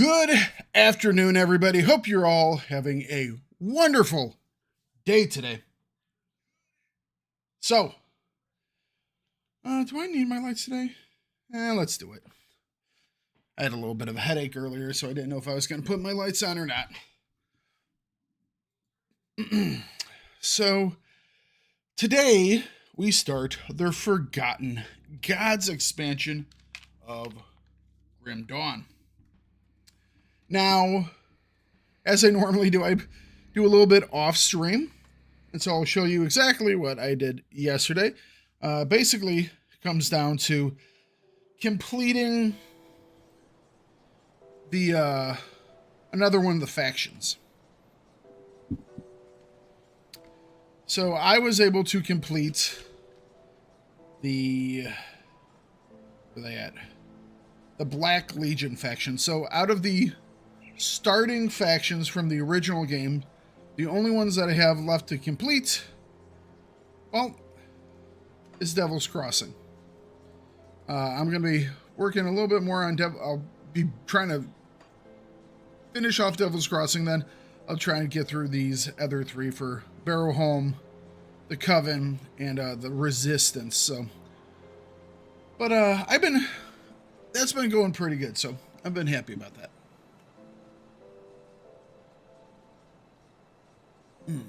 Good afternoon, everybody. Hope you're all having a wonderful day today. So, do I need my lights today? Let's do it. I had a little bit of a headache earlier, so I didn't know if I was going to put my lights on or not. So, today we start the Forgotten Gods expansion of Grim Dawn. Now, as I normally do, I do a little bit off stream, and so I'll show you exactly what I did yesterday. Basically, it comes down to completing the another one of the factions. So I was able to complete where are they at? The Black Legion faction. So out of the starting factions from the original game, the only ones that I have left to complete, well, is Devil's Crossing. I'm going to be working a little bit more on I'll be trying to finish off Devil's Crossing, then I'll try and get through these other three for Barrowholm, the Coven, and the Resistance. So, but that's been going pretty good, so I've been happy about that.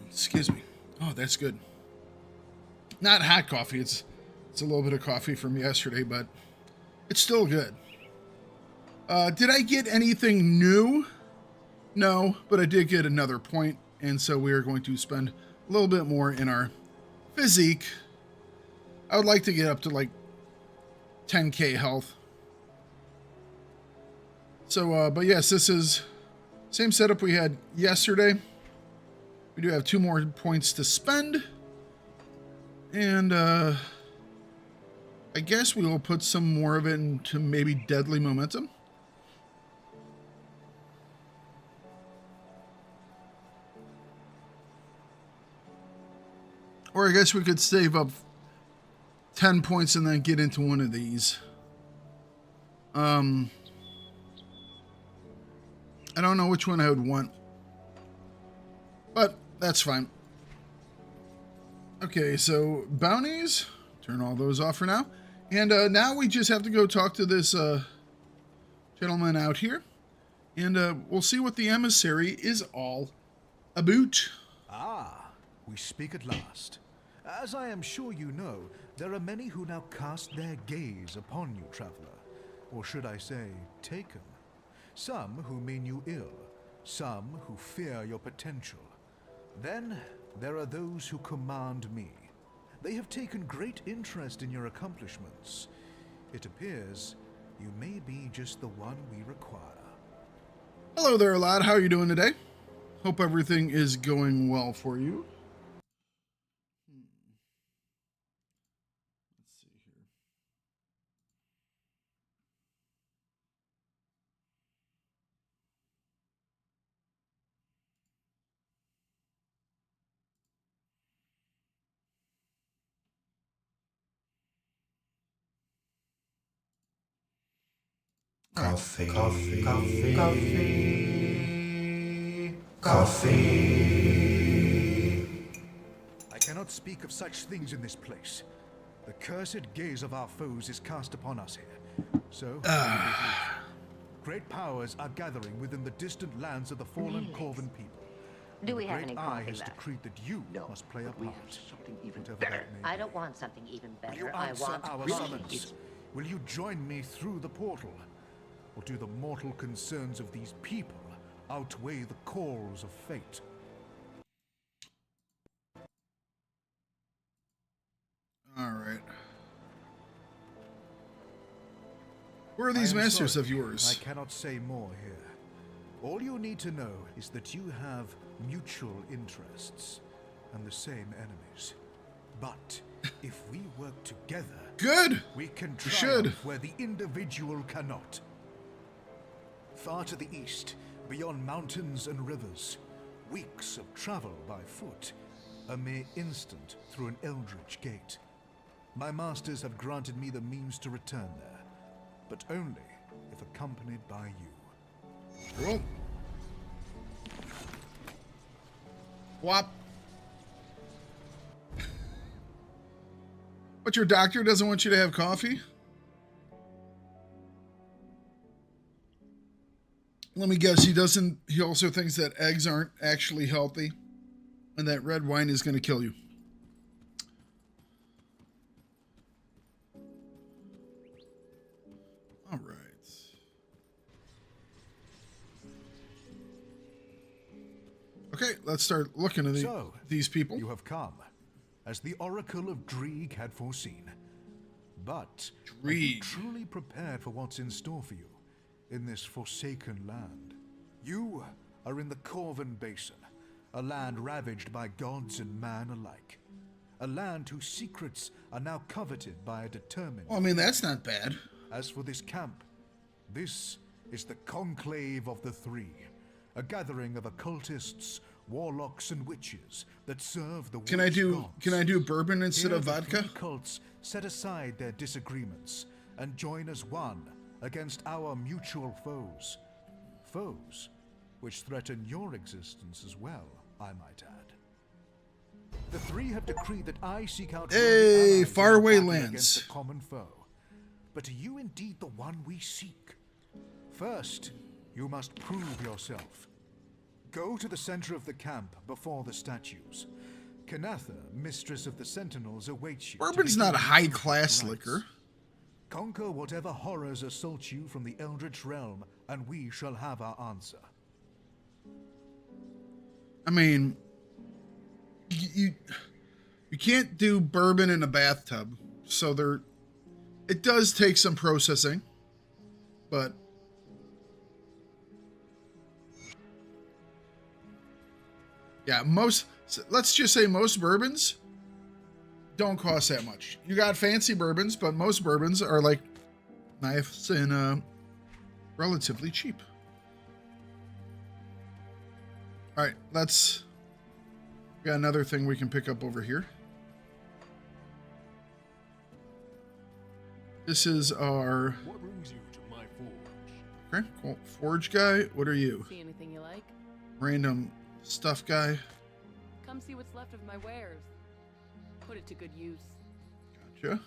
Excuse me. Oh, that's good. Not hot coffee. It's a little bit of coffee from yesterday, but it's still good. Did I get anything new? No, but I did get another point, and so we are going to spend a little bit more in our physique. I would like to get up to like 10k health. So, but yes, this is same setup we had yesterday. We do have 2 more points to spend. And I guess we will put some more of it into maybe Deadly Momentum. Or I guess we could save up 10 points and then get into one of these. I don't know which one I would want, but that's fine. Okay, so bounties, turn all those off for now. And now we just have to go talk to this gentleman out here. And we'll see what the emissary is all about. Ah, we speak at last. As I am sure you know, there are many who now cast their gaze upon you, traveler. Or should I say, taken. Some who mean you ill, some who fear your potential. Then there are those who command me. They have taken great interest in your accomplishments. It appears you may be just the one we require. Hello there, lad. How are you doing today? Hope everything is going well for you. Let's see here. Coffee, coffee, coffee, coffee, coffee. I cannot speak of such things in this place. The cursed gaze of our foes is cast upon us here. So, great powers are gathering within the distant lands of the fallen Corvan people. Do we have any Eye coffee has left? decreed that you must play a we have part. something even Whatever better. that may I be. don't want something even Will you better. I answer want our really summons? Will you join me through the portal? Or do the mortal concerns of these people outweigh the calls of fate? All right. Where are these masters of yours? I cannot say more here. All you need to know is that you have mutual interests and the same enemies. But if we work together, Good. we can We should. triumph where the individual cannot. Far to the east, beyond mountains and rivers, weeks of travel by foot, a mere instant through an eldritch gate. My masters have granted me the means to return there, but only if accompanied by you. Cool. Whop. But your doctor doesn't want you to have coffee? Let me guess, he also thinks that eggs aren't actually healthy and that red wine is going to kill you. All right. Okay, let's start looking at these people. You have come, as the Oracle of Dreeg had foreseen. But are you Dreeg. truly prepared for what's in store for you in this forsaken land? You are in the Corvan Basin, a land ravaged by gods and man alike. A land whose secrets are now coveted by a determined... Well, I mean, that's not bad. As for this camp, this is the Conclave of the Three, a gathering of occultists, warlocks, and witches that serve the Can I do bourbon instead of vodka? The three cults set aside their disagreements and join as one against our mutual foes. Foes which threaten your existence as well, I might add. The three have decreed that I seek out faraway battle lands against a common foe. But are you indeed the one we seek? First, you must prove yourself. Go to the center of the camp before the statues. Kanatha, mistress of the Sentinels, awaits you. Bourbon's not a high-class liquor. Conquer whatever horrors assault you from the Eldritch realm, and we shall have our answer. I mean, you can't do bourbon in a bathtub, so it does take some processing, but yeah, let's just say most bourbons don't cost that much. You got fancy bourbons, but most bourbons are like nice and relatively cheap. All right, we got another thing we can pick up over here. This is our... What brings you to my forge? Okay, cool. Forge guy, what are you? See anything you like? Random stuff guy. Come see what's left of my wares. Put it to good use. Gotcha.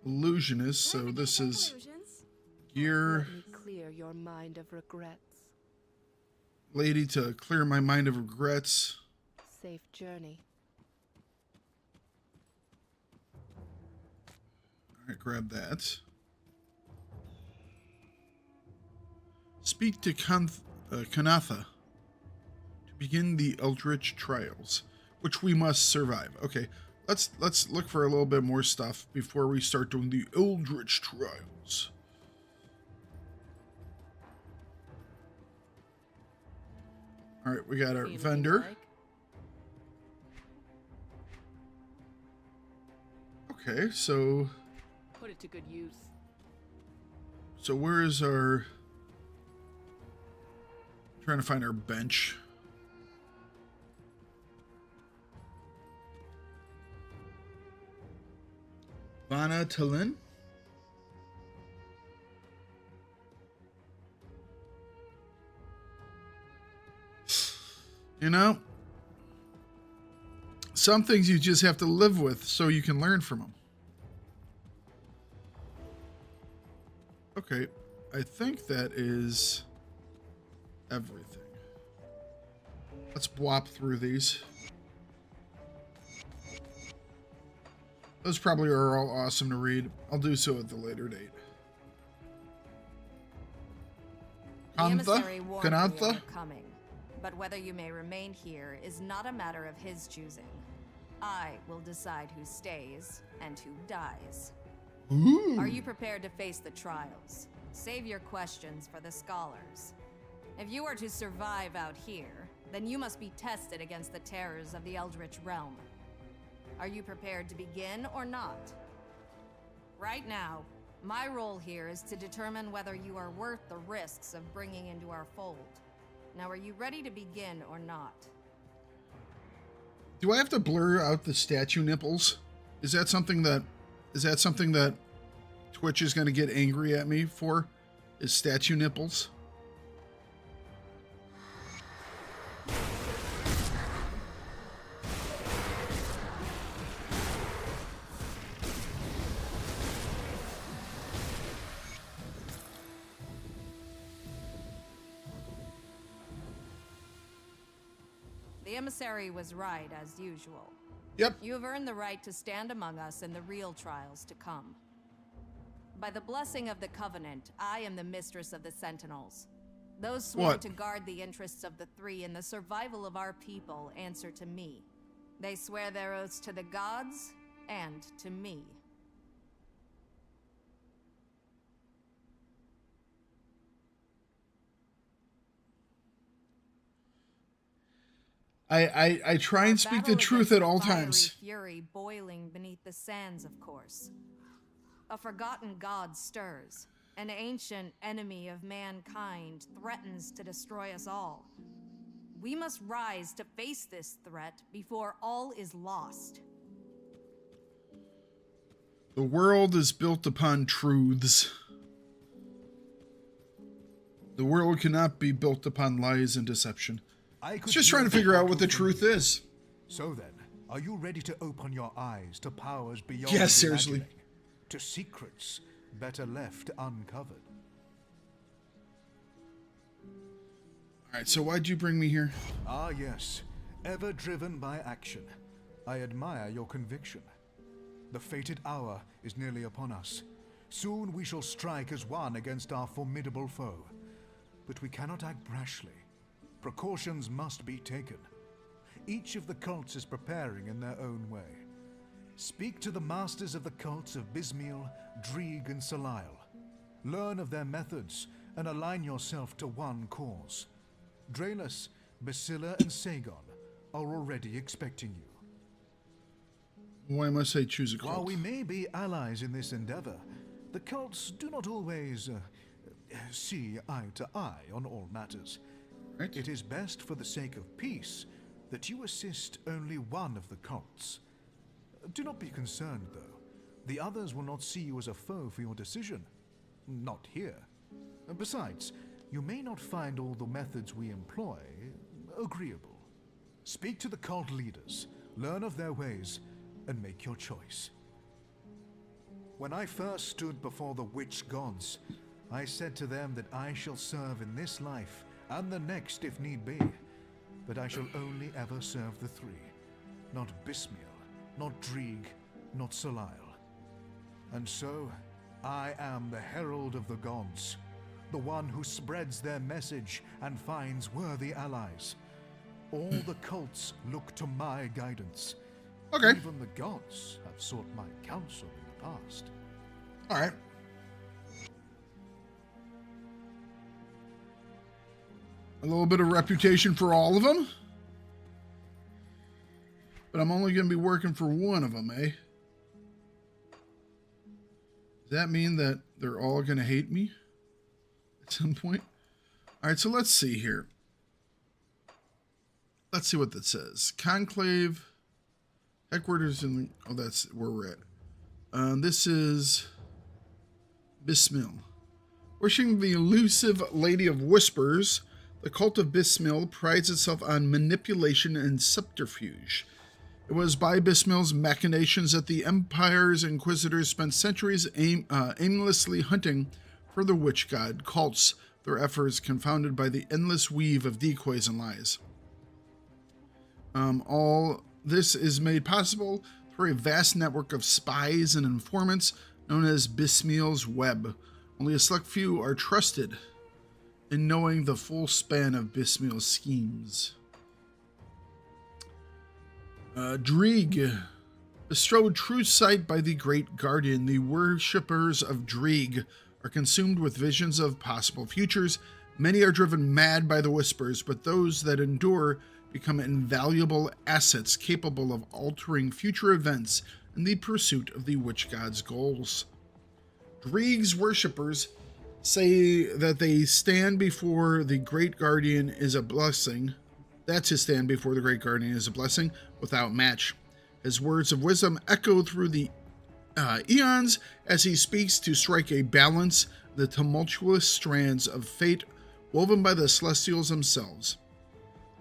Illusionist, so this is gear. Let me clear your mind of regrets. Lady to clear my mind of regrets. Safe journey. Alright, grab that. Speak to Kanatha to begin the Eldritch Trials, which we must survive. Okay, let's look for a little bit more stuff before we start doing the Eldritch Trials. Alright, we got our See anything you vendor. like? Okay, so Put it to good use. where is our... Trying to find our bench. Vana Talin? You know, some things you just have to live with so you can learn from them. Okay, I think that is everything. Let's blop through these. Those probably are all awesome to read. I'll do so at the later date. Kanatha? Coming, but whether you may remain here is not a matter of his choosing. I will decide who stays and who dies. Ooh. Are you prepared to face the trials? Save your questions for the scholars. If you are to survive out here, then you must be tested against the terrors of the Eldritch realm. Are you prepared to begin or not? Right now, my role here is to determine whether you are worth the risks of bringing into our fold. Now, are you ready to begin or not? Do I have to blur out the statue nipples? Is that something that Twitch is going to get angry at me for? His statue nipples. The emissary was right, as usual. Yep. You have earned the right to stand among us in the real trials to come. By the blessing of the Covenant, I am the mistress of the Sentinels. Those sworn What? to guard the interests of the Three and the survival of our people answer to me. They swear their oaths to the gods and to me. I try and speak the Battle truth against at all fiery times. Fury boiling beneath the sands, of course. A forgotten god stirs. An ancient enemy of mankind threatens to destroy us all. We must rise to face this threat before all is lost. The world is built upon truths. The world cannot be built upon lies and deception. It's just trying to figure out what the truth is. So then, are you ready to open your eyes to powers beyond Yes, seriously. imagining? To secrets better left uncovered? Alright, so why'd you bring me here? Ah yes, ever driven by action. I admire your conviction. The fated hour is nearly upon us. Soon we shall strike as one against our formidable foe. But we cannot act brashly. Precautions must be taken. Each of the cults is preparing in their own way. Speak to the masters of the cults of Bismiel, Dreeg, and Salile. Learn of their methods and align yourself to one cause. Draelus, Basila, and Sagon are already expecting you. Why must I choose a cult? While we may be allies in this endeavor, the cults do not always see eye to eye on all matters. Right. It is best for the sake of peace that you assist only one of the cults. Do not be concerned, though. The others will not see you as a foe for your decision. Not here. Besides, you may not find all the methods we employ agreeable. Speak to the cult leaders, learn of their ways, and make your choice. When I first stood before the witch gods, I said to them that I shall serve in this life and the next if need be, but I shall only ever serve the Three, not Bismiel, not Dreeg, not Salile. And so, I am the herald of the gods, the one who spreads their message and finds worthy allies. All the cults look to my guidance. Okay. Even the gods have sought my counsel in the past. Alright. A little bit of reputation for all of them. But I'm only going to be working for one of them, eh? Does that mean that they're all going to hate me at some point? Alright, so let's see here. Let's see what that says. Conclave. Headquarters in... Oh, that's where we're at. This is... Bismiel. Worshiping the elusive Lady of Whispers, the cult of Bismiel prides itself on manipulation and subterfuge. It was by Bismiel's machinations that the Empire's inquisitors spent centuries aimlessly hunting for the witch god cults, their efforts confounded by the endless weave of decoys and lies. All this is made possible through a vast network of spies and informants known as Bismiel's Web. Only a select few are trusted in knowing the full span of Bismiel's schemes. Dreeg. Bestrode true sight by the Great Guardian, the worshippers of Dreeg are consumed with visions of possible futures. Many are driven mad by the whispers, but those that endure become invaluable assets capable of altering future events in the pursuit of the witch god's goals. Dreeg's worshippers say that they stand before the Great Guardian is a blessing. That to stand before the Great Guardian is a blessing without match. His words of wisdom echo through the eons as he speaks to strike a balance in the tumultuous strands of fate woven by the Celestials themselves.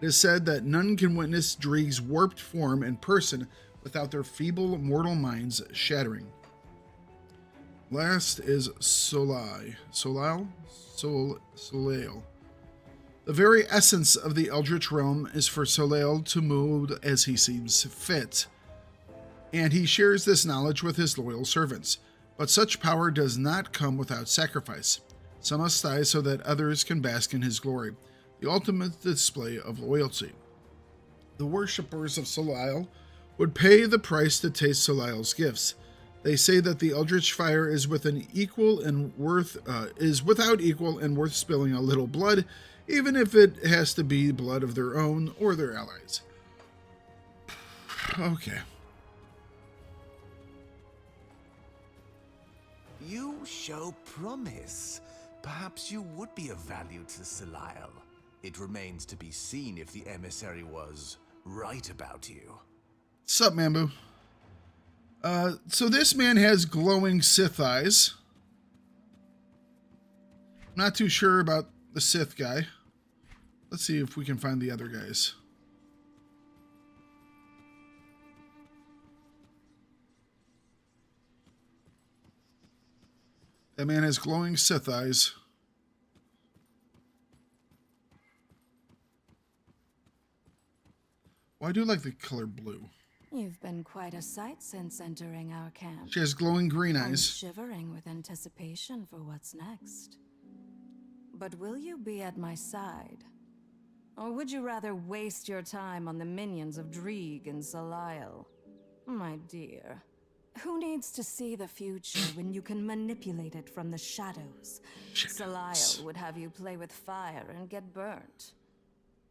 It is said that none can witness Dreeg's warped form in person without their feeble mortal minds shattering. Last is Soleil. The very essence of the Eldritch realm is for Soleil to move as he seems fit, and he shares this knowledge with his loyal servants. But such power does not come without sacrifice. Some must die so that others can bask in his glory, the ultimate display of loyalty. The worshippers of Soleil would pay the price to taste Soleil's gifts. They say that the Eldritch fire is without equal and worth spilling a little blood, even if it has to be blood of their own or their allies. Okay. You show promise. Perhaps you would be of value to Soleil. It remains to be seen if the emissary was right about you. Sup, Mambu? So this man has glowing Sith eyes. Not too sure about the Sith guy. Let's see if we can find the other guys. That man has glowing Sith eyes. Well, I do like the color blue. You've been quite a sight since entering our camp. She has glowing green I'm eyes. shivering with anticipation for what's next. But will you be at my side? Or would you rather waste your time on the minions of Dreeg and Soleil? My dear, who needs to see the future when you can manipulate it from the shadows? Soleil would have you play with fire and get burnt.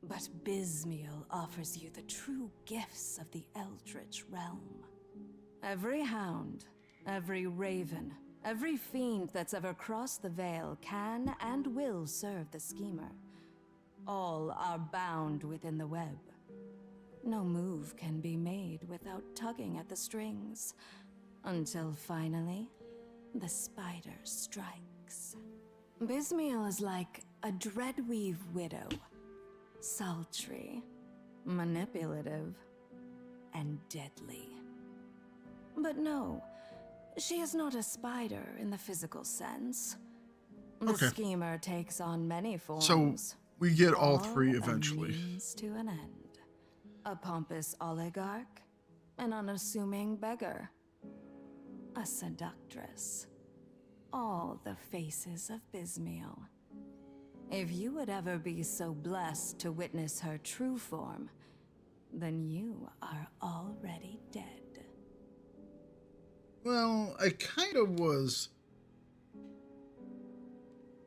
But Bismiel offers you the true gifts of the Eldritch realm. Every hound, every raven, every fiend that's ever crossed the veil can and will serve the schemer. All are bound within the web. No move can be made without tugging at the strings, until finally, the spider strikes. Bismiel is like a dreadweave widow. Sultry, manipulative, and deadly. But no, she is not a spider in the physical sense. The schemer takes on many forms. So we get all three eventually. A means to an end. A pompous oligarch, an unassuming beggar, a seductress. All the faces of Bismiel. If you would ever be so blessed to witness her true form, then you are already dead. Well, I kind of was,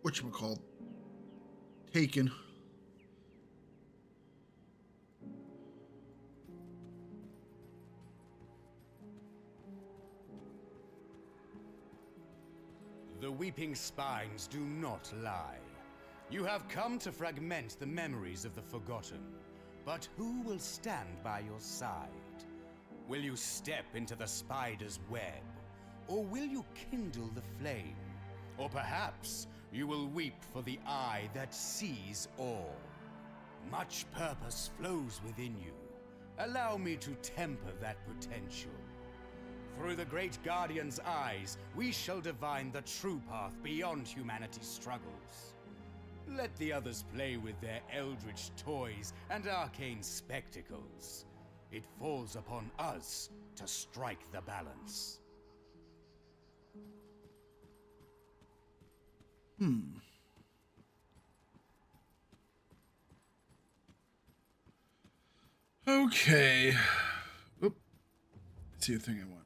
whatchamacallit, taken. The weeping spines do not lie. You have come to fragment the memories of the forgotten, but who will stand by your side? Will you step into the spider's web, or will you kindle the flame? Or perhaps you will weep for the eye that sees all. Much purpose flows within you. Allow me to temper that potential. Through the great Guardian's eyes, we shall divine the true path beyond humanity's struggles. Let the others play with their eldritch toys and arcane spectacles. It falls upon us to strike the balance. Okay. Oop. Let's see the thing I want.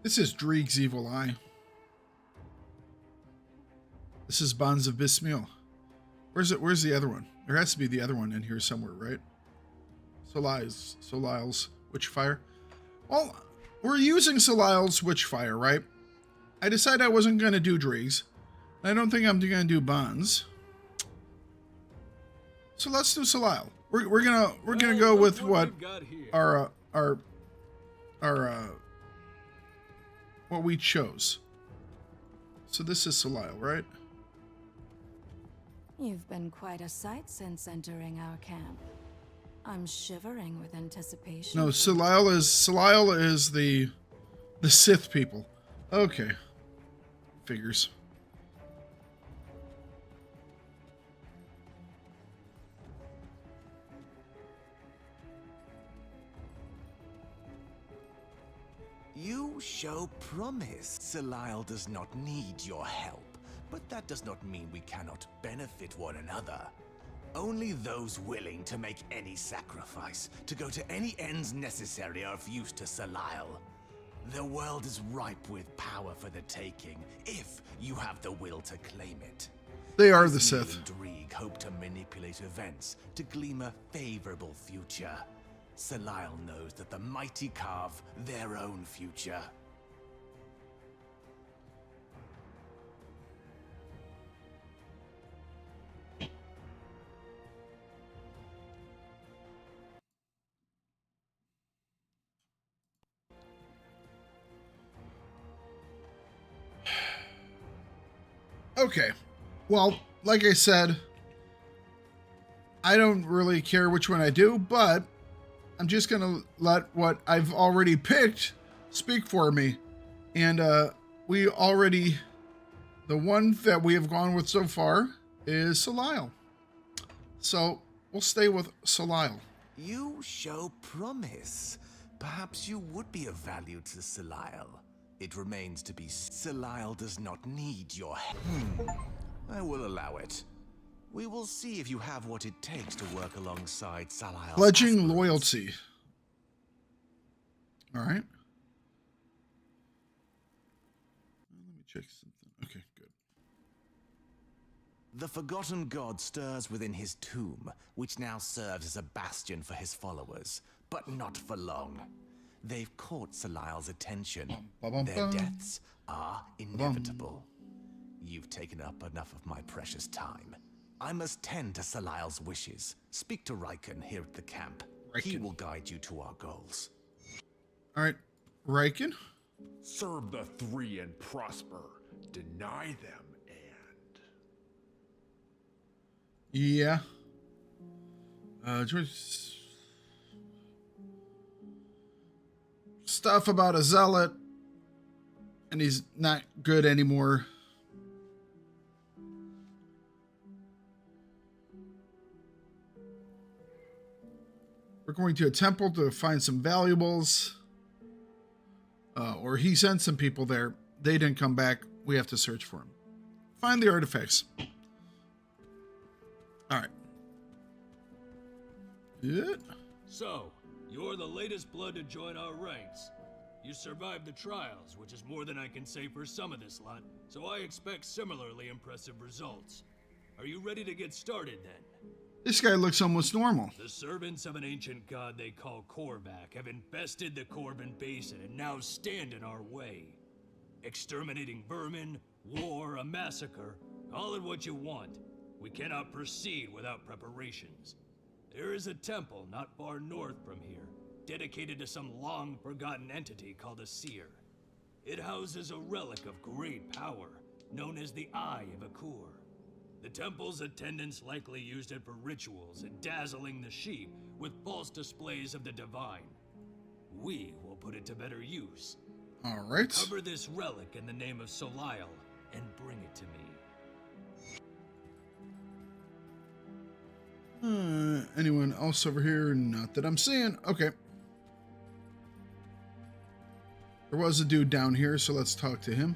This is Dreeg's evil eye. This is Bonds of Bismiel. Where's it? Where's the other one? There has to be the other one in here somewhere, right? Solisle's Witchfire. Well, we're using Solisle's Witchfire, right? I decided I wasn't going to do Dregs. I don't think I'm going to do Bonds. So let's do Solisle. We're gonna go with what our what we chose. So this is Solisle, right? You've been quite a sight since entering our camp. I'm shivering with anticipation. No, Solisle is the Sith people. Okay. Figures. You show promise. Solisle does not need your help, but that does not mean we cannot benefit one another. Only those willing to make any sacrifice, to go to any ends necessary, are of use to Solisle. The world is ripe with power for the taking, if you have the will to claim it. They are the Sith. Dreeg hope to manipulate events to glean a favorable future. Solisle knows that the mighty carve their own future. Okay. Well, like I said, I don't really care which one I do, but I'm just going to let what I've already picked speak for me. And the one that we have gone with so far is Solisle. So we'll stay with Solisle. You show promise. Perhaps you would be of value to Solisle. It remains to be Solisle does not need your help. I will allow it. We will see if you have what it takes to work alongside Solisle's Pledging aspirants. loyalty. All right. Let me check something. Okay, good. The forgotten god stirs within his tomb, which now serves as a bastion for his followers, but not for long. They've caught Solisle's attention. Their deaths are inevitable. You've taken up enough of my precious time. I must tend to Solisle's wishes. Speak to Riken here at the camp. He will guide you to our goals. All right, Riken. Serve the three and prosper. Deny them and... Yeah. Stuff about a zealot, and he's not good anymore. We're going to a temple to find some valuables. Or he sent some people there. They didn't come back. We have to search for them. Find the artifacts. All right. Yeah. So, you're the latest blood to join our ranks. You survived the trials, which is more than I can say for some of this lot, so I expect similarly impressive results. Are you ready to get started then? This guy looks almost normal. The servants of an ancient god they call Korvac have infested the Corbin Basin and now stand in our way. Exterminating vermin, war, a massacre, call it what you want. We cannot proceed without preparations. There is a temple not far north from here, dedicated to some long-forgotten entity called a seer. It houses a relic of great power, known as the Eye of Akur. The temple's attendants likely used it for rituals and dazzling the sheep with false displays of the divine. We will put it to better use. All right. Cover this relic in the name of Solisle and bring it to me. Anyone else over here? Not that I'm seeing. Okay. There was a dude down here, so let's talk to him.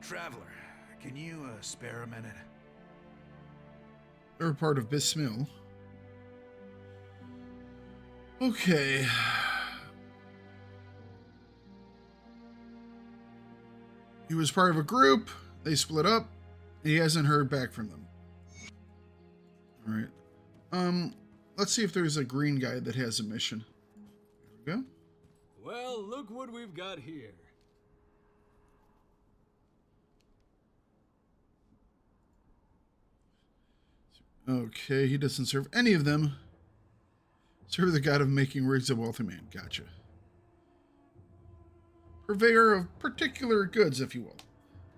Traveler, can you spare a minute? They're part of Bismil. Okay. He was part of a group. They split up. He hasn't heard back from them. All right. let's see if there's a green guy that has a mission. There we go. Well, look what we've got here. Okay, he doesn't serve any of them. Serve the god of making rigs a wealthy man. Gotcha. Purveyor of particular goods, if you will.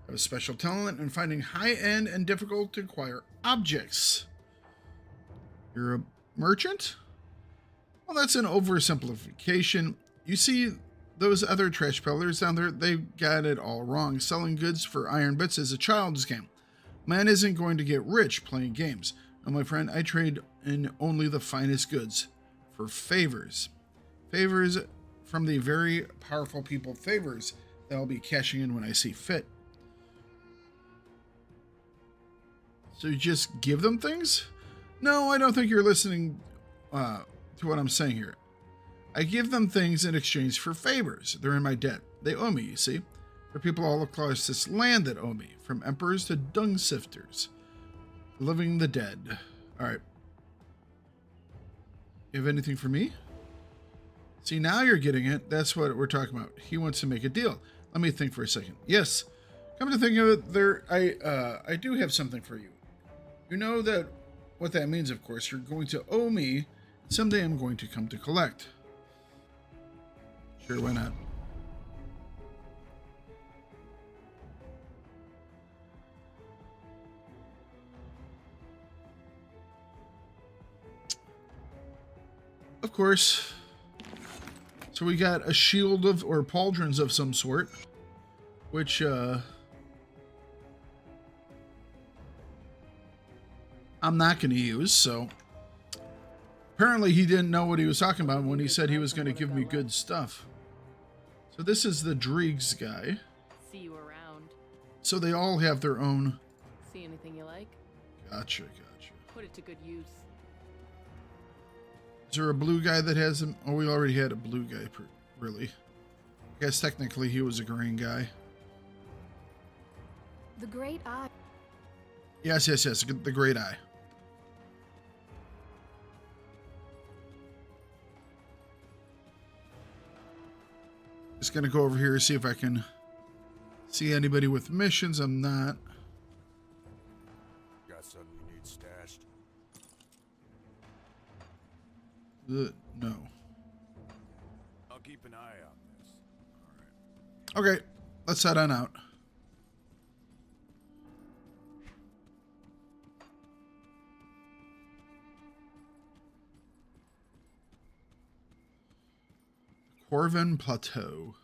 Have a special talent in finding high-end and difficult to acquire objects. You're a merchant? Well, that's an oversimplification. You see, those other trash peddlers down there, they got it all wrong. Selling goods for iron bits is a child's game. Man isn't going to get rich playing games. No, my friend, I trade in only the finest goods for favors. Favors from the very powerful people. Favors that I'll be cashing in when I see fit. So you just give them things? No, I don't think you're listening to what I'm saying here. I give them things in exchange for favors. They're in my debt. They owe me, you see. There are people all across this land that owe me, from emperors to dung sifters. Living the dead. All right. You have anything for me? See, now you're getting it. That's what we're talking about. He wants to make a deal. Let me think for a second. Yes. Come to think of it, I do have something for you. You know that what that means, of course. You're going to owe me. Someday I'm going to come to collect. Sure, why not? Of course. So we got a shield of, or pauldrons of some sort, which, I'm not going to use, so. Apparently he didn't know what he was talking about when he said he was going to give me good stuff. So this is the Dreeg's guy. See you around. So they all have their own. See anything you like? Gotcha, gotcha. Put it to good use. Is there a blue guy that has him? Oh, we already had a blue guy, really. I guess technically he was a green guy. The Great Eye. Yes, yes, yes. The Great Eye. Just gonna go over here and see if I can see anybody with missions. I'm not. Got something you need stashed? No. I'll keep an eye on this. Okay, let's head on out. Corvin Plateau.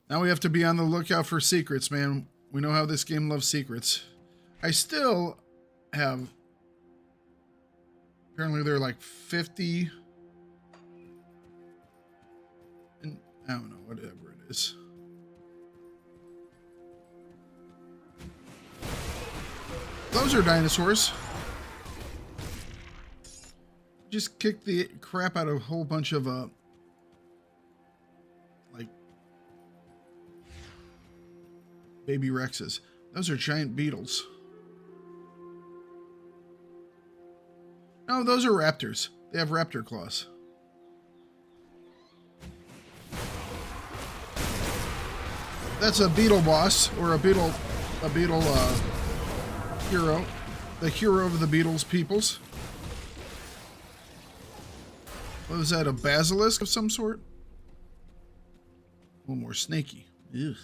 Now we have to be on the lookout for secrets, man. We know how this game loves secrets. I still have... Apparently there are like 50... And I don't know, whatever it is. Those are dinosaurs. Just kick the crap out of a whole bunch of, like, baby Rexes. Those are giant beetles. No, those are raptors. They have raptor claws. That's a beetle boss, or a beetle hero. The hero of the Beatles peoples. What was that, a basilisk of some sort? A little more snaky. Ugh.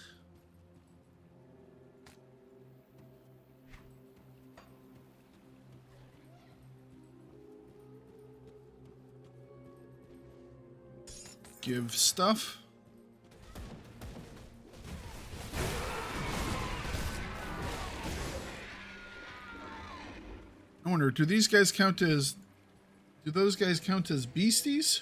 Give stuff. I wonder, do these guys count as... Do those guys count as beasties?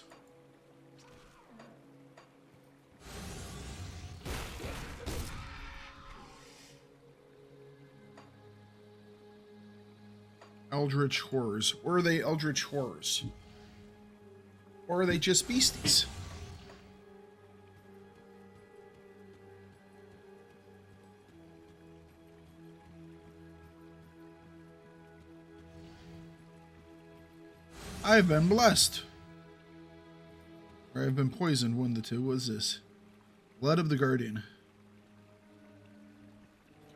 Eldritch horrors. Or are they eldritch horrors? Or are they just beasties? I've been blessed. Or I've been poisoned, one of the two. What is this? Blood of the Guardian.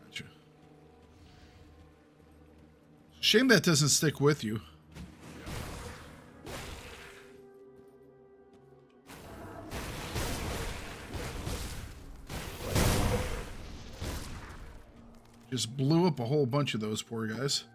Gotcha. Shame that doesn't stick with you. Just blew up a whole bunch of those poor guys.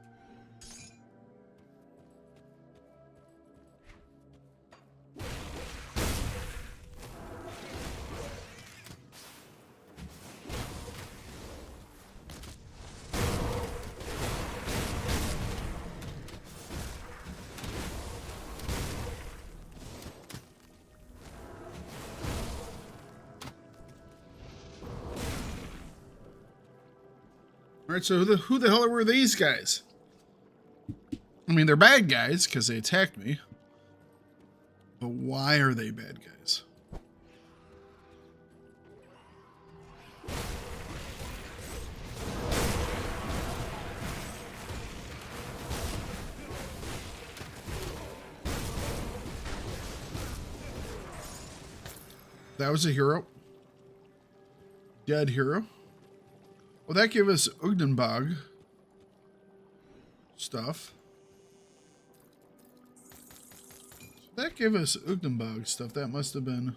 Alright, so who the hell were these guys? I mean, they're bad guys because they attacked me. But why are they bad guys? That was a hero. Dead hero. Well, that gave us Ugdenbog stuff. That gave us Ugdenbog stuff. That must have been...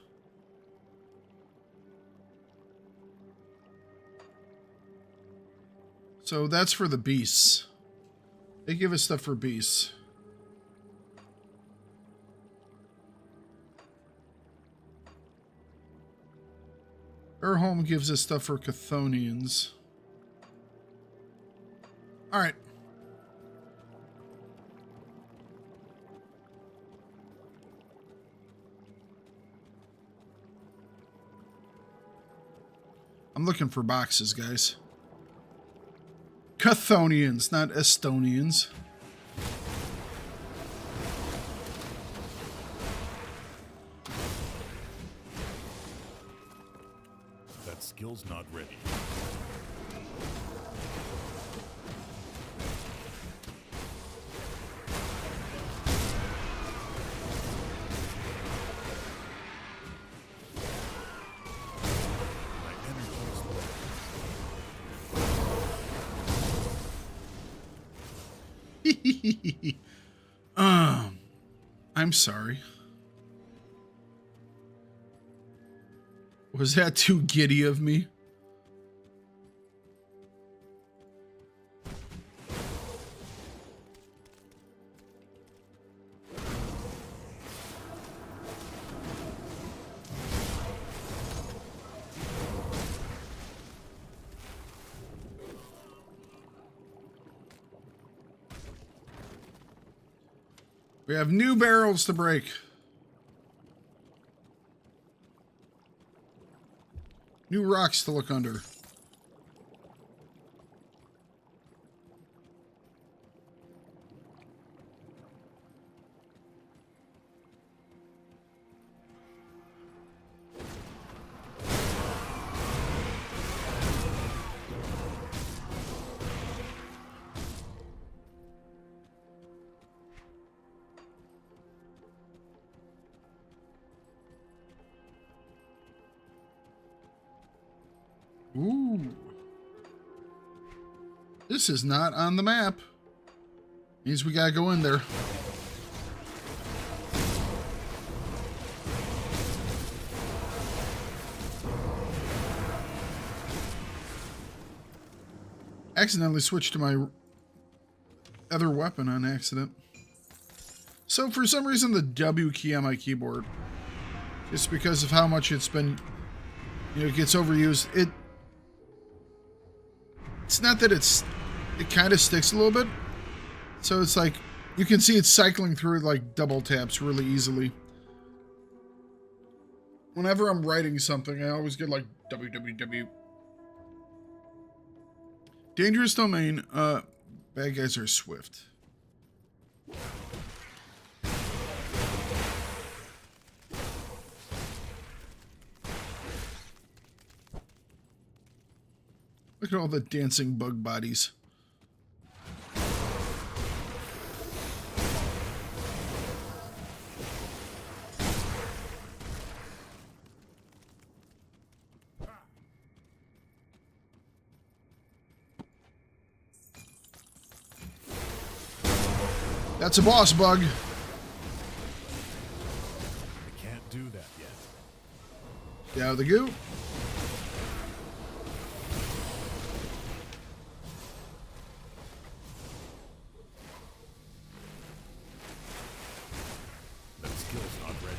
So that's for the beasts. They give us stuff for beasts. Erholm gives us stuff for Chthonians. All right. I'm looking for boxes, guys. Chthonians, not Estonians. That skill's not ready. I'm sorry. Was that too giddy of me? We have new barrels to break. New rocks to look under. Ooh. This is not on the map. Means we gotta go in there. Accidentally switched to my other weapon on accident. So for some reason the W key on my keyboard, just because of how much it's been, you know, it gets overused. It's not that it kind of sticks a little bit. So it's like, you can see it's cycling through like double taps really easily. Whenever I'm writing something, I always get like www. Dangerous domain. Bad guys are swift. Look at all the dancing bug bodies. That's a boss bug. I can't do that yet. Get out of the goo. That skill's not ready.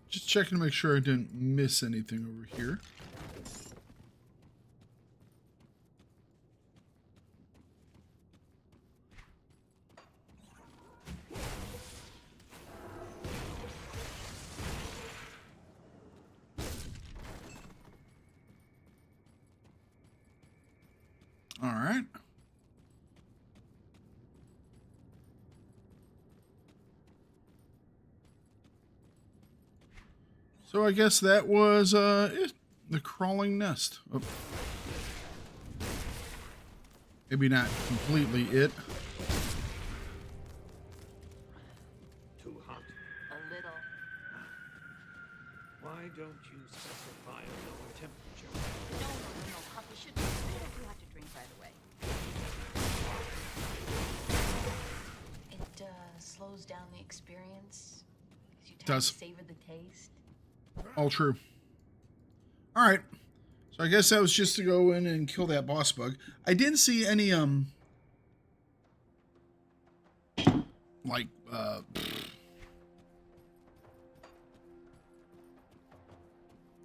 Just checking to make sure I didn't miss anything over here. All right. So I guess that was it. The crawling nest. Oh. Maybe not completely it. Too hot. A little. Why don't you specify a lower temperature? No, coffee should be made if you have to drink right away. It slows down the experience. You Does. savor the taste. All true. All right. So I guess that was just to go in and kill that boss bug. I didn't see any like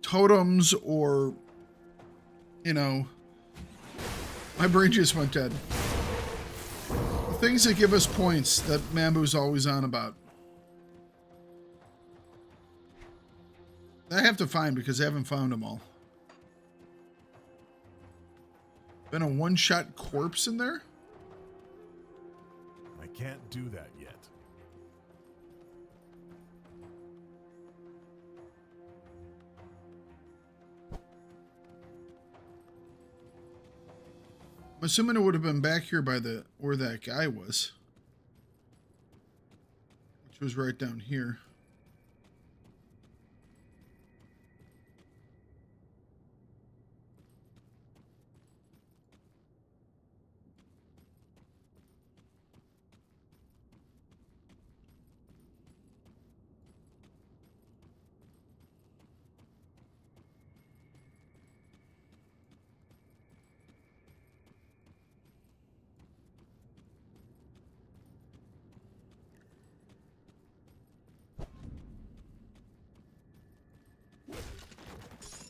totems or, you know, my brain just went dead. The things that give us points that Mambu's always on about. I have to find because I haven't found them all. Been a one-shot corpse in there? I can't do that yet. I'm assuming it would have been back here by the where that guy was, which was right down here.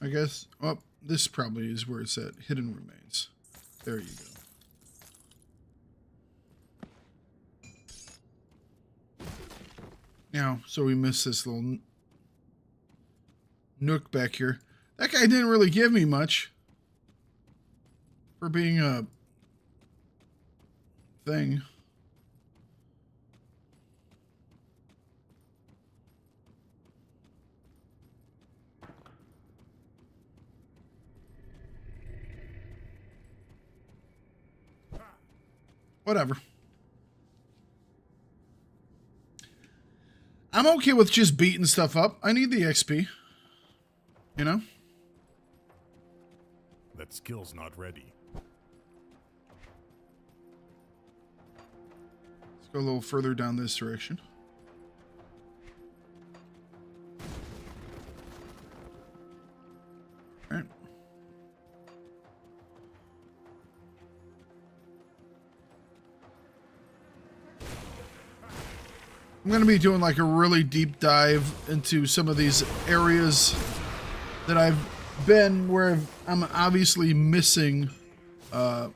I guess, oh, this probably is where it's at. Hidden remains. There you go. Now, so we missed this little nook back here. That guy didn't really give me much for being a thing. Whatever. I'm okay with just beating stuff up. I need the XP. You know? That skill's not ready. Let's go a little further down this direction. I'm going to be doing like a really deep dive into some of these areas that I've been where I'm obviously missing not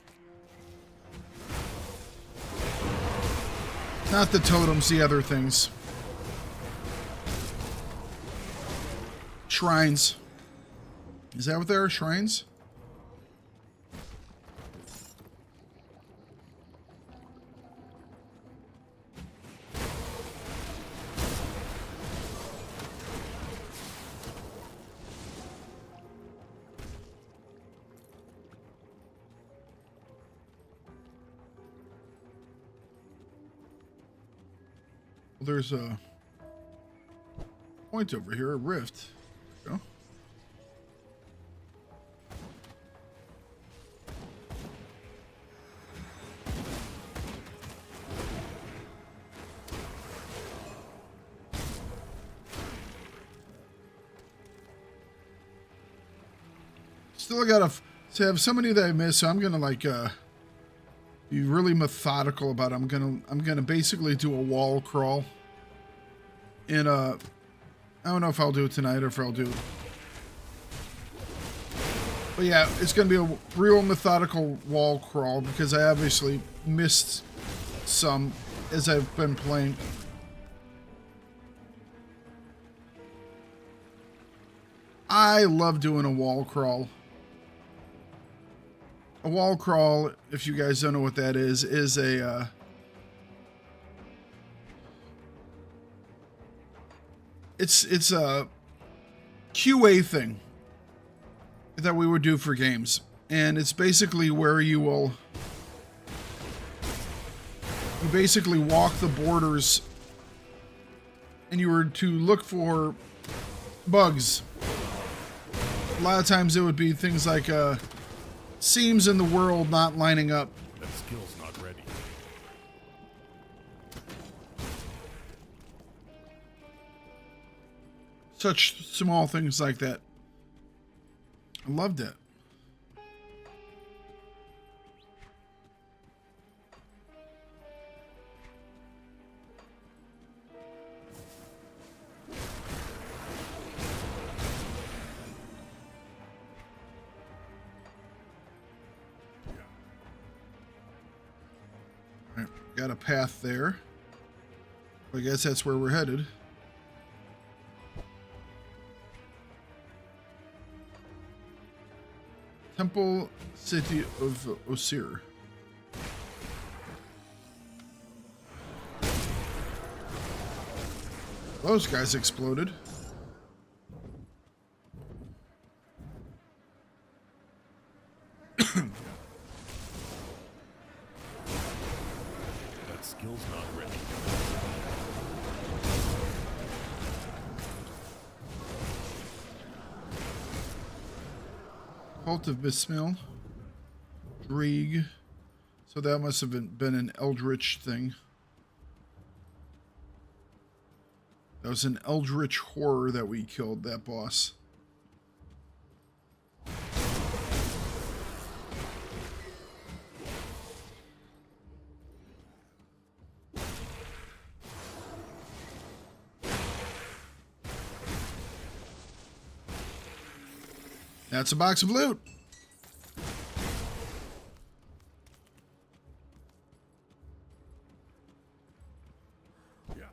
the totems, the other things. Shrines. Is that what they are? Shrines? There's a point over here, a rift. There we go. Still gotta have so many that I missed, so I'm gonna like be really methodical about it. I'm gonna basically do a wall crawl. And I don't know if I'll do it tonight or if I'll do it. But yeah, it's gonna be a real methodical wall crawl because I obviously missed some as I've been playing. I love doing a wall crawl. A wall crawl, if you guys don't know what that is a it's a QA thing that we would do for games, and it's basically where you basically walk the borders and you were to look for bugs. A lot of times it would be things like seams in the world not lining up. That skill's not ready. Such small things like that. I loved it. Alright, got a path there. I guess that's where we're headed. Temple City of Osir. Those guys exploded. That skill's not ready. Cult of Bismil. Drieg. So that must have been an eldritch thing. That was an eldritch horror that we killed, that boss. That's a box of loot. Yeah.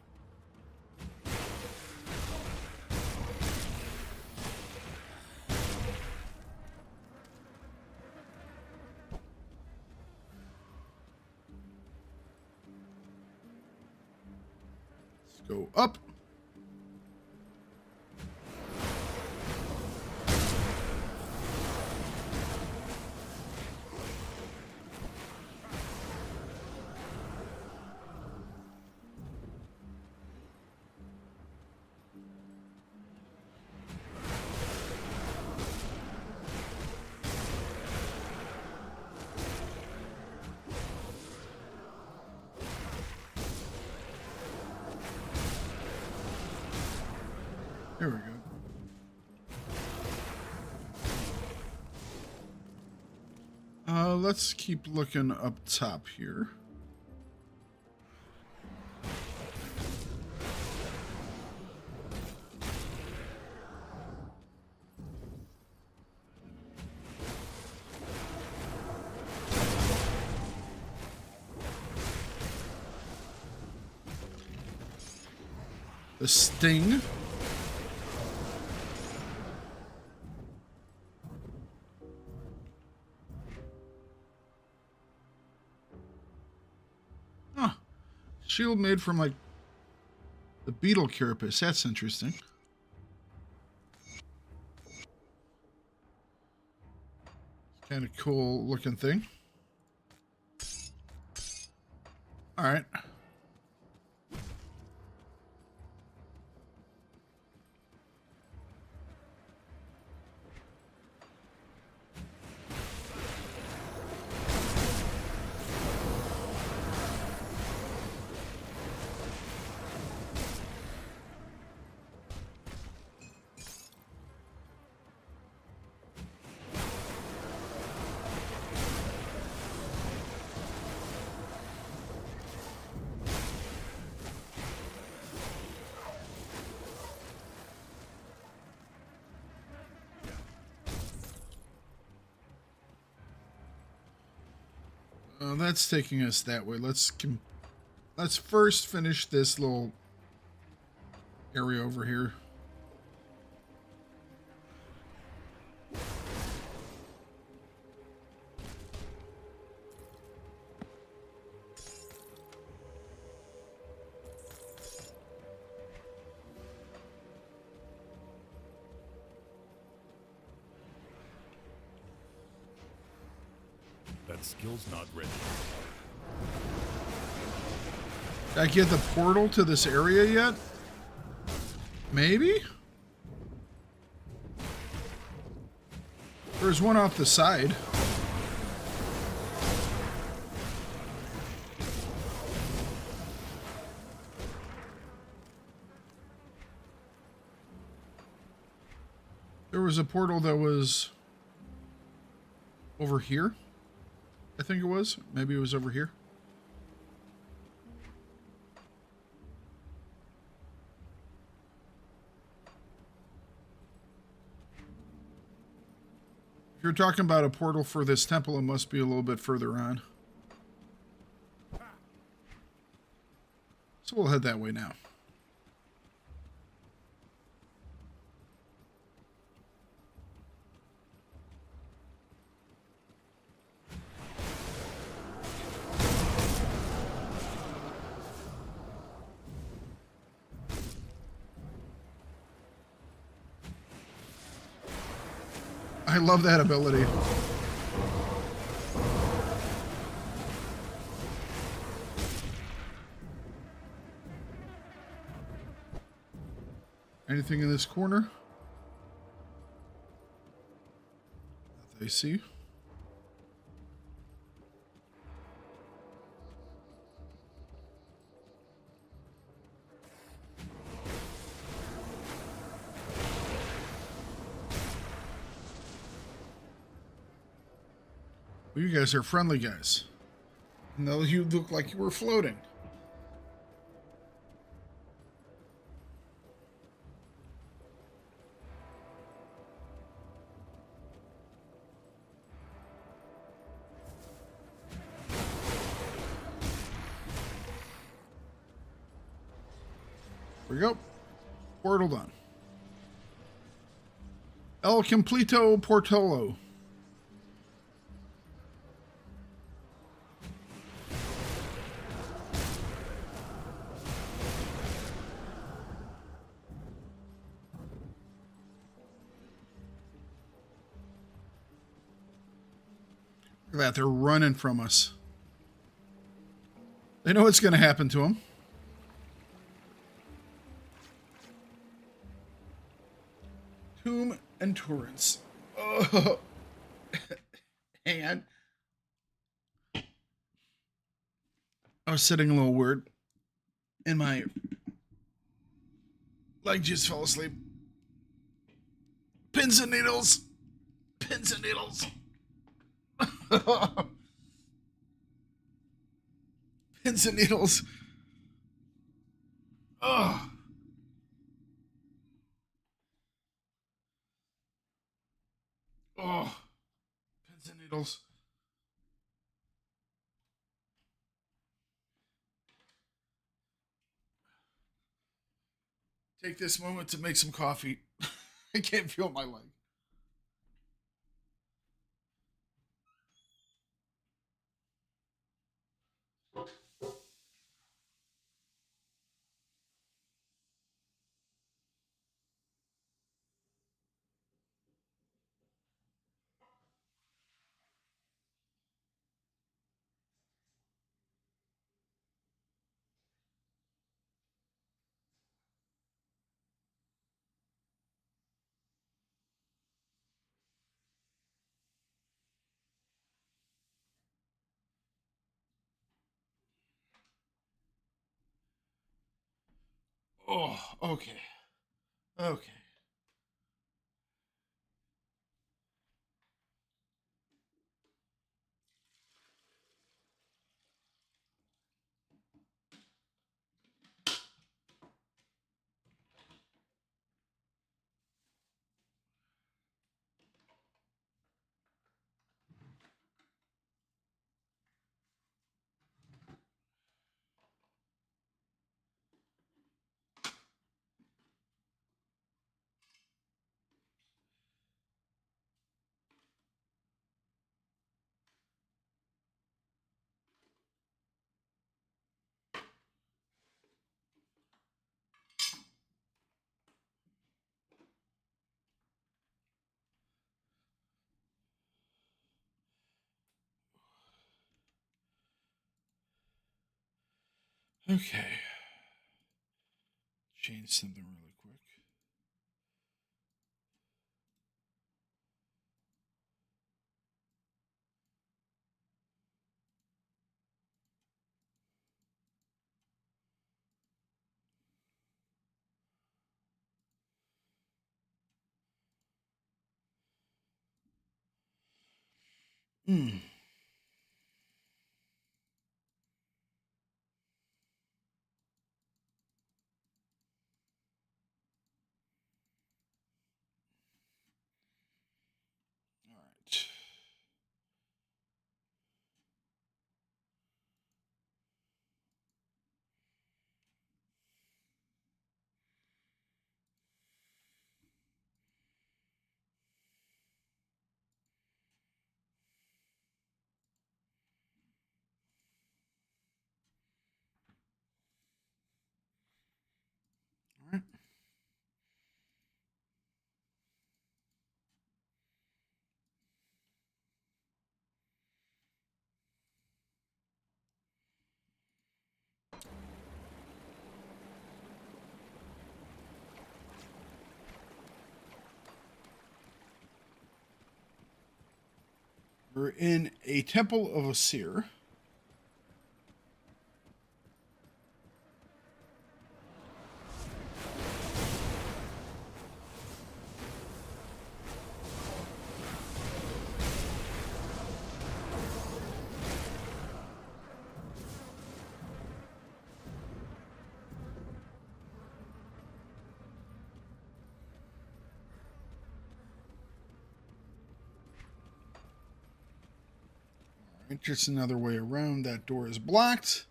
Let's go up. There we go. Let's keep looking up top here. The Sting. Huh. Shield made from, like, the beetle carapace. That's interesting. Kind of cool looking thing. All right. That's taking us that way. Let's first finish this little area over here. That skill's not ready. Did I get the portal to this area yet? Maybe? There's one off the side. There was a portal that was over here. I think it was. Maybe it was over here. If you're talking about a portal for this temple, it must be a little bit further on. So we'll head that way now. I love that ability. Anything in this corner? That I see. Well, you guys are friendly guys. No, you look like you were floating. Here we go. Portal done. El Completo Portolo. Look at that, they're running from us. They know what's going to happen to them. Tomb Endurance. Oh. Hang on. I was sitting a little weird. And my leg just fell asleep. Pins and needles. Pins and needles. Pins and needles. Oh. Oh. Pins and needles. take this moment to make some coffee. I can't feel my leg. Oh, okay. Okay. Okay. Change something really quick. Hmm. All right. All right. We're in a temple of Osir. Just another way around. That door is blocked.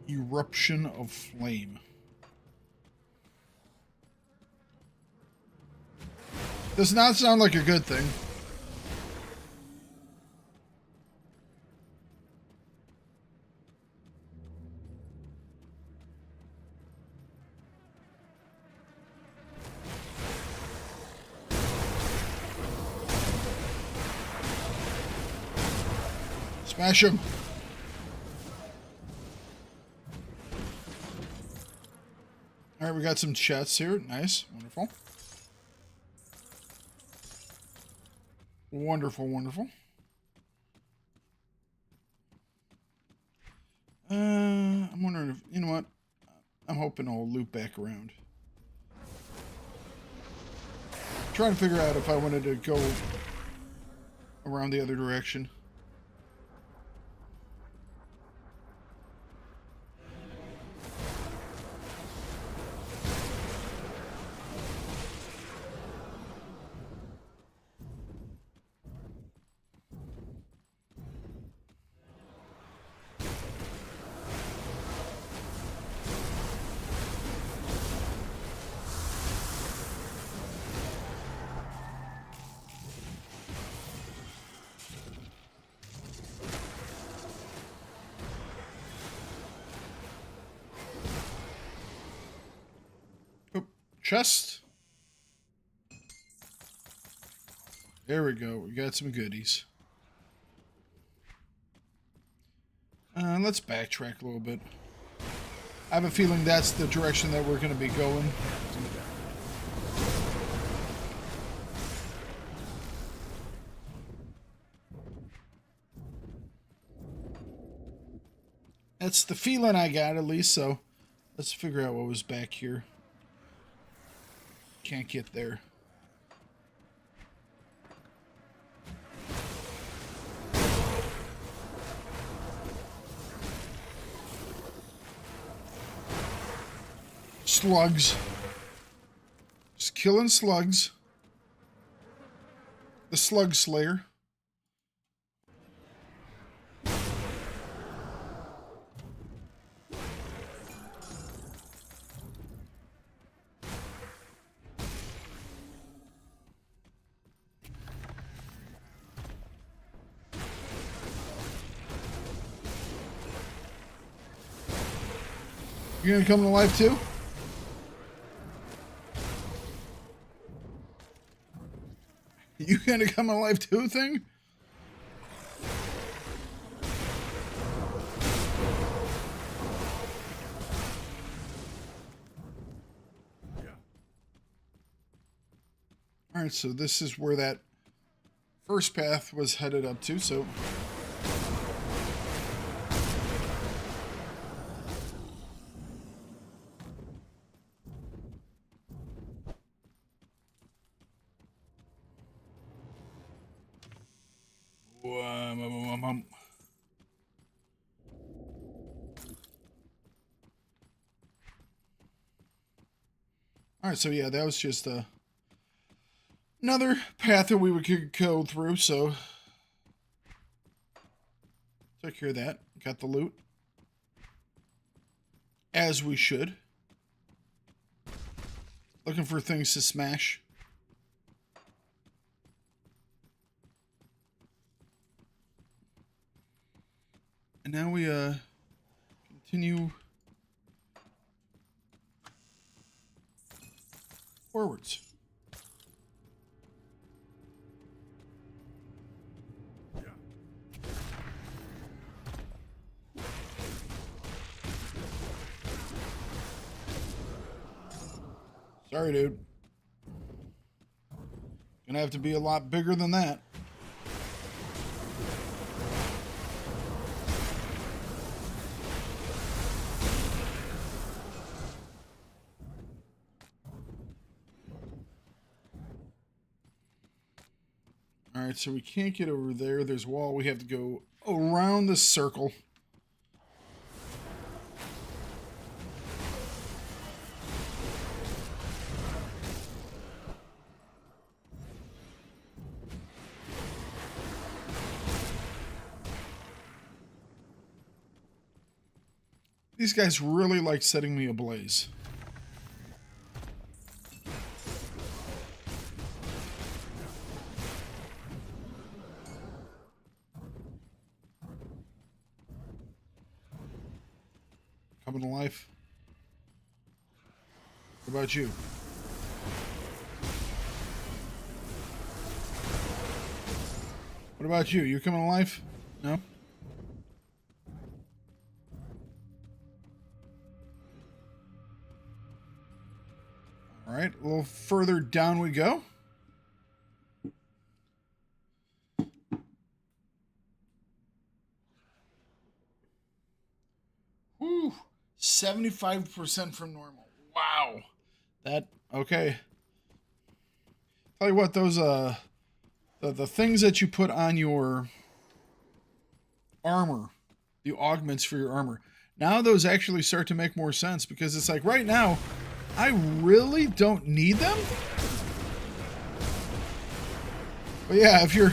Eruption of flame. Does not sound like a good thing. Smash him. All right, we got some chests here. Nice. Wonderful. Wonderful, wonderful. I'm wondering if, you know what? I'm hoping I'll loop back around. Trying to figure out if I wanted to go around the other direction. Chest. There we go. We got some goodies. Let's backtrack a little bit. I have a feeling that's the direction that we're going to be going. That's the feeling I got, at least, so let's figure out what was back here. Can't get there. Slugs. Just killing slugs. The Slug Slayer. You gonna come to life too? You gonna come to life too thing? Alright, so this is where that first path was headed up to, so... Alright, so yeah, that was just another path that we could go through, so took care of that. Got the loot. As we should. Looking for things to smash. And now we continue forwards. Sorry, dude. Gonna have to be a lot bigger than that. Alright, so we can't get over there. There's a wall. We have to go around the circle. These guys really like setting me ablaze. Coming to life. What about you? What about you? You coming to life? No? All right, a little further down we go. 75% from normal. Wow. That, okay. Tell you what, those, the things that you put on your armor, the augments for your armor, now those actually start to make more sense, because it's like right now, I really don't need them. But yeah, if you're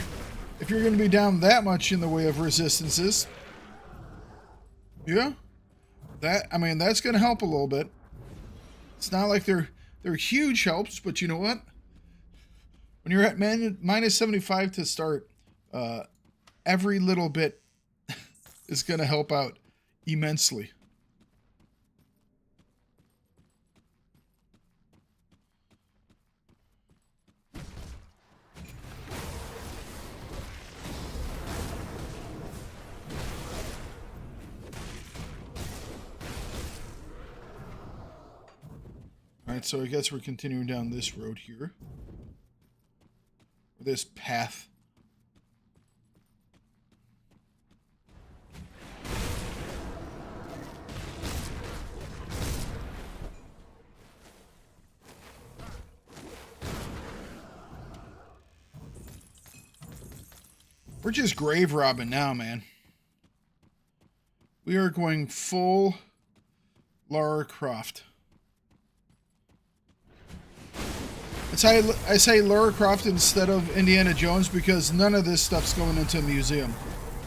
going to be down that much in the way of resistances, yeah, I mean, that's going to help a little bit. It's not like they're huge helps, but you know what? When you're at minus 75 to start, every little bit is going to help out immensely. Alright, so I guess we're continuing down this road here. Or this path. We're just grave robbing now, man. We are going full Lara Croft. I say Lara Croft instead of Indiana Jones because none of this stuff's going into a museum.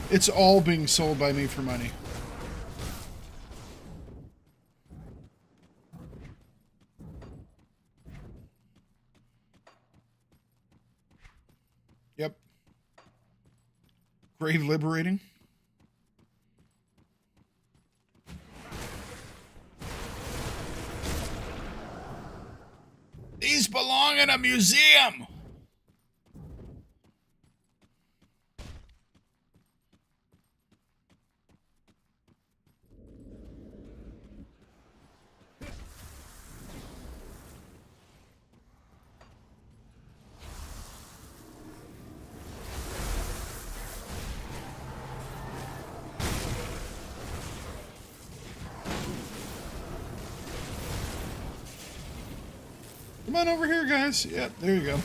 It's all being sold by me for money. Yep. Grave liberating. These belong in a museum. Come on over here, guys. Yep, there you go.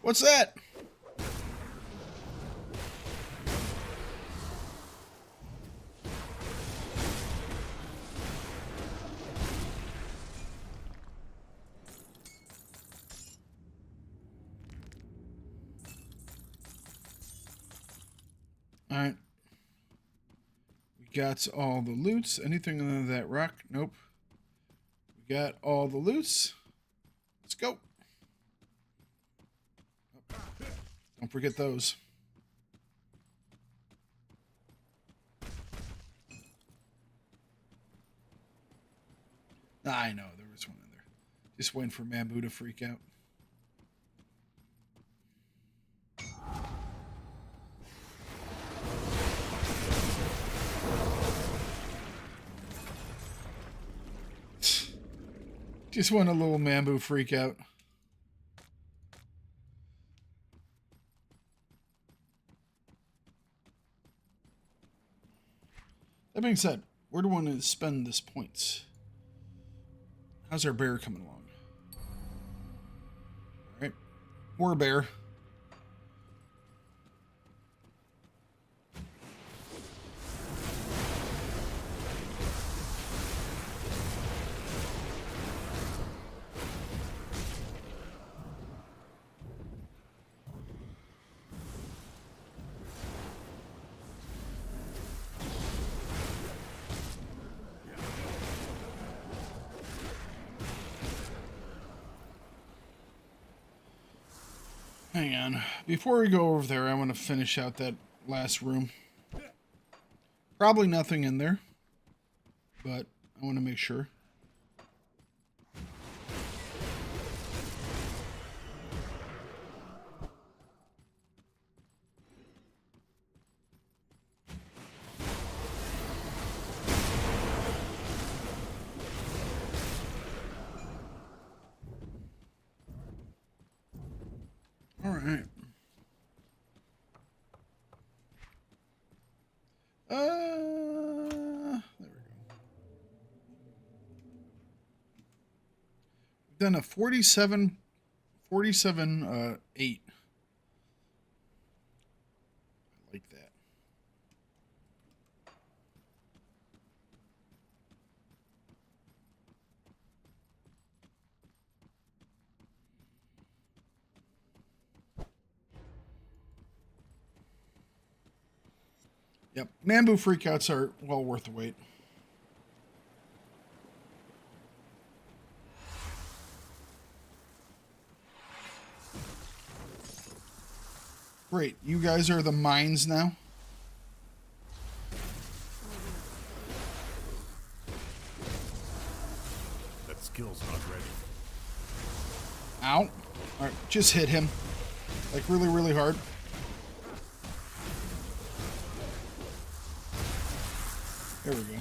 What's that? Alright. We got all the loots. Anything under that rock? Nope. We got all the loots. Let's go. Don't forget those. I know, there was one in there. Just waiting for Mambu to freak out. Just want a little Mambu freak out. That being said, where do we want to spend this points? How's our bear coming along? Alright. More bear. Hang on. Before we go over there, I want to finish out that last room. Probably nothing in there, but I want to make sure. right. There we go. We've done a 47, 8. I like that. Yep, Mambu freakouts are well worth the wait. Great, you guys are the mines now. That skill's not ready. Ow. Alright, just hit him. Like really, really hard. There we go.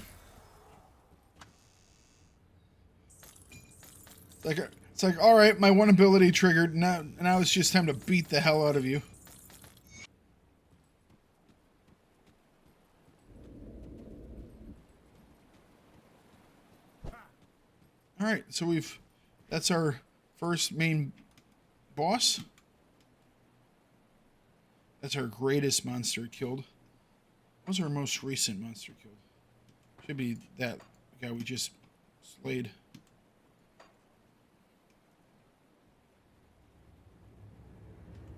It's like, all right, my one ability triggered. Now it's just time to beat the hell out of you. All right, so that's our first main boss. That's our greatest monster killed. What was our most recent monster killed? Should be that guy we just slayed.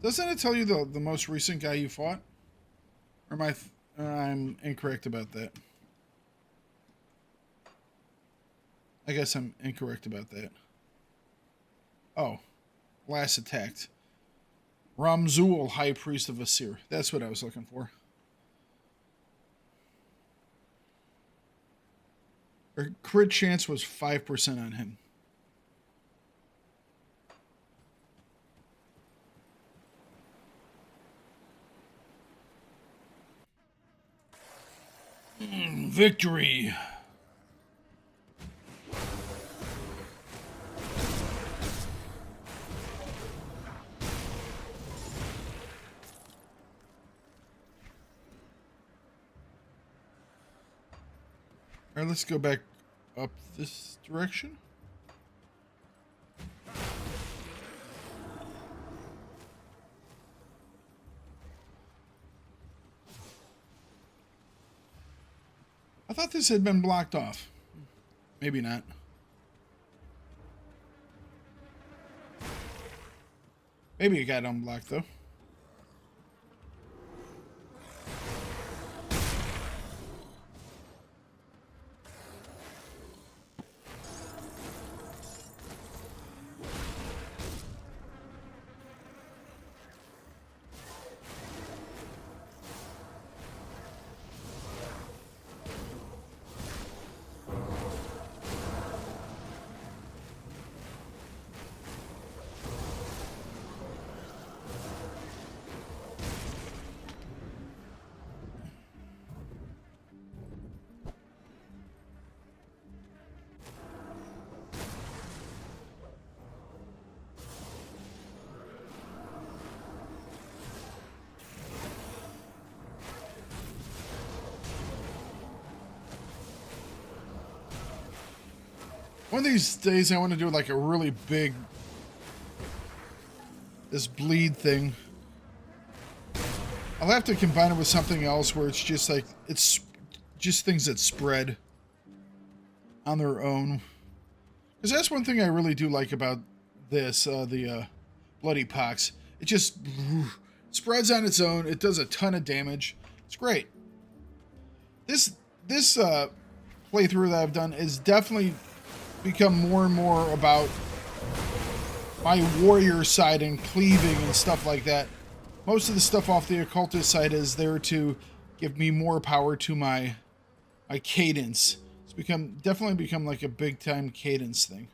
Doesn't it tell you the most recent guy you fought? Or am I'm incorrect about that? I guess I'm incorrect about that. Oh. Last attacked. Ramzul, High Priest of Asir. That's what I was looking for. Our crit chance was 5% on him. Victory! Alright, let's go back up this direction. I thought this had been blocked off. Maybe not. Maybe it got unblocked though. One of these days I want to do like a really big, this bleed thing. I'll have to combine it with something else where it's just like, it's just things that spread on their own. Because that's one thing I really do like about this, the Bloody Pox. It just spreads on its own. It does a ton of damage. It's great. This playthrough that I've done is definitely become more and more about my warrior side and cleaving and stuff like that. Most of the stuff off the occultist side is there to give me more power to my cadence. It's definitely become like a big time cadence thing.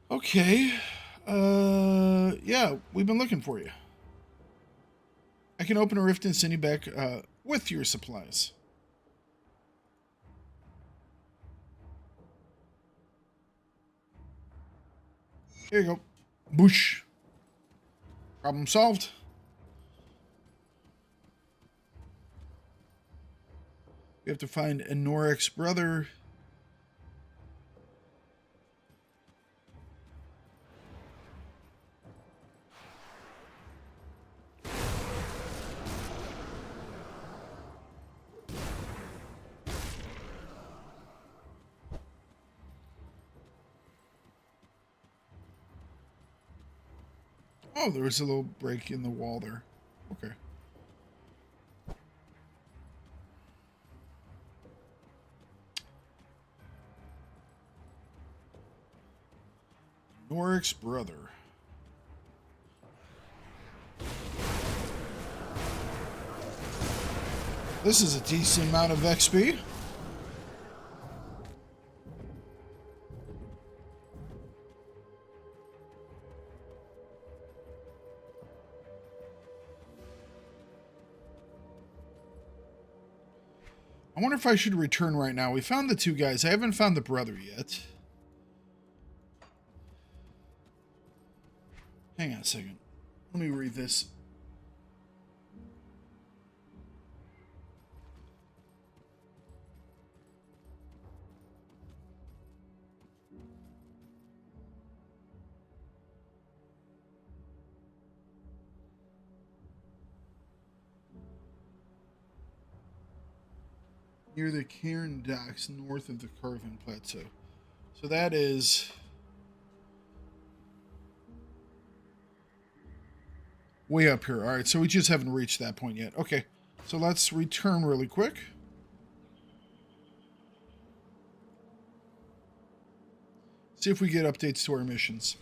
Okay. Yeah, we've been looking for you. I can open a rift and send you back with your supplies. Here you go. Boosh. Problem solved. We have to find Anoric's brother. Oh, there was a little break in the wall there. Okay. Anoric's brother. This is a decent amount of XP. I wonder if I should return right now. We found the two guys. I haven't found the brother yet. Hang on a second. Let me read this. Near the Cairn docks north of the Carven Plateau. So that is way up here. All right, so we just haven't reached that point yet. Okay, so let's return really quick. See if we get updates to our missions.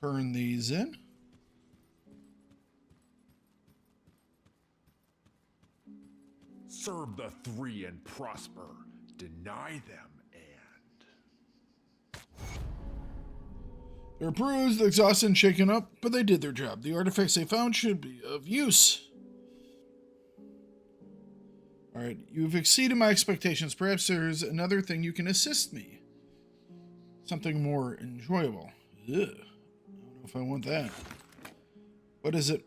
Turn these in. Serve the three and prosper. Deny them and... They're bruised, exhausted, and shaken up, but they did their job. The artifacts they found should be of use. Alright, you've exceeded my expectations. Perhaps there's another thing you can assist me. Something more enjoyable. Ugh. I don't know if I want that. What is it?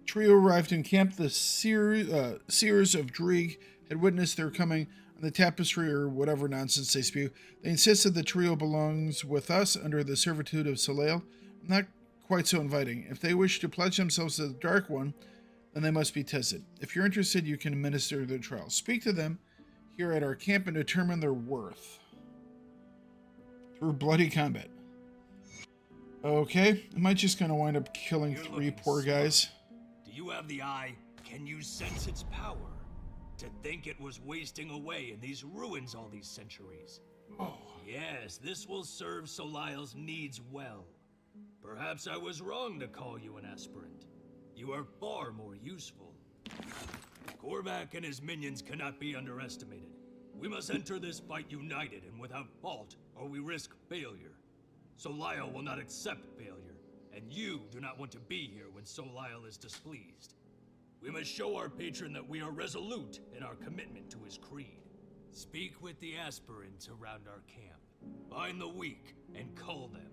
Trio arrived in camp. The seers of Dreeg had witnessed their coming on the tapestry or whatever nonsense they spew. They insisted the trio belongs with us under the servitude of Soleil. Not quite so inviting. If they wish to pledge themselves to the Dark One, then they must be tested. If you're interested, you can administer their trial. Speak to them here at our camp and determine their worth. Through bloody combat. Okay, am I just going to wind up killing three poor guys? Do you have the eye? Can you sense its power? To think it was wasting away in these ruins all these centuries. Oh. Yes, this will serve Soleil's needs well. Perhaps I was wrong to call you an aspirant. You are far more useful. Korvac and his minions cannot be underestimated. We must enter this fight united and without fault, or we risk failure. Soleil will not accept failure, and you do not want to be here when Soleil is displeased. We must show our patron that we are resolute in our commitment to his creed. Speak with the aspirants around our camp. Find the weak and cull them.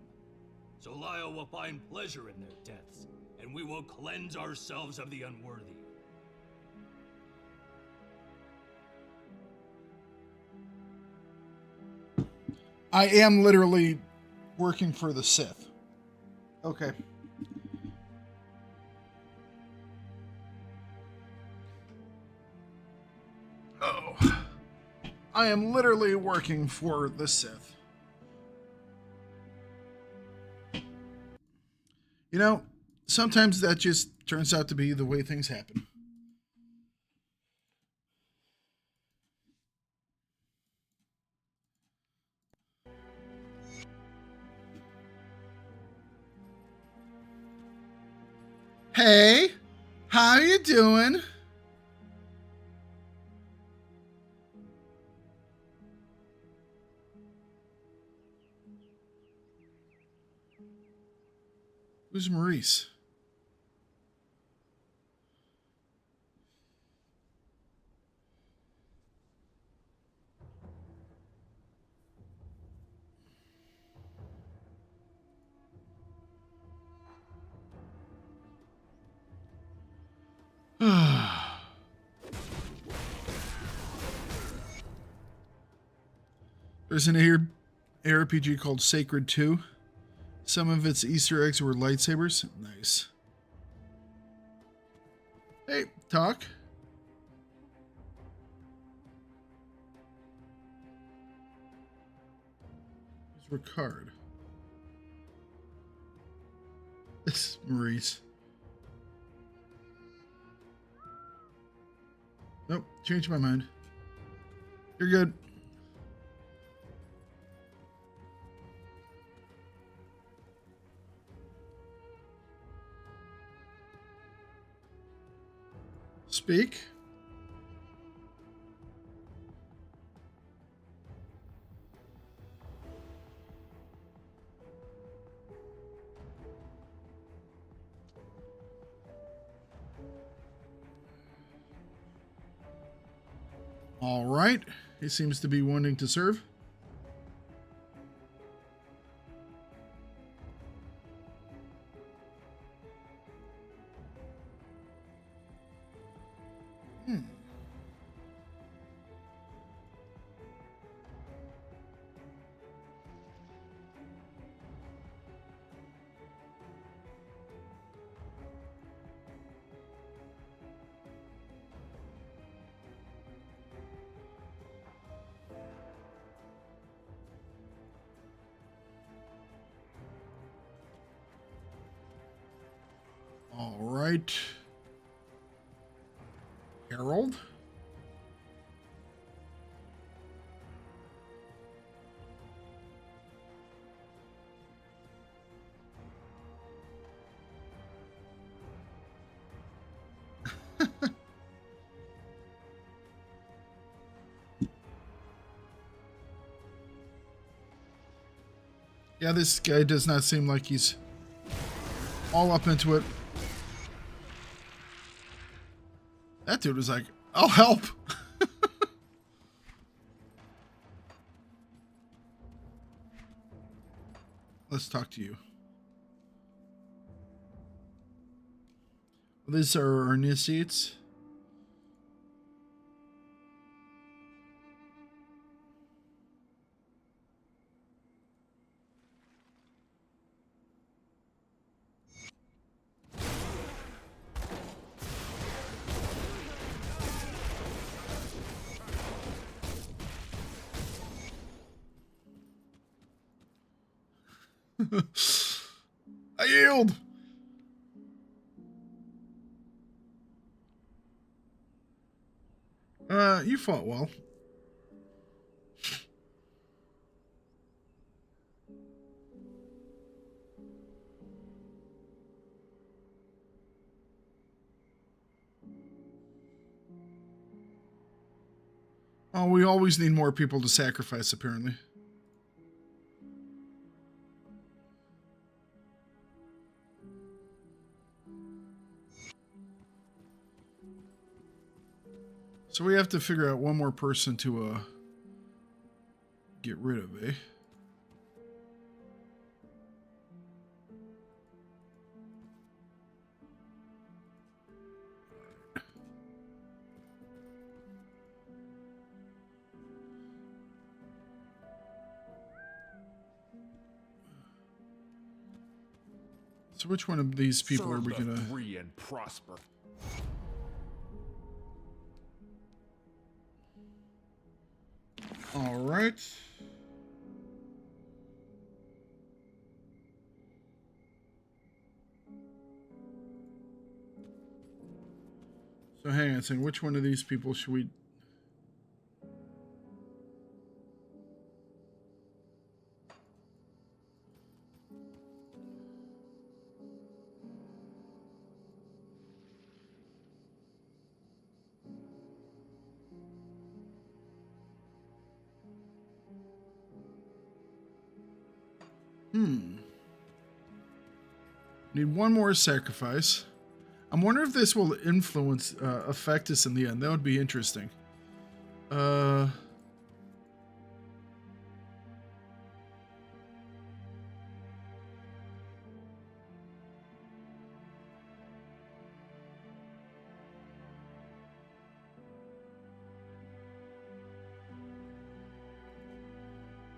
Soleil will find pleasure in their deaths, and we will cleanse ourselves of the unworthy. I am literally working for the Sith. Okay. Oh. I am literally working for the Sith. You know, sometimes that just turns out to be the way things happen. Hey, how you doing? Who's Maurice? There's an ARPG called Sacred 2. Some of its Easter eggs were lightsabers. Nice. Hey, talk. Who's Ricard? This is Maurice. Nope, changed my mind. You're good. Speak. All right. He seems to be wanting to serve. All right. Harold? Yeah, this guy does not seem like he's all up into it. That dude was like, I'll help. Let's talk to you. These are our initiates. I yield. You fought well. Oh, we always need more people to sacrifice, apparently. So we have to figure out one more person to get rid of, eh? So which one of these people are we gonna... free and prosper. All right. So hang on a second. Which one of these people should we... Need one more sacrifice. I'm wondering if this will influence, affect us in the end. That would be interesting.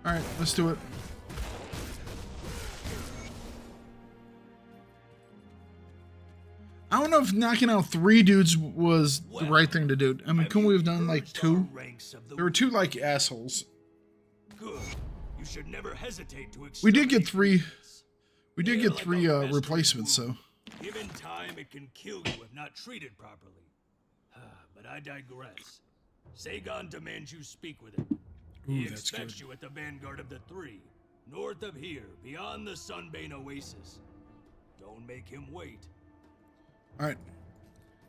All right, let's do it. I don't know if knocking out 3 dudes was the right thing to do. I mean, couldn't we have done like 2? There were 2 like assholes. Good. You should never hesitate to We did get exterminate 3. We did get 3 replacements, so. Given time, it can kill you if not treated properly. But I digress. Sagon demands you speak with him. He expects you at the vanguard of the 3, north of here, beyond the Sunbane Oasis. Don't make him wait. All right.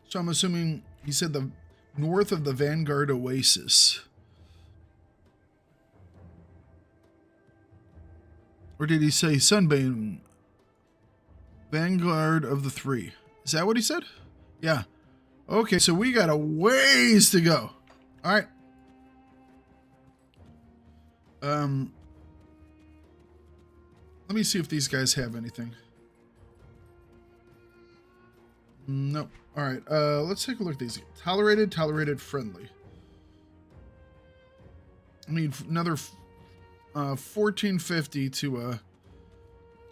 So I'm assuming he said the north of the Vanguard Oasis. Or did he say Sunbane? Vanguard of the 3. Is that what he said? Yeah. Okay, so we got a ways to go. All right. Let me see if these guys have anything. Nope. All right. Let's take a look at these. Tolerated, tolerated, friendly. I need another 1450 to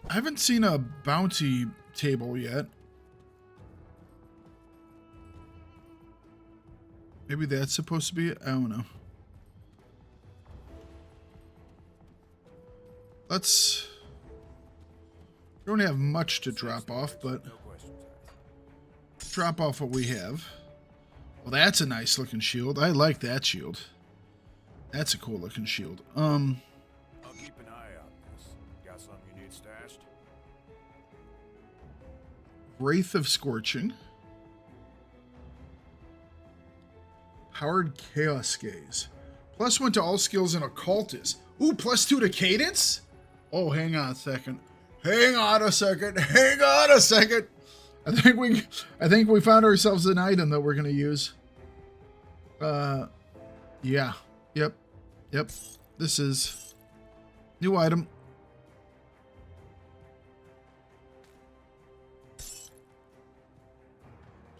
I haven't seen a bounty table yet. Maybe that's supposed to be it. I don't know. Let's. We don't have much to drop off, but drop off what we have. Well, that's a nice looking shield. I like that shield. That's a cool looking shield. I'll keep an eye out, miss. Got something you need stashed? Wraith of Scorching. Powered Chaos Gaze. +1 to all skills and occultist. Ooh, +2 to cadence? Oh, hang on a second. Hang on a second. Hang on a second. I think we found ourselves an item that we're gonna use. Yeah. Yep. This is new item.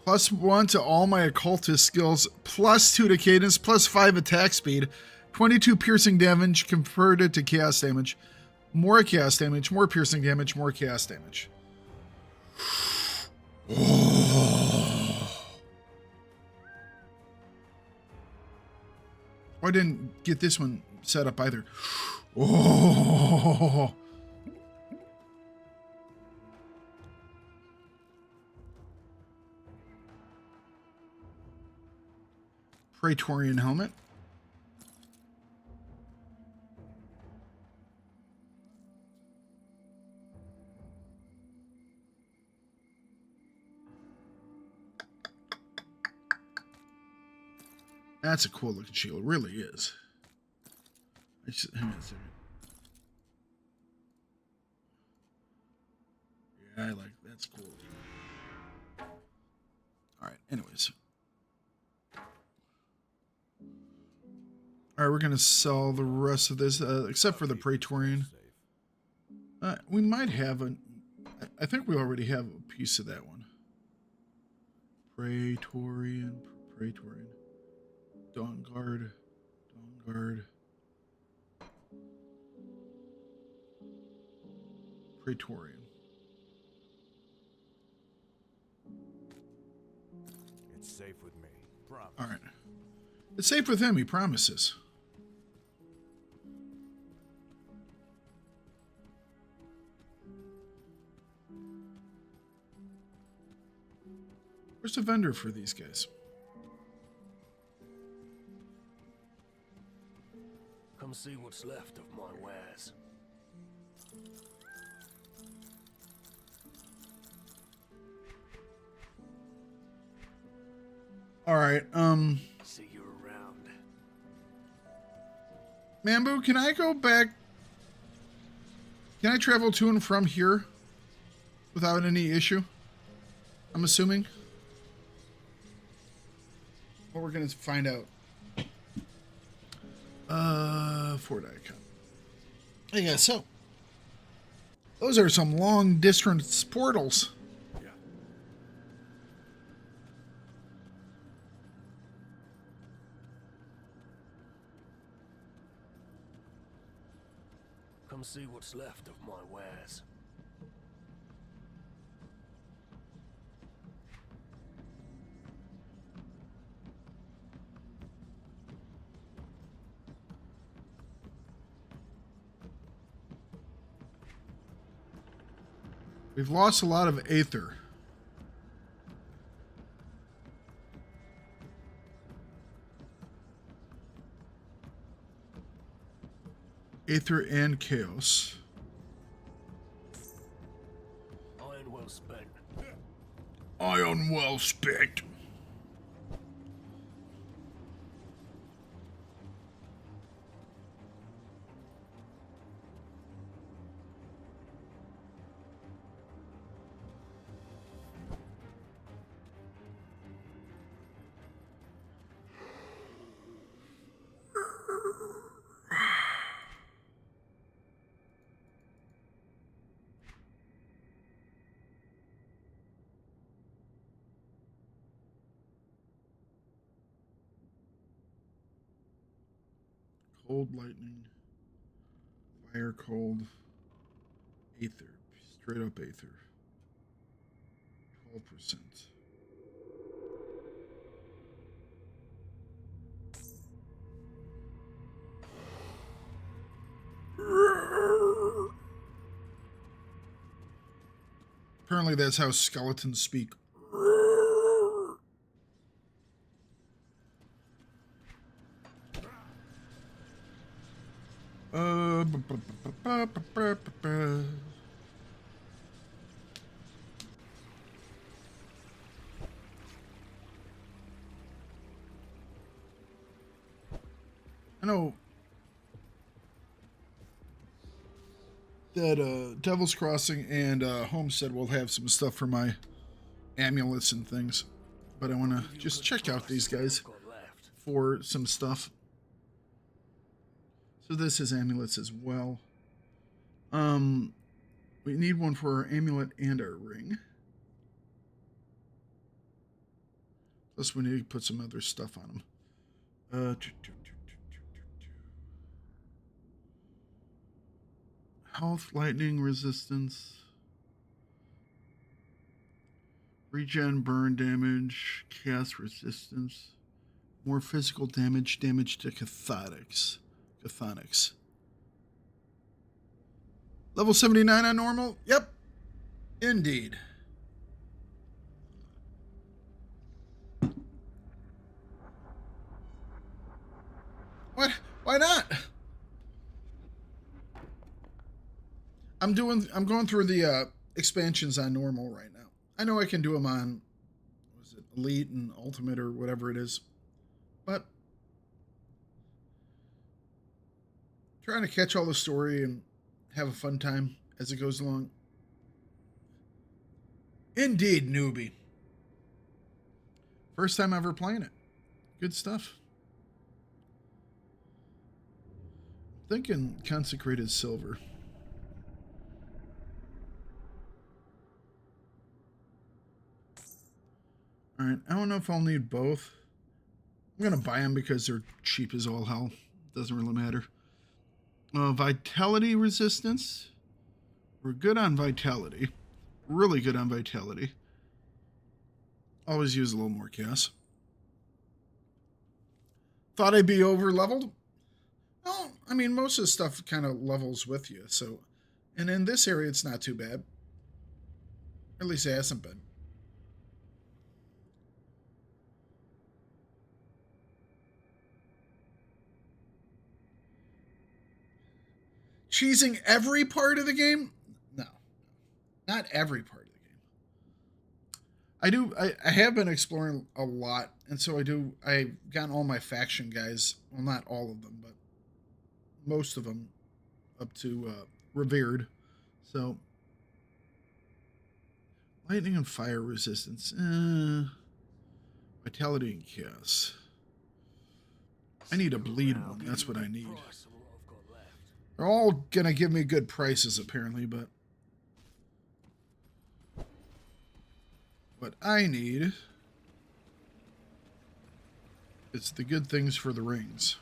+1 to all my occultist skills, +2 to cadence, +5 attack speed, 22 piercing damage converted to chaos damage, more chaos damage, more piercing damage, more chaos damage. I didn't get this one set up either. Oh. Praetorian helmet. That's a cool looking shield. It really is. Hang on a second. Yeah, I like that's cool. All right. Anyways. All right, we're gonna sell the rest of this, except for the Praetorian. We might have a. I think we already have a piece of that one. Praetorian. Dawn Guard. Praetorian. It's safe with me. Promise. All right. It's safe with him, he promises. Where's the vendor for these guys? Come see what's left of my wares. All right, See you around. Mambu, can I go back? Can I travel to and from here without any issue? I'm assuming. Well, we're gonna find out. Fort Icon. Yeah, so those are some long distance portals. Yeah. Come see what's left of my wares. We've lost a lot of aether. Aether and chaos. Iron well spent. Iron well spent. Cold lightning, fire cold, aether, straight up aether, 12%. Apparently that's how skeletons speak. I know that Devil's Crossing and Homestead will have some stuff for my amulets and things, but I want to just check out these guys for some stuff. So this is amulets as well. We need one for our amulet and our ring. Plus we need to put some other stuff on them. Health, lightning resistance, regen, burn damage, chaos resistance, more physical damage, damage to chthonics. Level 79 on normal? Yep. Indeed. What? Why not? I'm going through the expansions on normal right now. I know I can do them on, what is it, Elite and Ultimate or whatever it is, but trying to catch all the story and have a fun time as it goes along. Indeed, newbie. First time ever playing it. Good stuff. Thinking consecrated silver. Alright, I don't know if I'll need both. I'm going to buy them because they're cheap as all hell. Doesn't really matter. Vitality resistance. We're good on vitality. Really good on vitality. Always use a little more chaos. Thought I'd be over leveled? Well, I mean, most of the stuff kind of levels with you, so. And in this area, it's not too bad. At least it hasn't been. Cheesing every part of the game? No. Not every part of the game. I have been exploring a lot, and so I've gotten all my faction guys, well, not all of them, but most of them up to revered. So lightning and fire resistance. Vitality and chaos. I need a bleed one. That's what I need. They're all going to give me good prices, apparently, but what I need is the good things for the rings.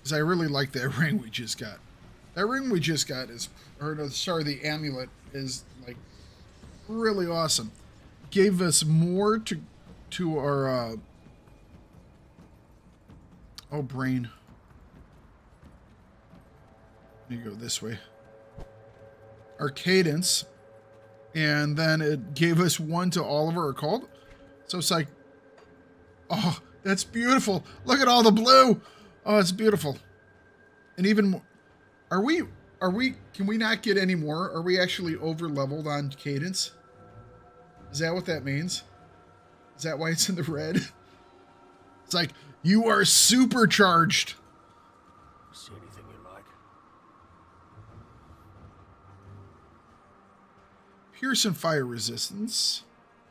Because I really like that ring we just got. That ring we just got is, or no, sorry, the amulet is like really awesome. Gave us more to our oh, brain. You go this way. Our cadence, and then it gave us one to all of our occult. So it's like, oh, that's beautiful. Look at all the blue. Oh, it's beautiful. And even more. Are we, can we not get any more? Are we actually over leveled on cadence? Is that what that means? Is that why it's in the red? It's like, you are supercharged. See anything you like? Pierce and fire resistance.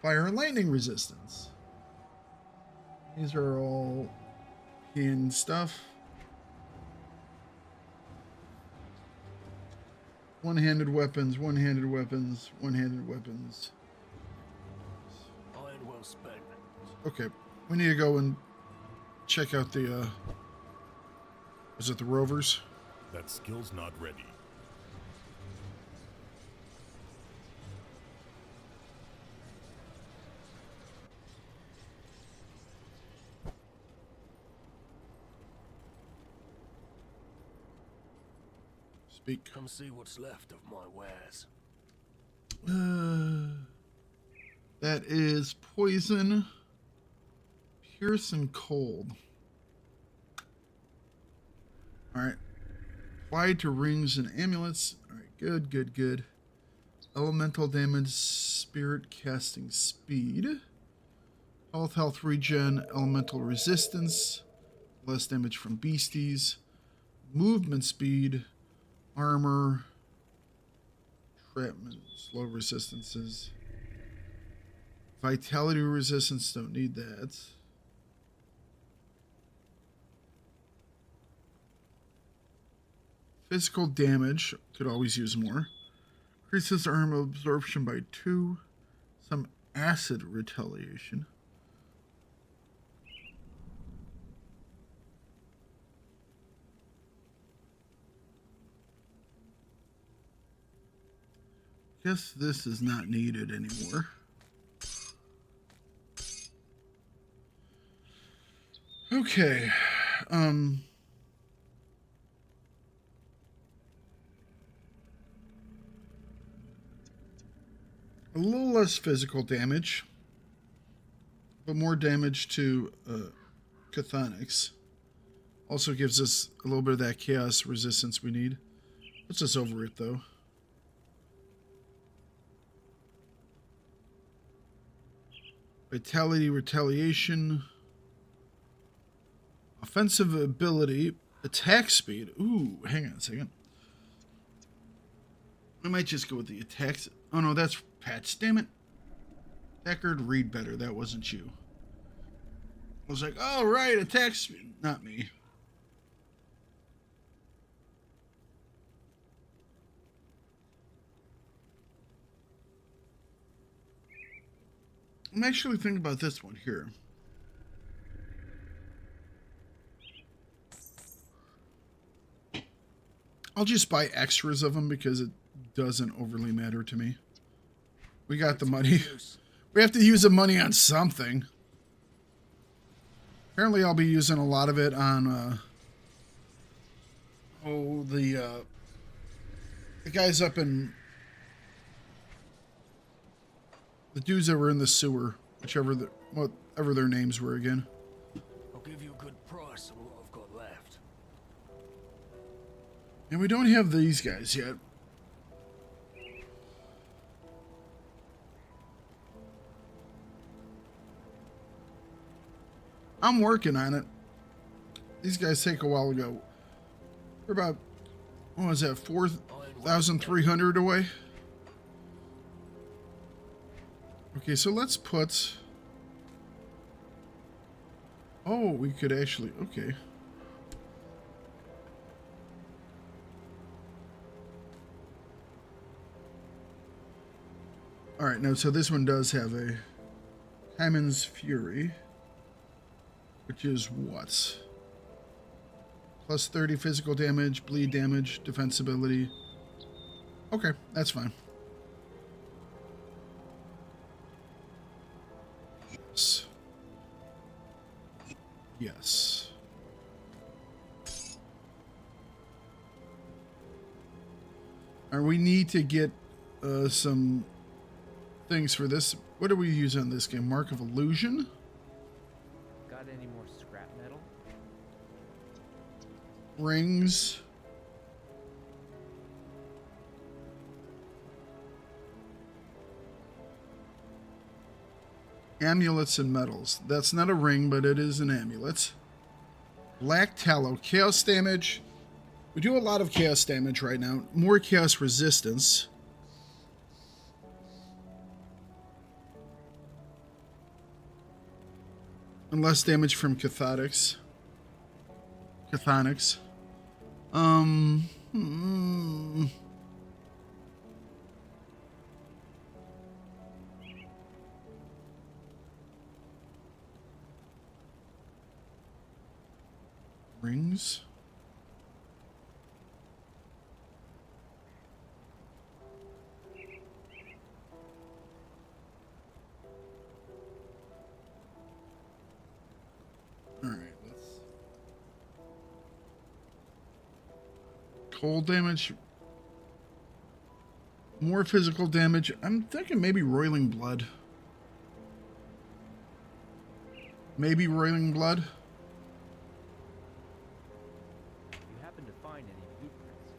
Fire and lightning resistance. These are all in stuff. One-handed weapons, one-handed weapons, one-handed weapons. Iron well spent. Okay, we need to go and check out the, is it the rovers? That skill's not ready. Speak. Come see what's left of my wares. That is poison, pierce, and cold. Alright. Apply to rings and amulets. Alright, good, good, good. Elemental damage, spirit casting speed. Health regen, elemental resistance. Less damage from beasties. Movement speed. Armor. Trapment, slow resistances. Vitality resistance, don't need that. Physical damage, could always use more. Increases armor absorption by 2. Some acid retaliation. Guess this is not needed anymore. Okay. A little less physical damage, but more damage to chthonics. Also gives us a little bit of that chaos resistance we need. Puts us over it though. Vitality, retaliation, offensive ability, attack speed. Ooh, hang on a second. I might just go with the attacks. Oh no, that's Patch. Damn it. Thakard, read better. That wasn't you. I was like, oh right, attack speed. Not me. I'm actually thinking about this one here. I'll just buy extras of them because it doesn't overly matter to me. We got the money. We have to use the money on something. Apparently I'll be using a lot of it on the guys up in the dudes that were in the sewer, whatever their names were again. I'll give you a good price on what I've got left. And we don't have these guys yet. I'm working on it. These guys take a while to go. We're about, what was that, 4,300 away? Okay, so let's put... Oh, we could actually... Okay. Alright, no, so this one does have a Hyman's Fury, which is what? Plus 30 physical damage, bleed damage, defensibility. Okay, that's fine. Yes. Yes. All right, we need to get some things for this. What do we use on this game? Mark of Illusion? Got any more scrap metal? Rings. Amulets and medals. That's not a ring, but it is an amulet. Black tallow. Chaos damage. We do a lot of chaos damage right now. More chaos resistance. And less damage from cathodics. Chthonics. Rings. All right, let's cold damage. More physical damage. I'm thinking maybe roiling blood. Maybe roiling blood. You happen to find any blueprints?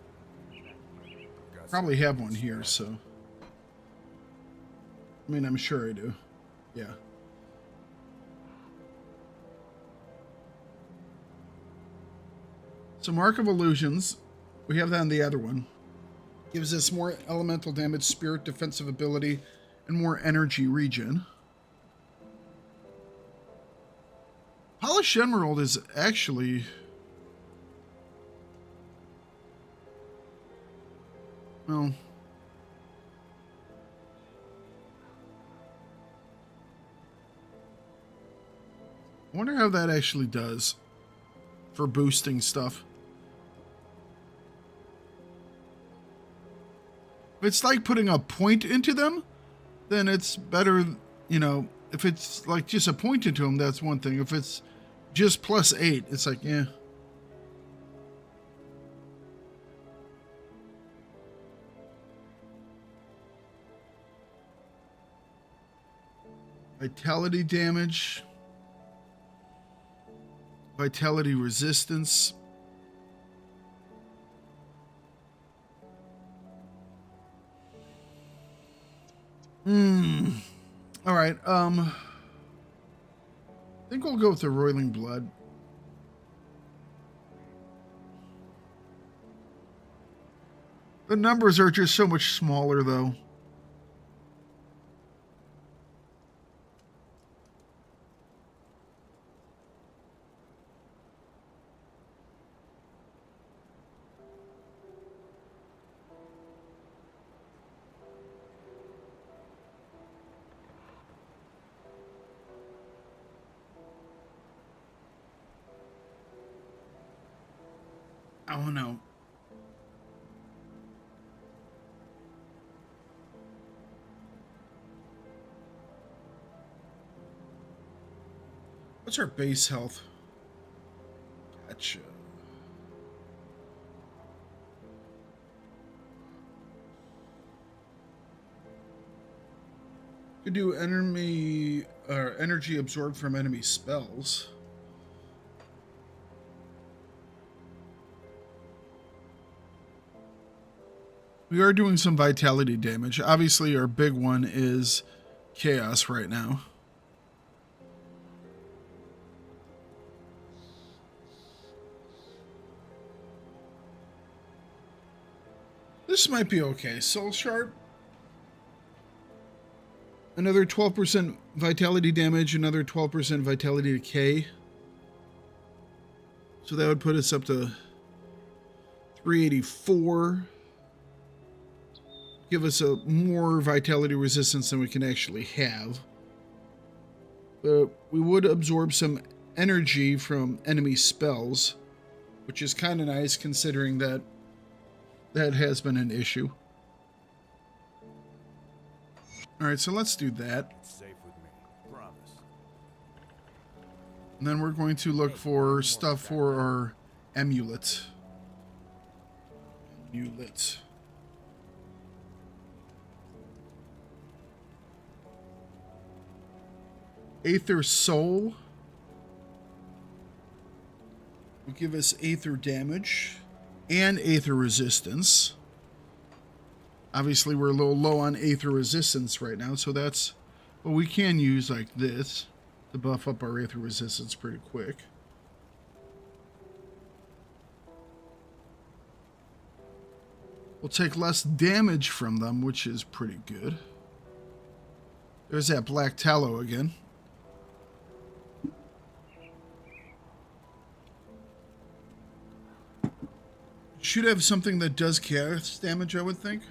Probably have one here, so. I mean, I'm sure I do. Yeah. So Mark of Illusions, we have that on the other one. Gives us more elemental damage, spirit defensive ability, and more energy regen. Polished Emerald is actually... well... I wonder how that actually does for boosting stuff. If it's like putting a point into them, then it's better, you know, if it's like just a point into them, that's one thing. If it's just +8, it's like, yeah. Vitality damage. Vitality resistance. All right. I think we'll go with the roiling blood. The numbers are just so much smaller, though. Oh no. What's our base health? Gotcha. Could do enemy energy absorbed from enemy spells. We are doing some vitality damage. Obviously, our big one is chaos right now. This might be okay. Soul Shard. Another 12% vitality damage, another 12% vitality decay. So that would put us up to 384. Give us a more vitality resistance than we can actually have. But we would absorb some energy from enemy spells. which is kind of nice considering that that has been an issue. All right, so let's do that. It's safe with me, promise. And then we're going to look for stuff for our amulet. Amulet. Aether Soul will give us Aether damage and Aether resistance. Obviously, we're a little low on Aether resistance right now, so that's what we can use like this to buff up our Aether resistance pretty quick. We'll take less damage from them, which is pretty good. There's that black tallow again. Should have something that does cast damage, I would think.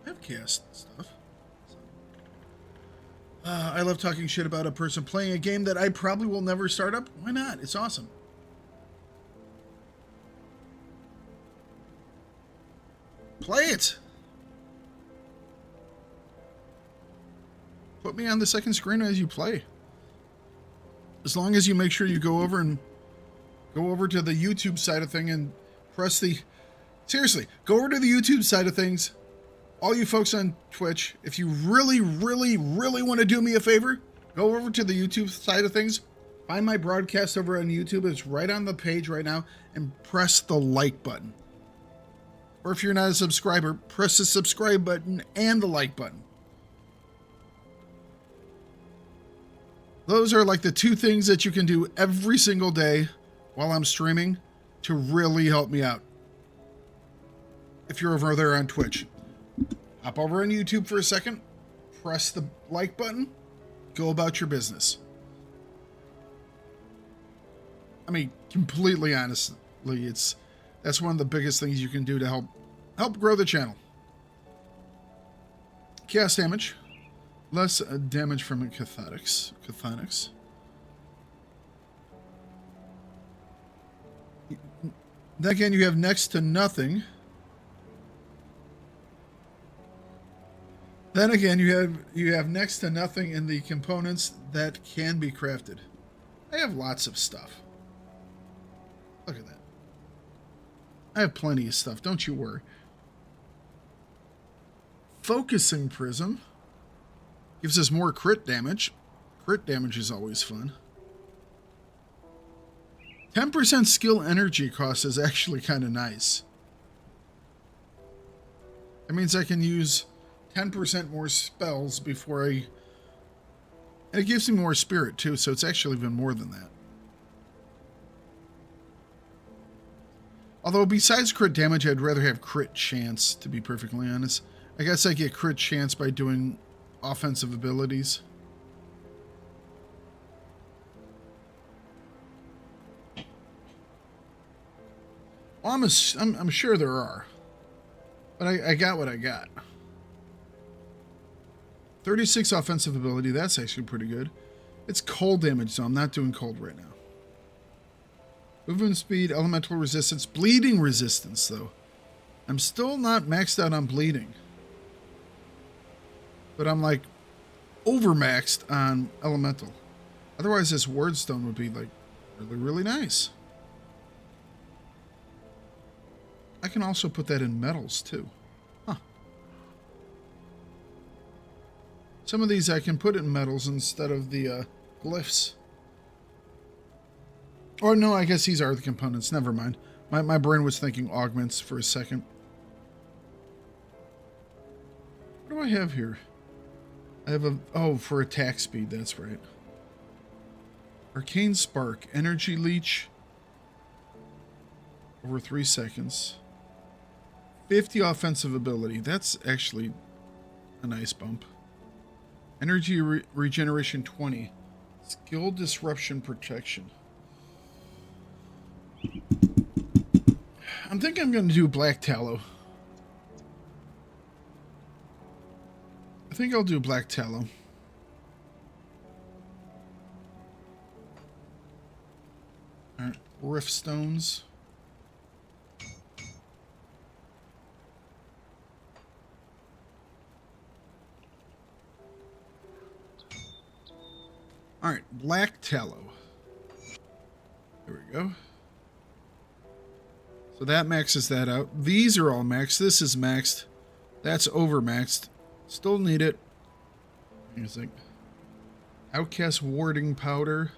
I have cast stuff. I love talking shit about a person playing a game that I probably will never start up. Why not? It's awesome. Play it. Put me on the second screen as you play. As long as you make sure you go over to the YouTube side of thing and press the... Seriously, go over to the YouTube side of things. All you folks on Twitch, if you really, really, really want to do me a favor, go over to the YouTube side of things. Find my broadcast over on YouTube. It's right on the page right now. And press the like button. Or if you're not a subscriber, press the subscribe button and the like button. Those are like the two things that you can do every single day while I'm streaming to really help me out. If you're over there on Twitch, hop over on YouTube for a second, press the like button, go about your business. I mean, completely honestly, that's one of the biggest things you can do to help grow the channel. Cast damage, less damage from chthonics. Then again, you have next to nothing. Then again, you have next to nothing in the components that can be crafted. I have lots of stuff. Look at that. I have plenty of stuff, don't you worry. Focusing Prism gives us more crit damage. Crit damage is always fun. 10% skill energy cost is actually kind of nice. That means I can use 10% more spells before I... And it gives me more spirit too, so it's actually even more than that. Although besides crit damage, I'd rather have crit chance, to be perfectly honest. I guess I get crit chance by doing offensive abilities. Well, I'm sure there are. But I got what I got. 36 offensive ability, that's actually pretty good. It's cold damage, so I'm not doing cold right now. Movement speed, elemental resistance, bleeding resistance, though. I'm still not maxed out on bleeding. But I'm like overmaxed on elemental. Otherwise, this wordstone would be like really, really nice. I can also put that in metals, too. Huh. Some of these I can put in metals instead of the glyphs. Or no, I guess these are the components. Never mind. My brain was thinking augments for a second. What do I have here? I have a... Oh, for attack speed. That's right. Arcane Spark. Energy Leech. Over 3 seconds. 50 offensive ability. That's actually a nice bump. Energy regeneration 20. Skill disruption protection. I'm thinking I'm going to do black tallow. I think I'll do black tallow. Alright, rift stones. All right, black tallow. There we go. So that maxes that out. These are all maxed. This is maxed. That's over maxed. Still need it. Music. Outcast warding powder.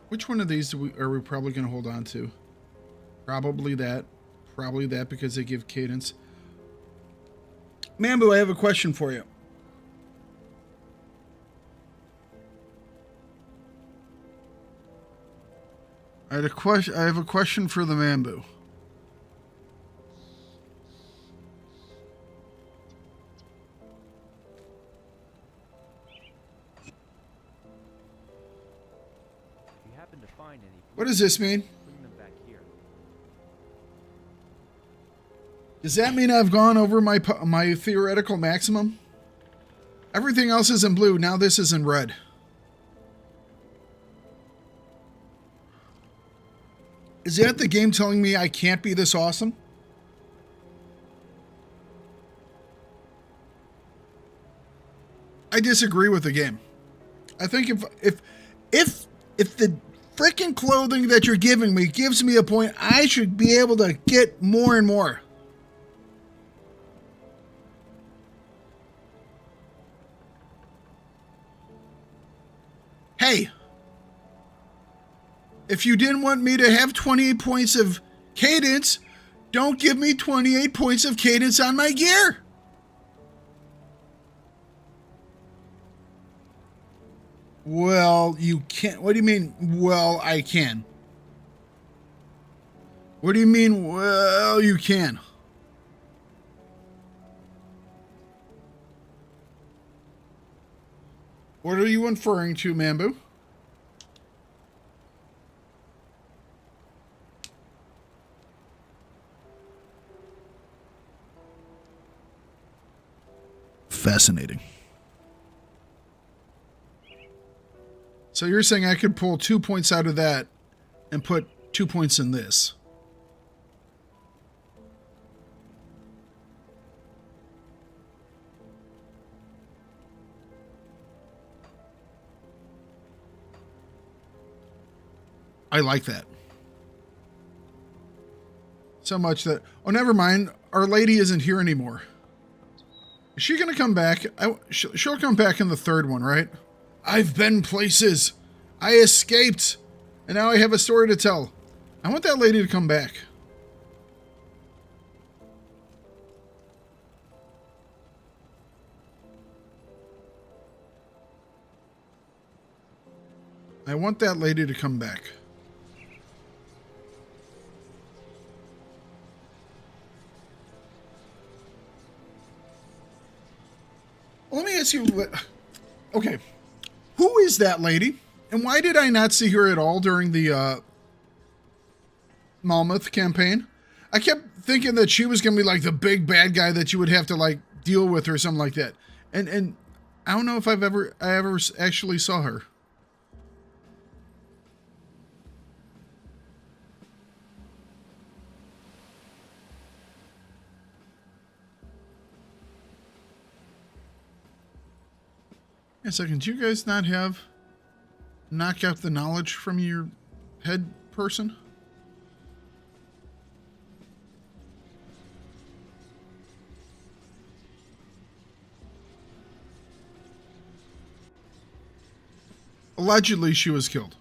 Which one of these are we probably going to hold on to? Probably that. Probably that because they give cadence. Mambo, I have a question for you. I have a question for the Mambo. If you happen to find any, What does this mean? bring them back here. Does that mean I've gone over my theoretical maximum? Everything else is in blue. Now this is in red. Is that the game telling me I can't be this awesome? I disagree with the game. I think if the freaking clothing that you're giving me gives me a point, I should be able to get more and more. Hey, if you didn't want me to have 28 points of cadence, don't give me 28 points of cadence on my gear. Well, you can't. What do you mean, well, I can? What do you mean, well, you can? What are you inferring to, Mambu? Fascinating. So you're saying I could pull 2 points out of that and put 2 points in this? I like that. So much that... Oh, never mind. Our lady isn't here anymore. Is she going to come back? She'll come back in the third one, right? I've been places. I escaped. And now I have a story to tell. I want that lady to come back. I want that lady to come back. Let me ask you, okay, who is that lady? And why did I not see her at all during the Malmuth campaign? I kept thinking that she was going to be like the big bad guy that you would have to like deal with or something like that. And I don't know if I ever actually saw her. A second, do you guys not have knock out the knowledge from your head person? Allegedly, she was killed.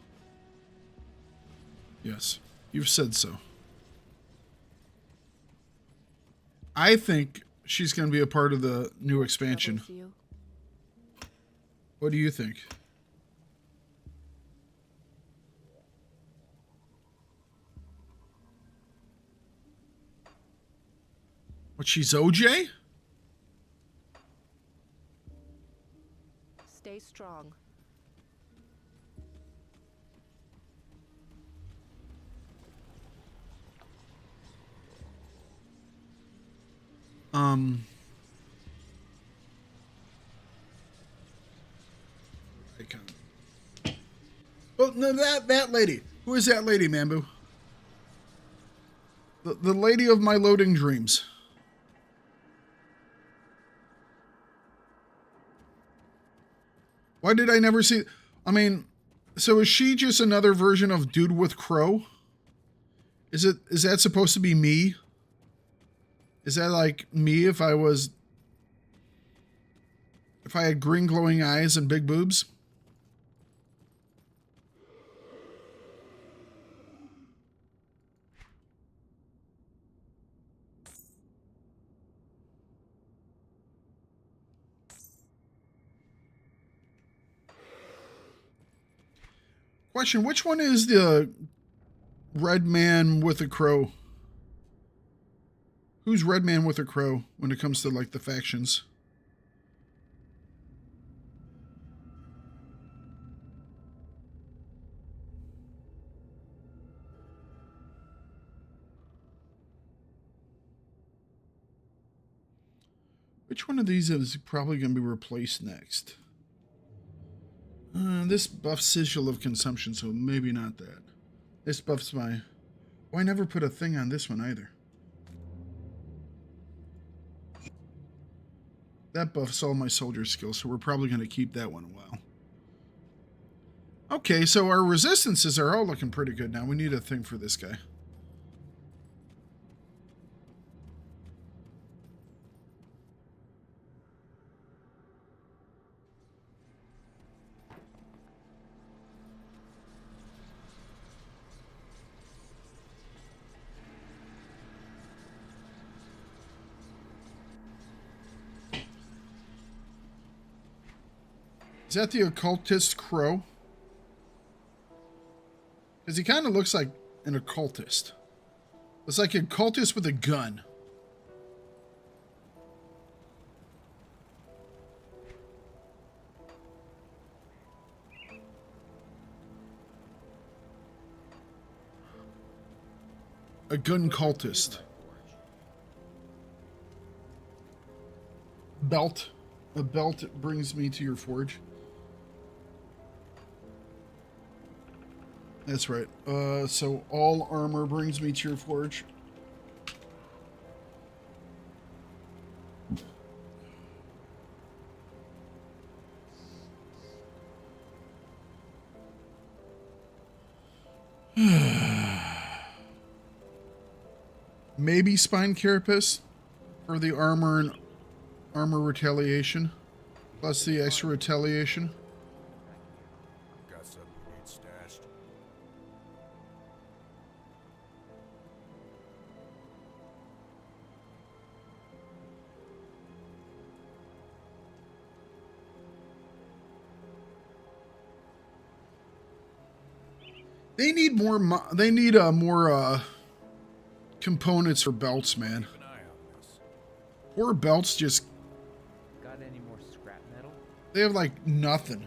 Yes, you've said so. I think she's going to be a part of the new expansion. What do you think? What, she's OJ? Stay strong. Well, no, that lady. Who is that lady, Mambu? The lady of my loading dreams. Why did I never see... I mean, so is she just another version of Dude with Crow? Is that supposed to be me? Is that like me if I had green glowing eyes and big boobs? Question, which one is the red man with a crow? Who's red man with a crow when it comes to like the factions? Which one of these is probably going to be replaced next? This buffs sigil of consumption, so maybe not that. This buffs my... Oh, I never put a thing on this one either. That buffs all my soldier skills, so we're probably going to keep that one a while. Okay, so our resistances are all looking pretty good now. We need a thing for this guy. Is that the occultist crow? Because he kind of looks like an occultist. It's like an occultist with a gun. A gun cultist. Belt. A belt brings me to your forge. That's right. So all armor brings me to your forge. Maybe spine carapace for the armor and armor retaliation, plus the extra retaliation. Got something you need stashed. They need more. They need more components for belts, man. Keep an eye on this. Poor belts just. Got any more scrap metal? They have like nothing.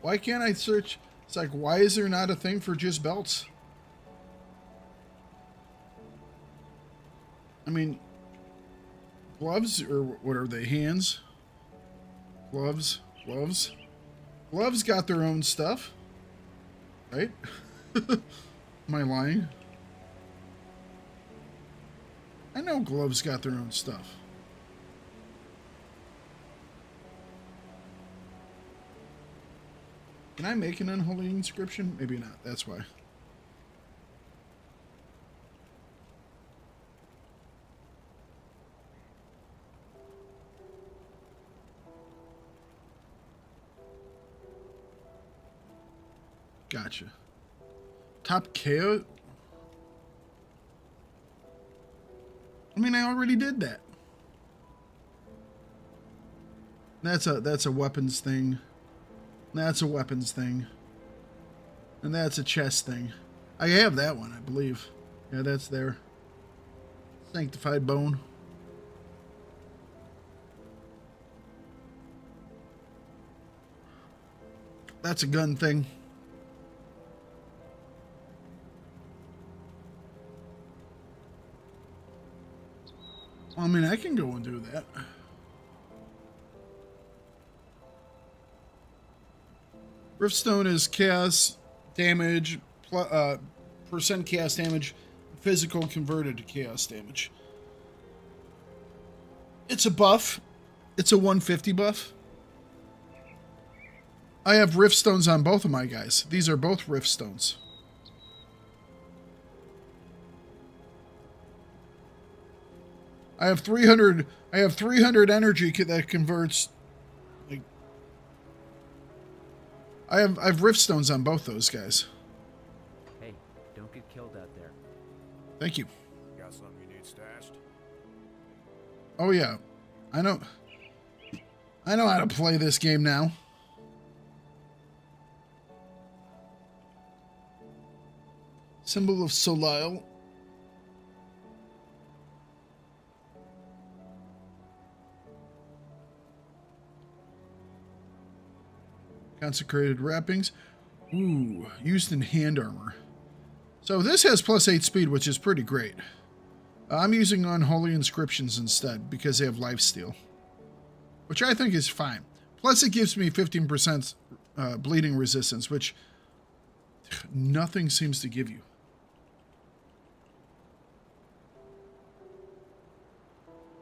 Why can't I search? It's like, why is there not a thing for just belts? I mean, gloves, or what are they? Hands? Gloves? Gloves? Gloves got their own stuff. Right? Am I lying? I know gloves got their own stuff. Can I make an unholy inscription? Maybe not. That's why. Gotcha. Top KO? I mean, I already did that. That's a weapons thing. That's a weapons thing. And that's a chest thing. I have that one, I believe. Yeah, that's there. Sanctified bone. That's a gun thing. I mean, I can go and do that. Riftstone is chaos damage, percent chaos damage, physical converted to chaos damage. It's a buff. It's a 150 buff. I have rift stones on both of my guys. These are both rift stones. I have 300 energy that converts. Like, I have rift stones on both those guys. Hey, don't get killed out there. Thank you. Got something you need stashed? Oh yeah. I know how to play this game now. Symbol of Solile. Consecrated wrappings. Ooh, used in hand armor. So this has +8 speed, which is pretty great. I'm using Unholy Inscriptions instead because they have lifesteal, which I think is fine. Plus it gives me 15% bleeding resistance, which nothing seems to give you.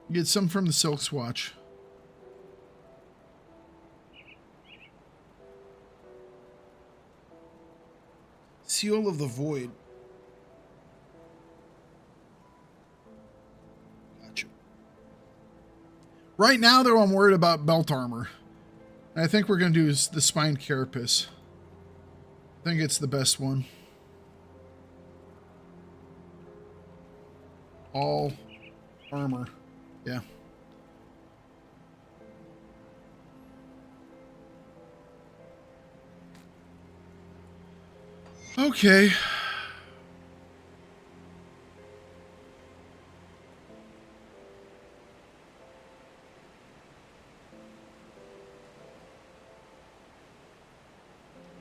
You get some from the Silk Swatch. Seal of the Void. Gotcha. Right now, though, I'm worried about belt armor. And I think we're going to do the Spine Carapace. I think it's the best one. All armor. Yeah. Okay.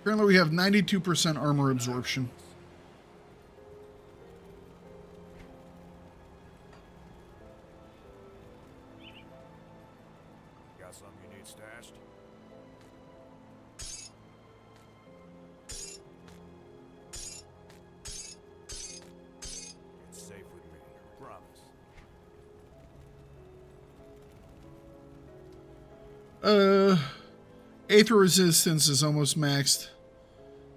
Currently we have 92% armor absorption. Got something you need stashed? It's safe with me, promise. Aether resistance is almost maxed.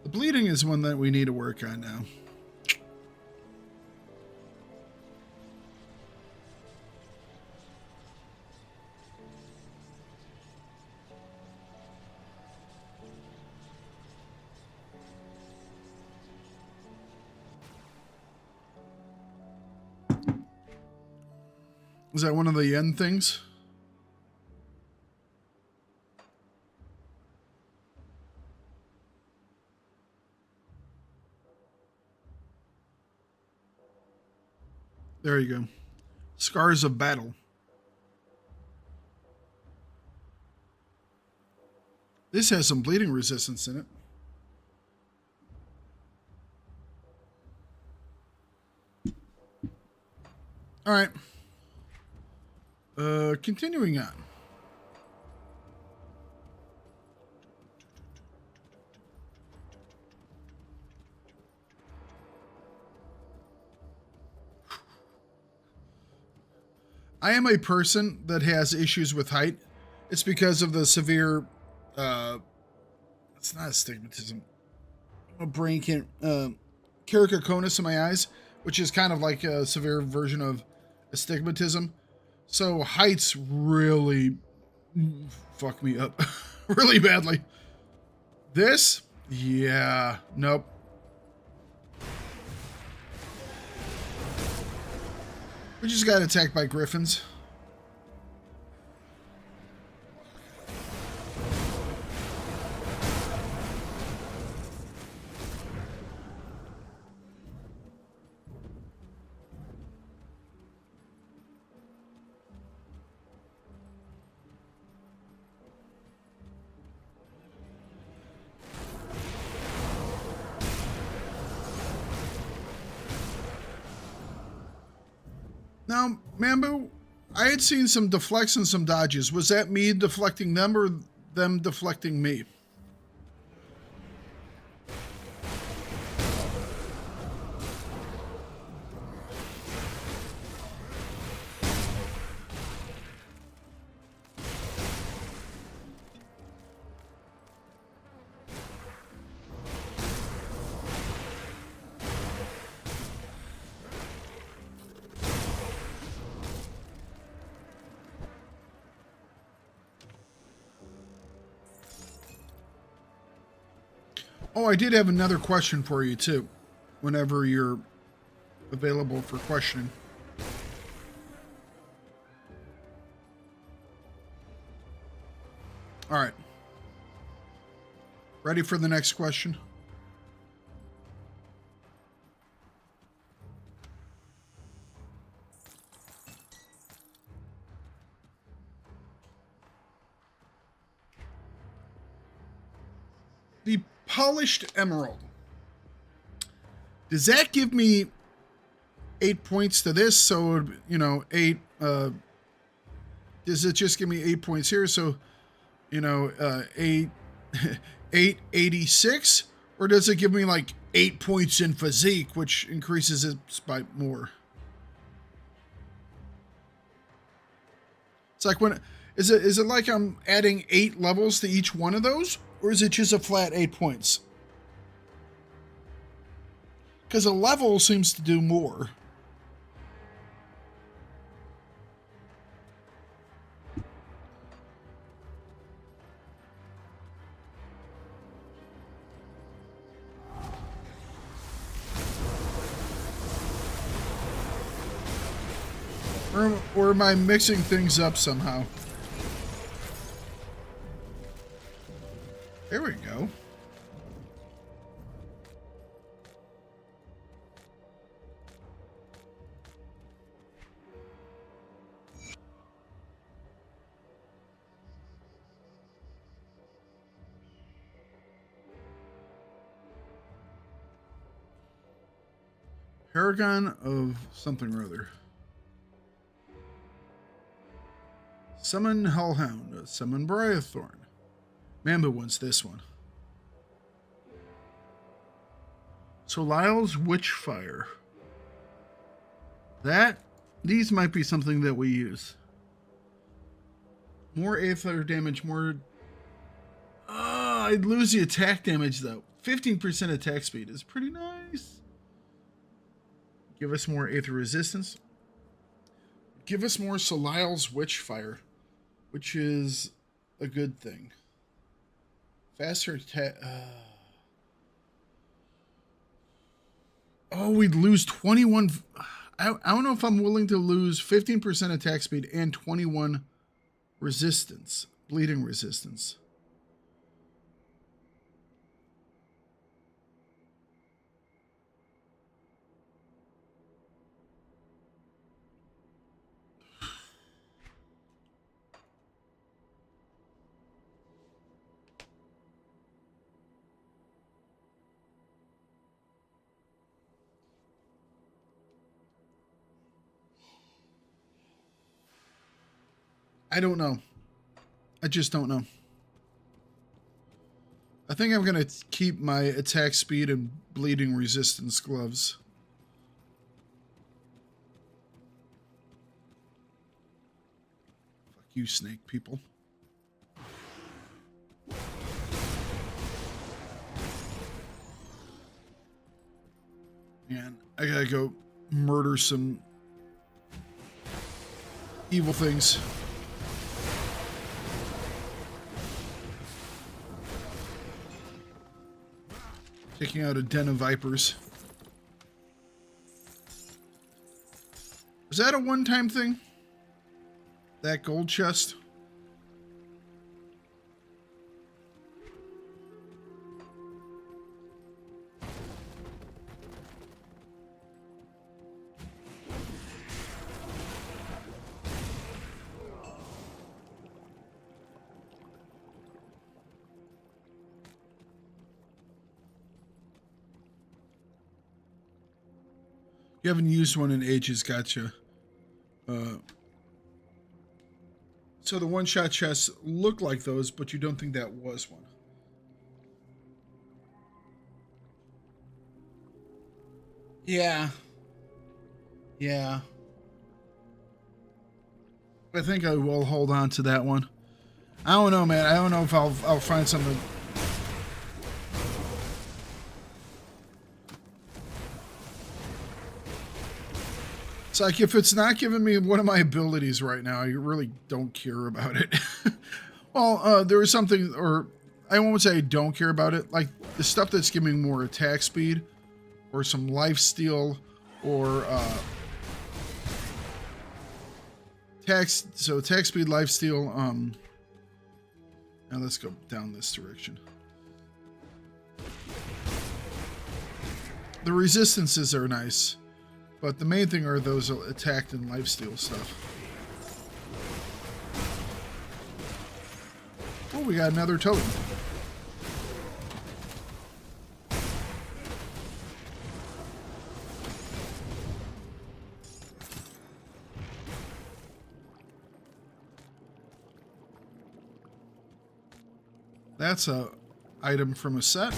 The bleeding is one that we need to work on now. Is that one of the end things? There you go. Scars of Battle. This has some bleeding resistance in it. All right. Continuing on. I am a person that has issues with height. It's because of the severe, it's not astigmatism. My brain can't, keratoconus in my eyes, which is kind of like a severe version of astigmatism. So heights really fuck me up really badly. This, yeah, nope. We just got attacked by griffins. Now, Mambu, I had seen some deflects and some dodges. Was that me deflecting them or them deflecting me? Oh, I did have another question for you, too, whenever you're available for questioning. All right. Ready for the next question? The polished emerald. Does that give me 8 points to this? So, you know, 8, does it just give me 8 points here? So, you know, 886, or does it give me like 8 points in physique, which increases it by more? It's like when, is it like I'm adding 8 levels to each one of those? Or is it just a flat 8 points? Because a level seems to do more. Or am I mixing things up somehow? There we go. Paragon of something or other. Summon Hellhound. Summon Briarthorn. Mamba wants this one. So Lyle's Witchfire. These might be something that we use. More Aether damage, more... I'd lose the attack damage though. 15% attack speed is pretty nice. Give us more Aether resistance. Give us more Solyle's Witchfire, which is a good thing. Faster attack. Oh, we'd lose 21. I don't know if I'm willing to lose 15% attack speed and 21 resistance, bleeding resistance. I don't know. I just don't know. I think I'm going to keep my attack speed and bleeding resistance gloves. Fuck you, snake people. Man, I gotta go murder some evil things. Taking out a den of vipers. Was that a one-time thing? That gold chest? You haven't used one in ages, gotcha. So the one-shot chests look like those, but you don't think that was one. Yeah. Yeah. I think I will hold on to that one. I don't know, man. I don't know if I'll find something. It's like, if it's not giving me one of my abilities right now, I really don't care about it. Well, there was something, or I won't say I don't care about it. Like the stuff that's giving more attack speed or some life steal or attack speed, life steal. Now let's go down this direction. The resistances are nice, but the main thing are those attack and life steal stuff. Oh, we got another totem. That's a item from a set.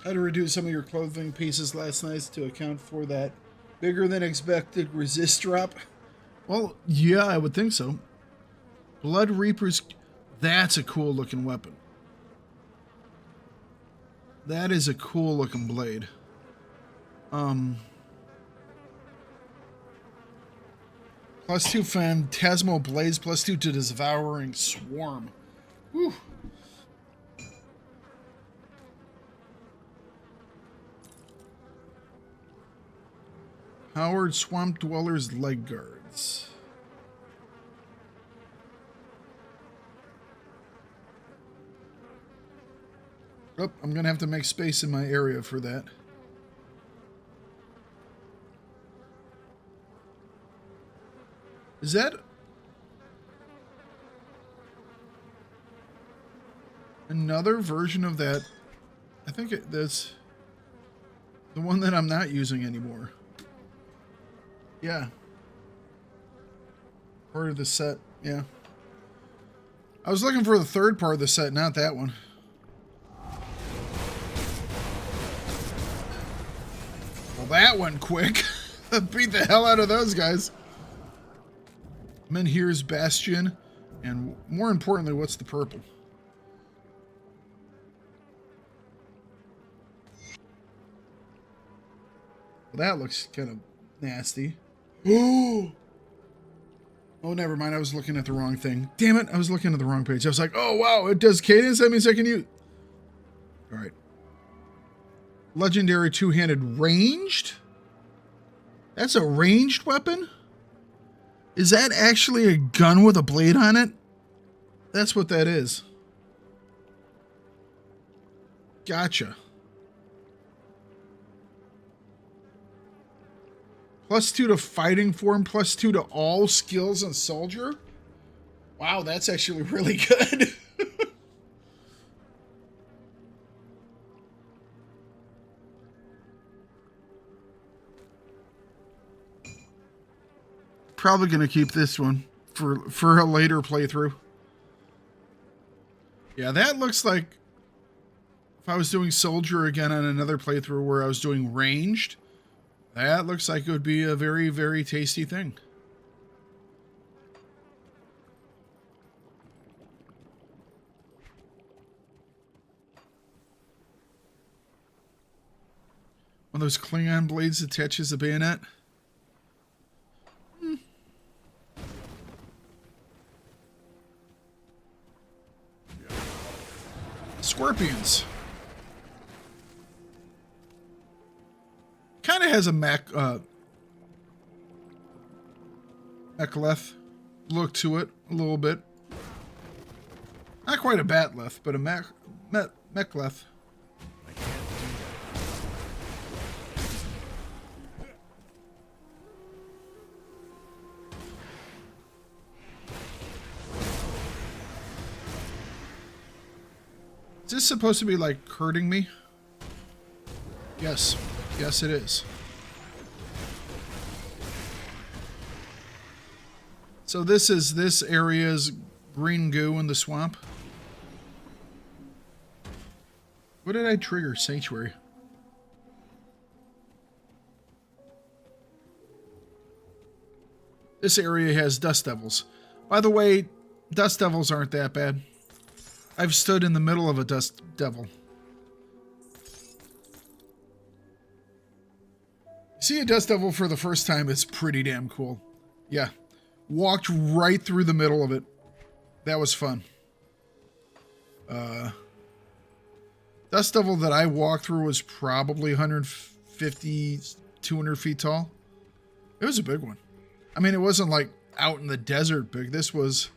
How to reduce some of your clothing pieces last night to account for that bigger than expected resist drop? Well, yeah, I would think so. Blood Reaper's... That's a cool looking weapon. That is a cool looking blade. +2 Phantasmal Blades, +2 to Devouring Swarm. Whew. Howard Swamp Dweller's Leg Guards. Oh, I'm going to have to make space in my area for that. Is that another version of that? I think that's the one that I'm not using anymore. Yeah. Part of the set, yeah. I was looking for the third part of the set, not that one. Well, that went quick. Beat the hell out of those guys. Menhir's Bastion, and more importantly, what's the purple? Well, that looks kind of nasty. Oh, never mind. I was looking at the wrong thing. Damn it, I was looking at the wrong page. I was like, oh, wow, it does cadence? That means I can use... All right. Legendary two-handed ranged? That's a ranged weapon? Is that actually a gun with a blade on it? That's what that is. Gotcha. +2 to fighting form, +2 to all skills and soldier? Wow, that's actually really good. Probably going to keep this one for a later playthrough. Yeah, that looks like if I was doing soldier again on another playthrough where I was doing ranged, that looks like it would be a very, very tasty thing. One of those Klingon blades attaches a bayonet. Scorpions. Kind of has a mechleth look to it a little bit. Not quite a batleth, but a mechleth. Is this supposed to be like hurting me? Yes. Yes, it is. So this area's green goo in the swamp. What did I trigger? Sanctuary. This area has dust devils. By the way, dust devils aren't that bad. I've stood in the middle of a dust devil. See a dust devil for the first time, it's pretty damn cool. Yeah. Walked right through the middle of it. That was fun. Dust Devil that I walked through was probably 150, 200 feet tall. It was a big one. I mean, it wasn't like out in the desert big. This was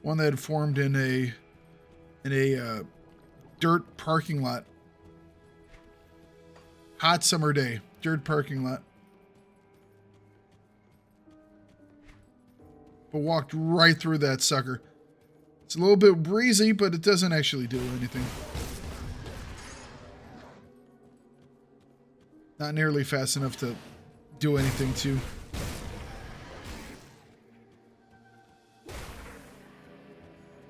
one that had formed in a dirt parking lot. Hot summer day, dirt parking lot. But walked right through that sucker. It's a little bit breezy, but it doesn't actually do anything. Not nearly fast enough to do anything to.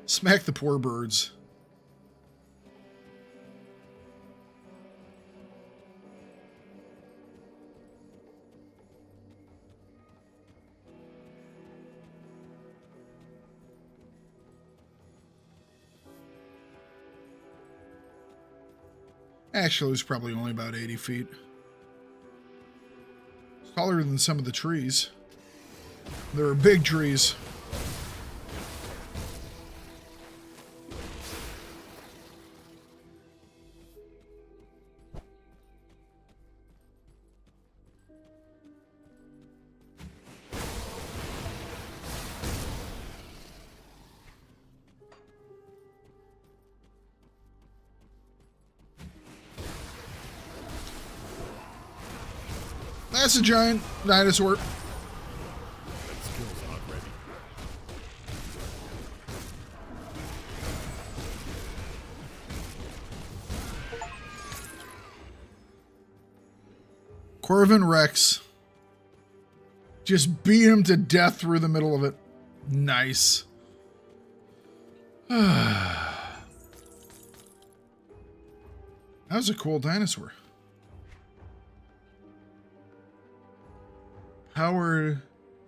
Smack the poor birds. Actually, it was probably only about 80 feet. It's taller than some of the trees. There are big trees. That's a giant dinosaur. Corvin Rex. Just beat him to death through the middle of it. Nice. That was a cool dinosaur. Howard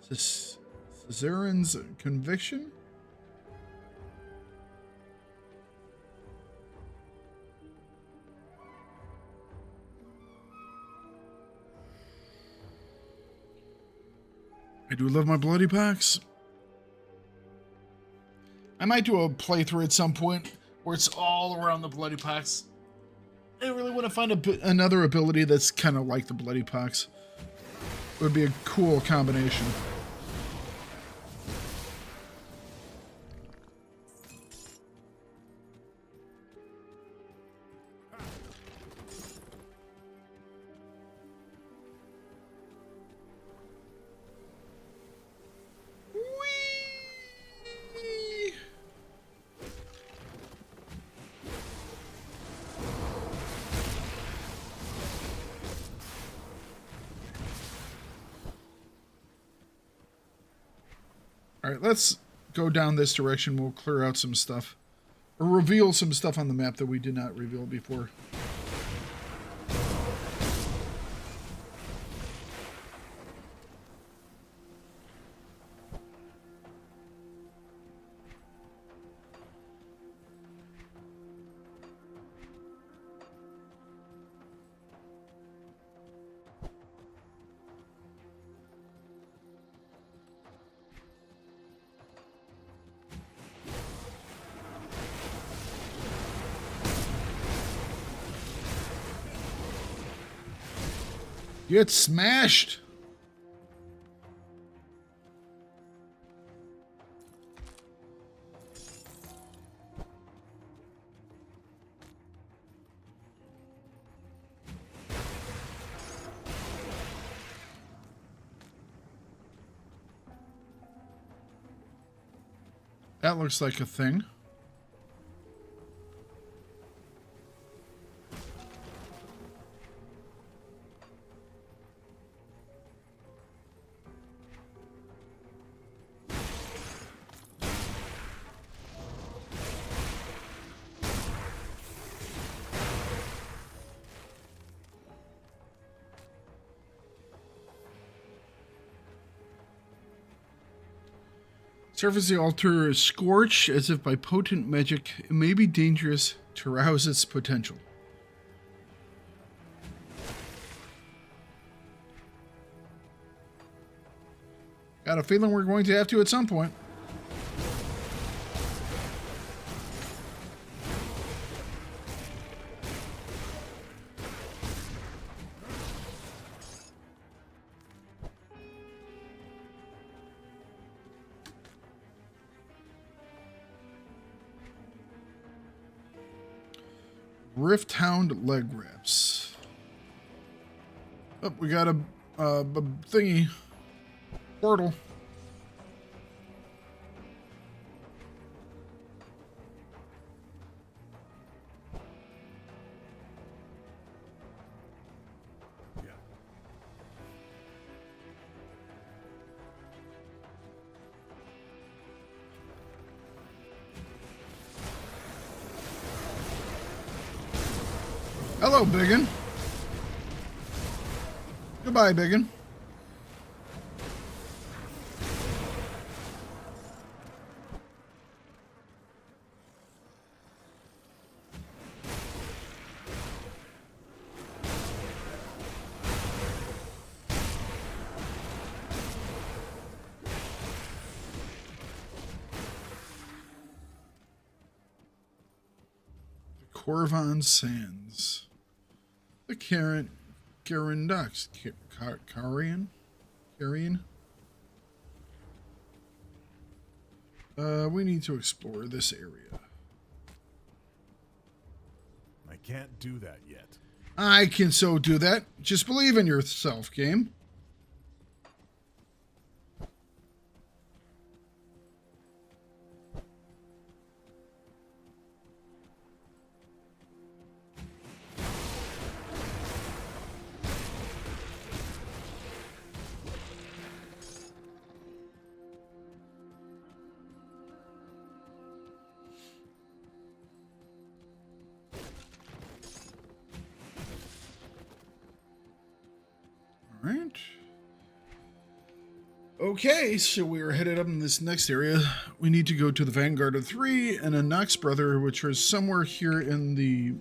Caesarean's conviction? I do love my bloody packs. I might do a playthrough at some point where it's all around the bloody packs. I really want to find another ability that's kind of like the bloody packs. It would be a cool combination. Alright, let's go down this direction. We'll clear out some stuff. Or reveal some stuff on the map that we did not reveal before. Get smashed! That looks like a thing. Surface of the altar is scorched as if by potent magic. It may be dangerous to arouse its potential. Got a feeling we're going to have to at some point. Rifthound leg wraps. Oh, we got a thingy. Portal. Yeah. Hello, Biggin. Goodbye, Biggin. Corvon Sands. The Karen Ducks. Carrion? We need to explore this area. I can't do that yet. I can so do that. Just believe in yourself, game. Right. Okay, so we are headed up in this next area. We need to go to the Vanguard of 3 and a Nox Brother, which is somewhere here in the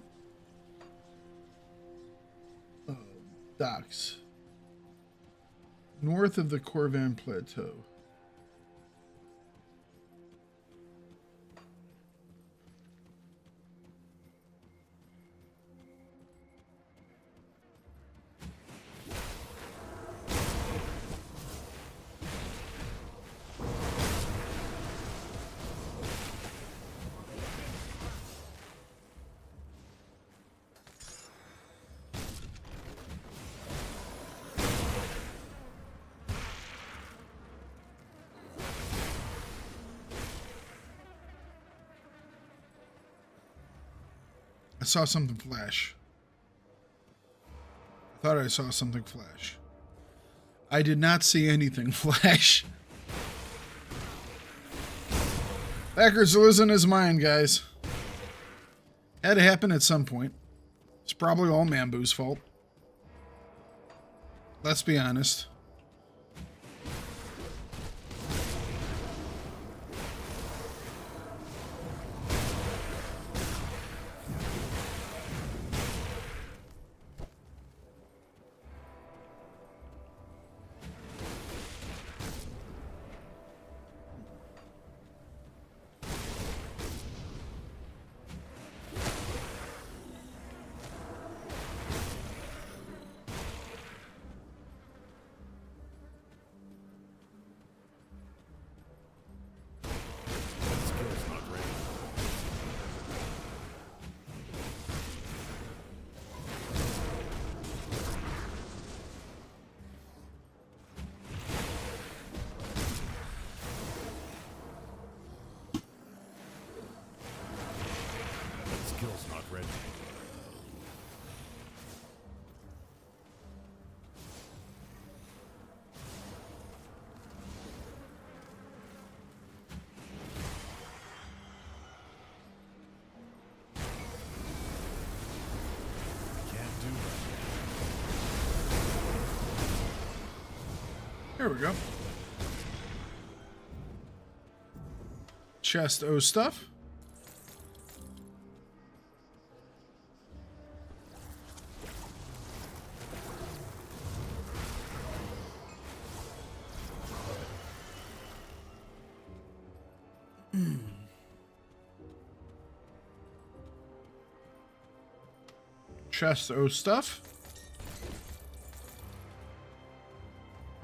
docks. North of the Corvan Plateau. I saw something flash. I thought I saw something flash. I did not see anything flash. Thakard's losing his mind, guys. Had to happen at some point. It's probably all Mambu's fault. Let's be honest. Skill's not ready. Can't do that. Here we go. Chest O stuff. chest o stuff.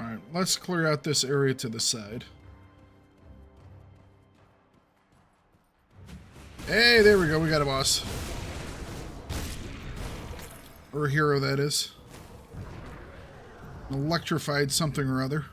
Alright, let's clear out this area to the side. Hey, there we go. We got a boss. Or a hero, that is. An electrified something or other.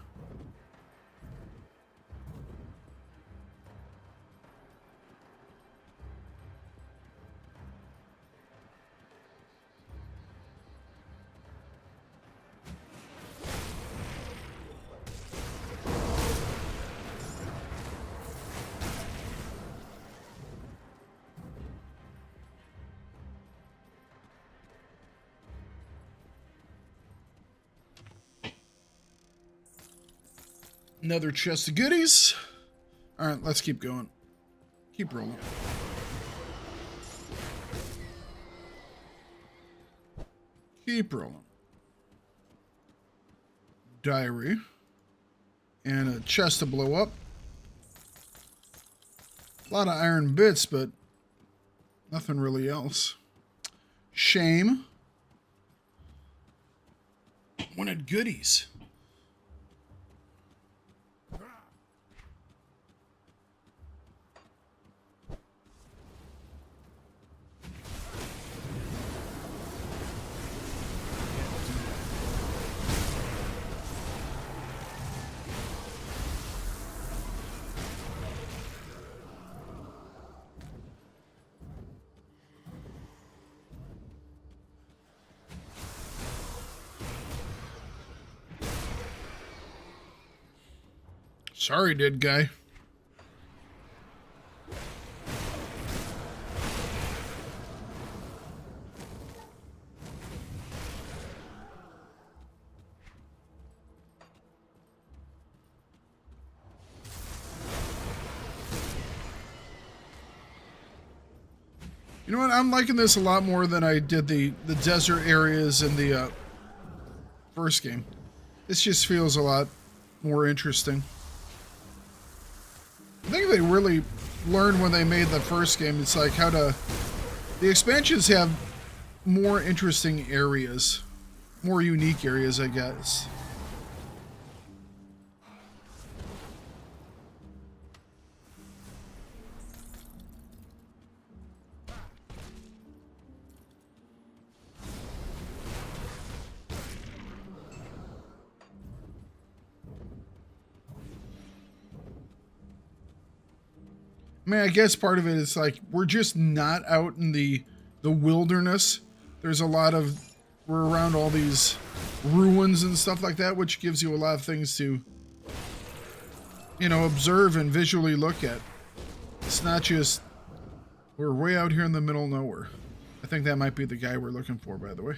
Another chest of goodies. All right, let's keep going. Keep rolling. Keep rolling. Diary. And a chest to blow up. A lot of iron bits, but nothing really else. Shame. Wanted goodies. Sorry, dead guy. You know what? I'm liking this a lot more than I did the desert areas in the first game. This just feels a lot more interesting. I think they really learned when they made the first game. It's like how to... The expansions have more interesting areas. More unique areas, I guess. I mean, I guess part of it is like we're just not out in the wilderness. There's a lot of... We're around all these ruins and stuff like that, which gives you a lot of things to, you know, observe and visually look at. It's not just... We're way out here in the middle of nowhere. I think that might be the guy we're looking for, by the way.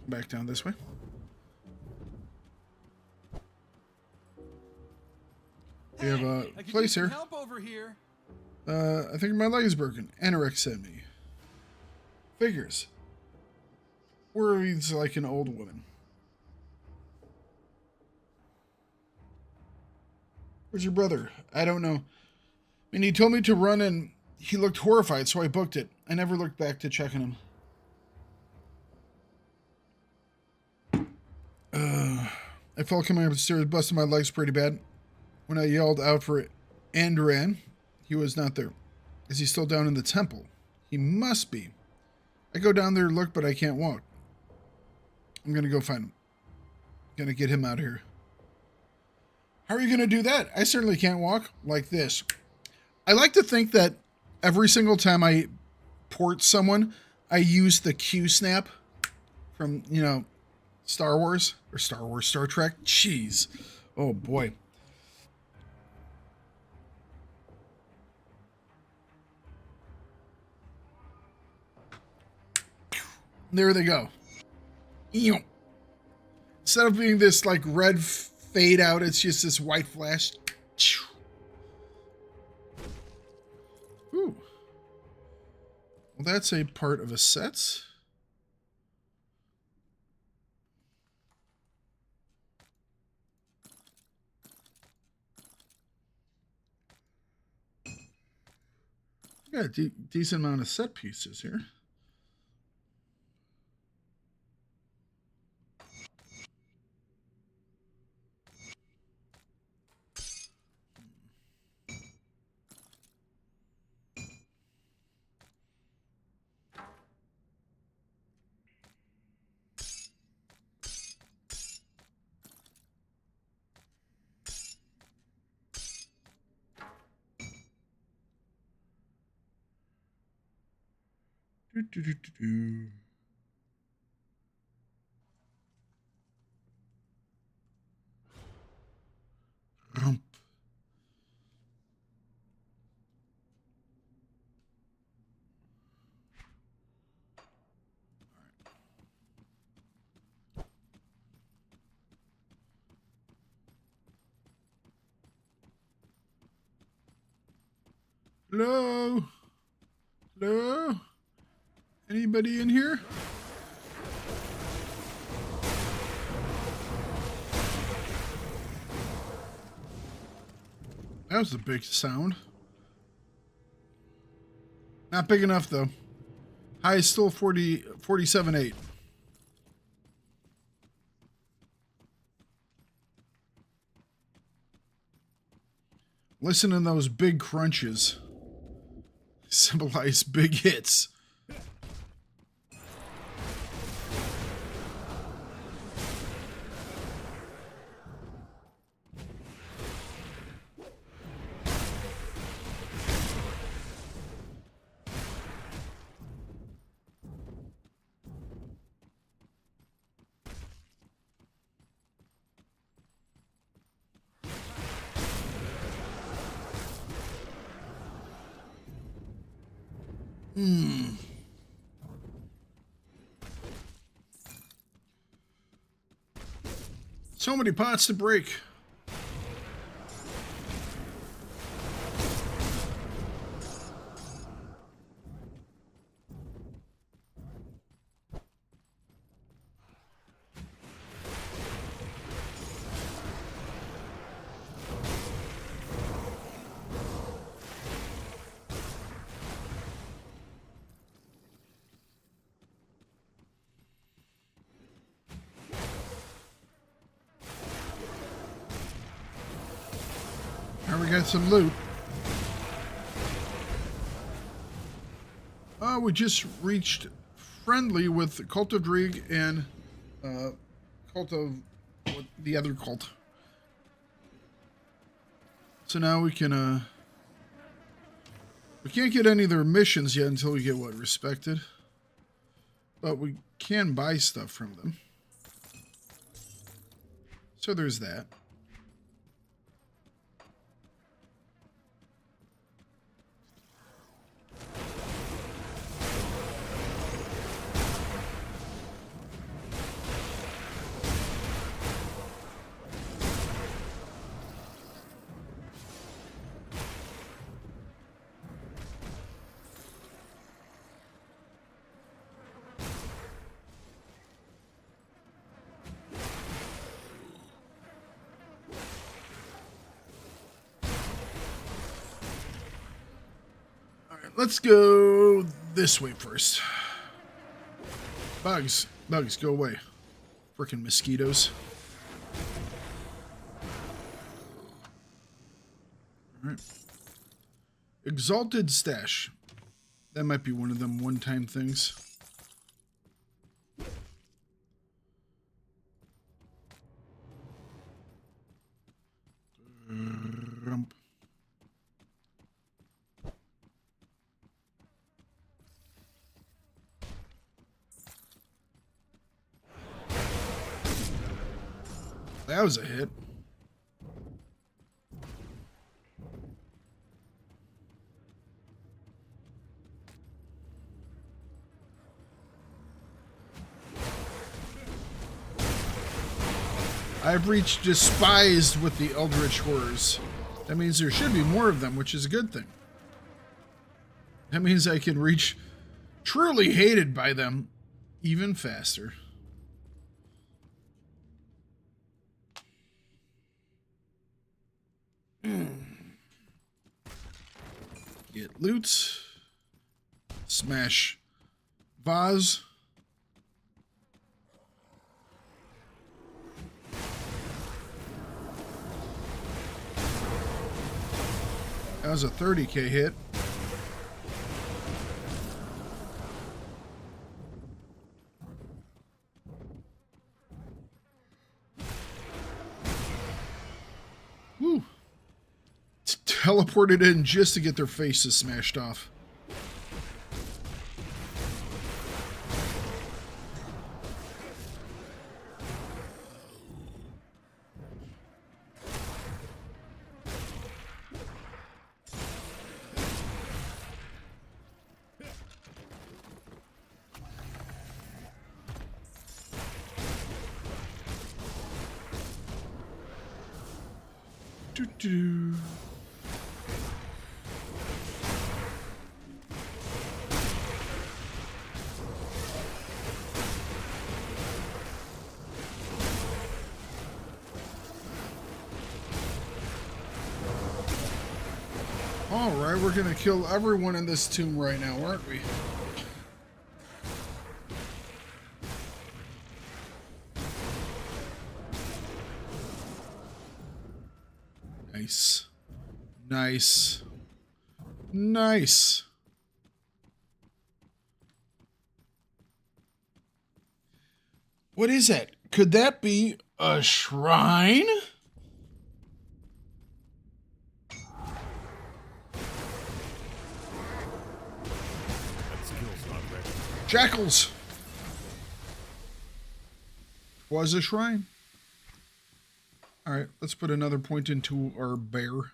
Back down this way. We have a place here. Help over here. I think my leg is broken. Anorex sent me. Figures. Worries like an old woman. Where's your brother? I don't know. I mean, he told me to run and he looked horrified, so I booked it. I never looked back to check on him. I fell coming up the stairs, busted my legs pretty bad. When I yelled out for Andran, he was not there. Is he still down in the temple? He must be. I go down there to look, but I can't walk. I'm going to go find him. Going to get him out of here. How are you going to do that? I certainly can't walk like this. I like to think that every single time I port someone, I use the Q snap from, you know, Star Trek. Jeez. Oh, boy. There they go. Instead of being this like red fade out, it's just this white flash. Ooh. Well, that's a part of a set. Got a decent amount of set pieces here. Do. Rump. Hello? Hello? Anybody in here? That was a big sound. Not big enough, though. High is still 47.8. Listen to those big crunches. Symbolize big hits. So many pots to break. Now we got some loot. We just reached friendly with the Cult of Drieg and Cult of the other cult. So now we can we can't get any of their missions yet until we get what, respected. But we can buy stuff from them. So there's that. Let's go this way first. Bugs, go away. Frickin' mosquitoes. All right. Exalted Stash. That might be one of them one-time things. Rump. That was a hit. I've reached despised with the Eldritch Horrors. That means there should be more of them, which is a good thing. That means I can reach truly hated by them even faster. Get loot. Smash vase. That was a 30k hit. Woo. Teleported in just to get their faces smashed off. Doo-doo. All right, we're gonna kill everyone in this tomb right now, aren't we? Nice. Nice. Nice. What is that? Could that be a shrine? Jackals. Was a shrine. All right, let's put another point into our bear.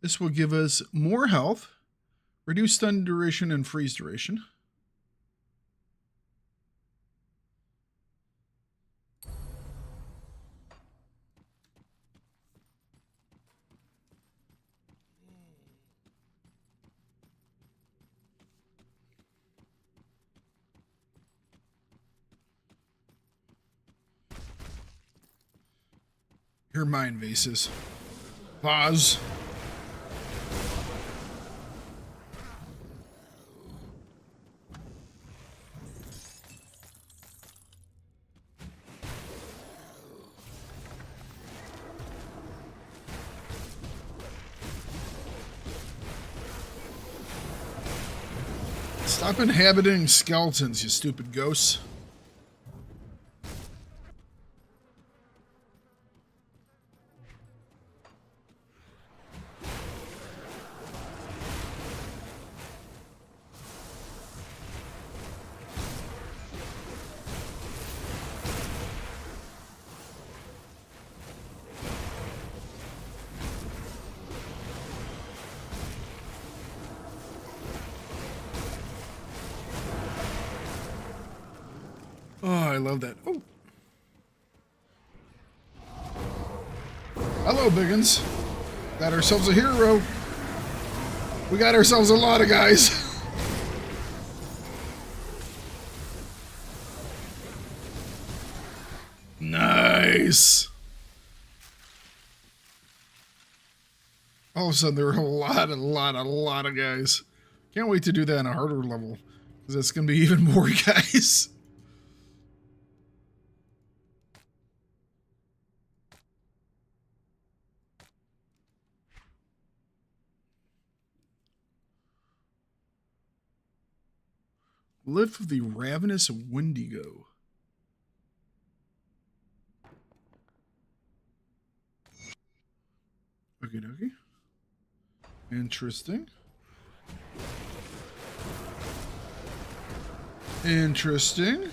This will give us more health, reduce stun duration and freeze duration. Your mind vases. Pause. Stop inhabiting skeletons, you stupid ghosts. Oh, I love that. Oh. Hello, Biggins. Got ourselves a hero. We got ourselves a lot of guys. Nice. All of a sudden, there are a lot of guys. Can't wait to do that on a harder level, because that's going to be even more guys. Lift of the Ravenous Wendigo. Okie dokie. Interesting. Interesting.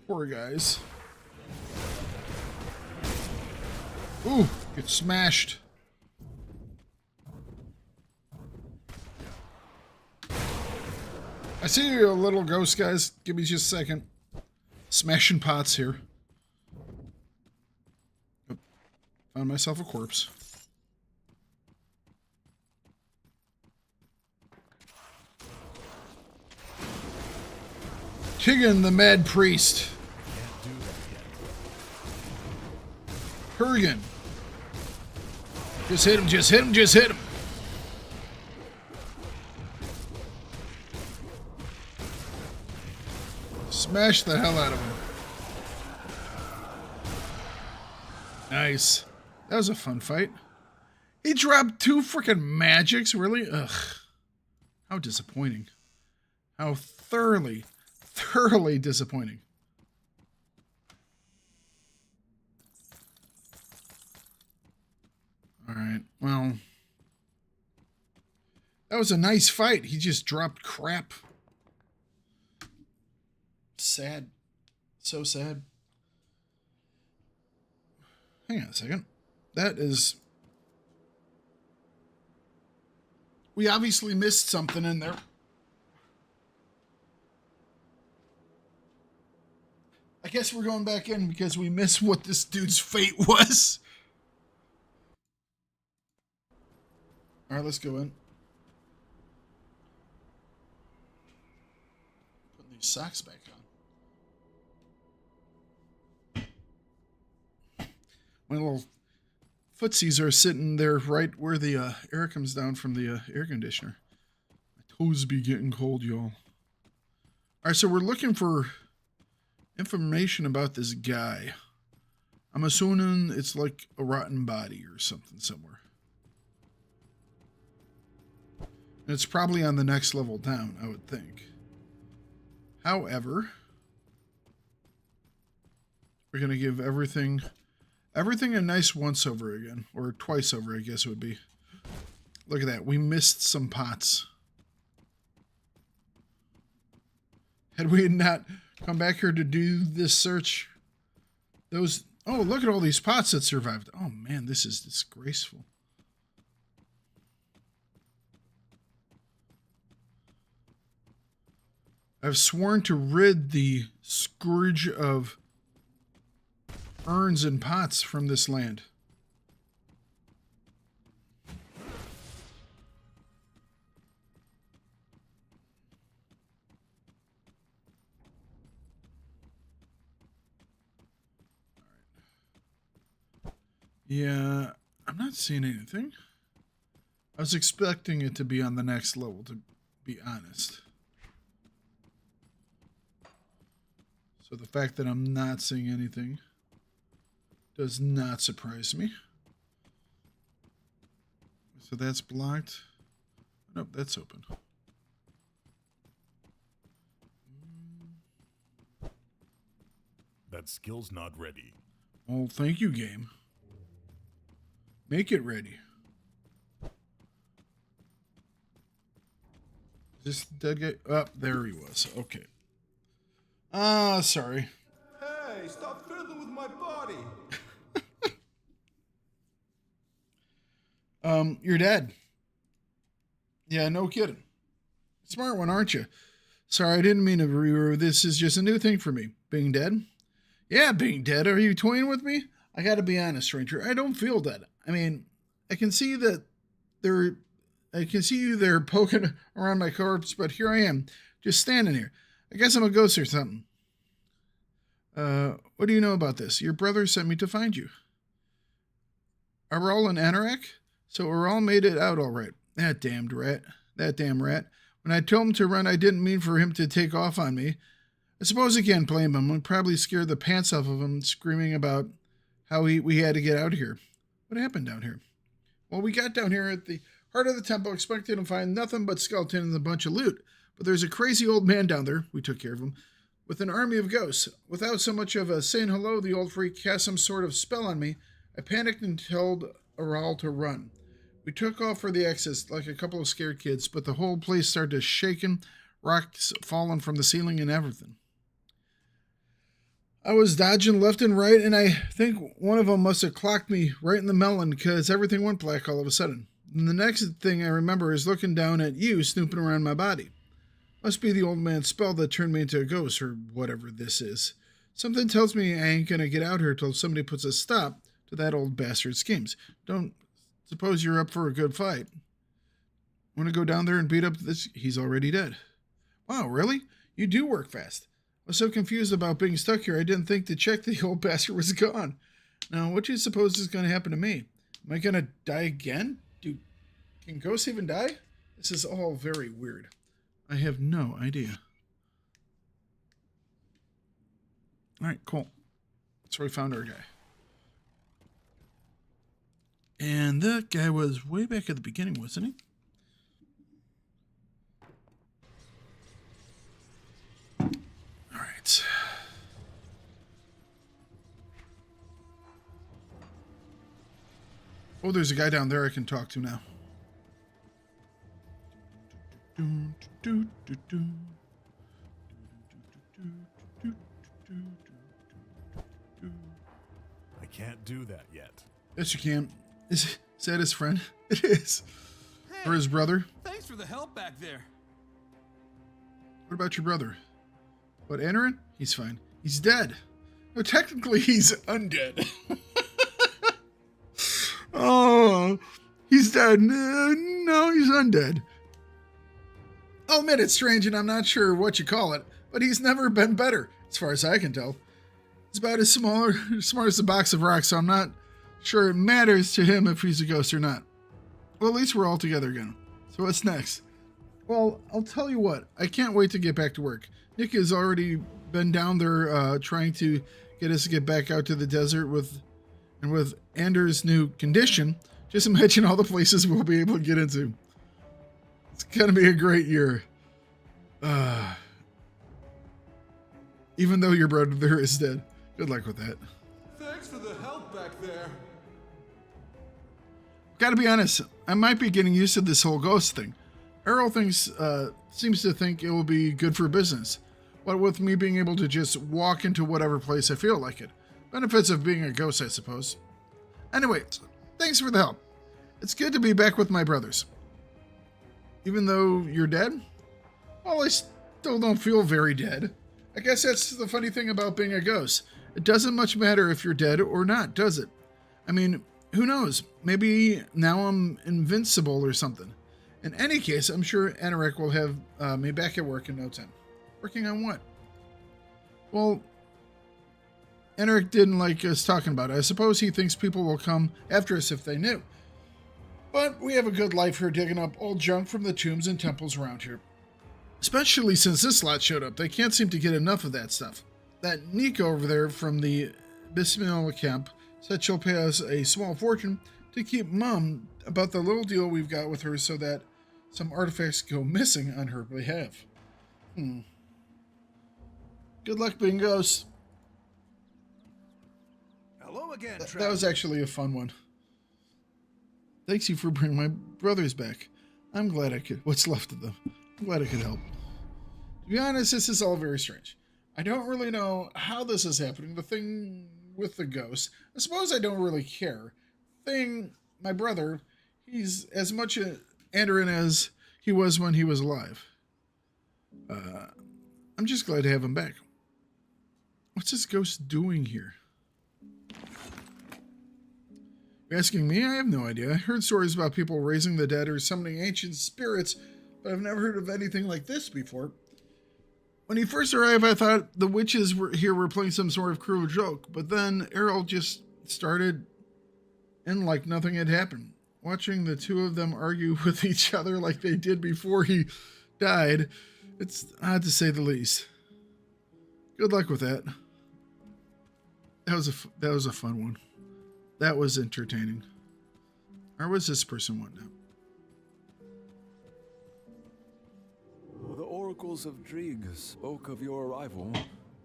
Poor guys. Ooh, get smashed. I see you, little ghost guys. Give me just a second. Smashing pots here. Oh, found myself a corpse. Tigan the Mad Priest. Kurgan. Just hit him, just hit him, just hit him. Smash the hell out of him. Nice. That was a fun fight. He dropped 2 freaking magics, really? Ugh. How disappointing. How thoroughly disappointing. Alright, well. That was a nice fight. He just dropped crap. Sad. So sad. Hang on a second. That is... We obviously missed something in there. I guess we're going back in because we missed what this dude's fate was. Alright, let's go in. Putting these socks back on. My little footsies are sitting there right where the air comes down from the air conditioner. My toes be getting cold, y'all. Alright, so we're looking for information about this guy. I'm assuming it's like a rotten body or something somewhere. And it's probably on the next level down, I would think. However, we're going to give everything a nice once over again. Or twice over, I guess it would be. Look at that. We missed some pots. Had we not come back here to do this search, those... Oh, look at all these pots that survived. Oh, man, this is disgraceful. I've sworn to rid the scourge of urns and pots from this land. Yeah, I'm not seeing anything. I was expecting it to be on the next level, to be honest. So the fact that I'm not seeing anything does not surprise me. So that's blocked. Nope, that's open. That skill's not ready. Well, thank you, game. Make it ready. Is this the dead guy? Oh, there he was. Okay. Sorry. Hey, stop fiddling with my body. You're dead. Yeah, no kidding. Smart one, aren't you? Sorry, I didn't mean to reroute. This is just a new thing for me. Being dead? Yeah, being dead. Are you toying with me? I gotta be honest, stranger. I don't feel dead. I mean, I can see that I can see you there poking around my corpse, but here I am, just standing here. I guess I'm a ghost or something. What do you know about this? Your brother sent me to find you. Are we all in Anorak? So we're all made it out all right. That damn rat. When I told him to run, I didn't mean for him to take off on me. I suppose he can't blame him. I probably scared the pants off of him, screaming about how we had to get out of here. What happened down here? Well, we got down here at the heart of the temple, expecting to find nothing but skeleton and a bunch of loot. But there's a crazy old man down there, we took care of him, with an army of ghosts. Without so much of a saying hello, the old freak cast some sort of spell on me. I panicked and told Aral to run. We took off for the exit like a couple of scared kids, but the whole place started to shaking, rocks falling from the ceiling and everything. I was dodging left and right, and I think one of them must have clocked me right in the melon because everything went black all of a sudden. And the next thing I remember is looking down at you snooping around my body. Must be the old man's spell that turned me into a ghost, or whatever this is. Something tells me I ain't gonna get out here till somebody puts a stop to that old bastard's schemes. Don't suppose you're up for a good fight. Want to go down there and beat up this? He's already dead. Wow, really? You do work fast. was so confused about being stuck here, I didn't think to check the old bastard was gone. Now, what do you suppose is going to happen to me? Am I going to die again? Can ghosts even die? This is all very weird. I have no idea. Alright, cool. So we found our guy. And that guy was way back at the beginning, wasn't he? Alright. Oh, there's a guy down there I can talk to now. I can't do that yet. Yes, you can. Is that his friend? It is. Or his brother? Thanks for the help back there. What about your brother? What, Anarin? He's fine. He's dead. No, technically he's undead. Oh, he's dead. No, he's undead. I'll admit it's strange and I'm not sure what you call it, but he's never been better, as far as I can tell. He's about as smart as a box of rocks, so I'm not sure it matters to him if he's a ghost or not. Well, at least we're all together again. So what's next? Well, I'll tell you what. I can't wait to get back to work. Nick has already been down there trying to get us to get back out to the desert with Anders' new condition. Just imagine all the places we'll be able to get into. It's going to be a great year. Even though your brother is dead. Good luck with that. Thanks for the help back there. Gotta be honest, I might be getting used to this whole ghost thing. Errol seems to think it will be good for business. What with me being able to just walk into whatever place I feel like it. Benefits of being a ghost, I suppose. Anyway, thanks for the help. It's good to be back with my brothers. Even though you're dead? Well, I still don't feel very dead. I guess that's the funny thing about being a ghost. It doesn't much matter if you're dead or not, does it? I mean, who knows? Maybe now I'm invincible or something. In any case, I'm sure Anorak will have me back at work in no time. Working on what? Well, Anorak didn't like us talking about it. I suppose he thinks people will come after us if they knew. But we have a good life here digging up old junk from the tombs and temples around here. Especially since this lot showed up. They can't seem to get enough of that stuff. That Nico over there from the Bismillah camp said she'll pay us a small fortune to keep mum about the little deal we've got with her so that some artifacts go missing on her behalf. Good luck being ghosts. Hello again, That was actually a fun one. Thanks you for bringing my brothers back. I'm glad I could. What's left of them. I'm glad I could help. To be honest, this is all very strange. I don't really know how this is happening. The thing with the ghost. I suppose I don't really care. My brother, he's as much an Andarin as he was when he was alive. I'm just glad to have him back. What's this ghost doing here? You're asking me? I have no idea. I heard stories about people raising the dead or summoning ancient spirits, but I've never heard of anything like this before. When he first arrived, I thought the witches were playing some sort of cruel joke, but then Errol just started and like nothing had happened. Watching the two of them argue with each other like they did before he died, it's odd to say the least. Good luck with that. That was a fun one. That was entertaining. Or was this person want now? The oracles of Drieg spoke of your arrival.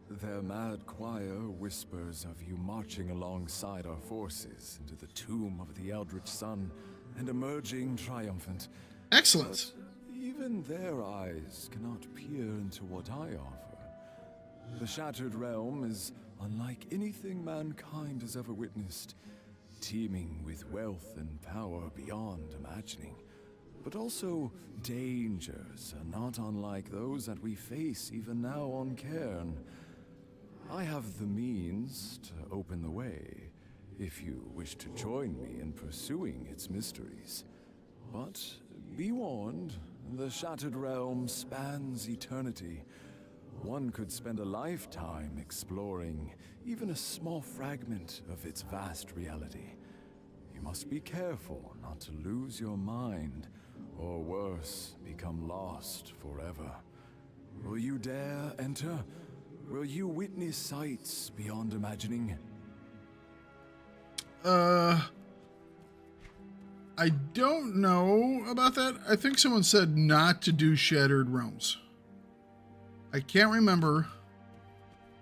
Their mad choir whispers of you marching alongside our forces into the tomb of the Eldritch Sun and emerging triumphant. Excellent. But even their eyes cannot peer into what I offer. The Shattered Realm is unlike anything mankind has ever witnessed, teeming with wealth and power beyond imagining. But also, dangers are not unlike those that we face even now on Cairn. I have the means to open the way, if you wish to join me in pursuing its mysteries. But be warned, the Shattered Realm spans eternity. one could spend a lifetime exploring even a small fragment of its vast reality. You must be careful not to lose your mind, or worse, become lost forever. Will you dare enter? Will you witness sights beyond imagining? I don't know about that. I think someone said not to do Shattered Realms. I can't remember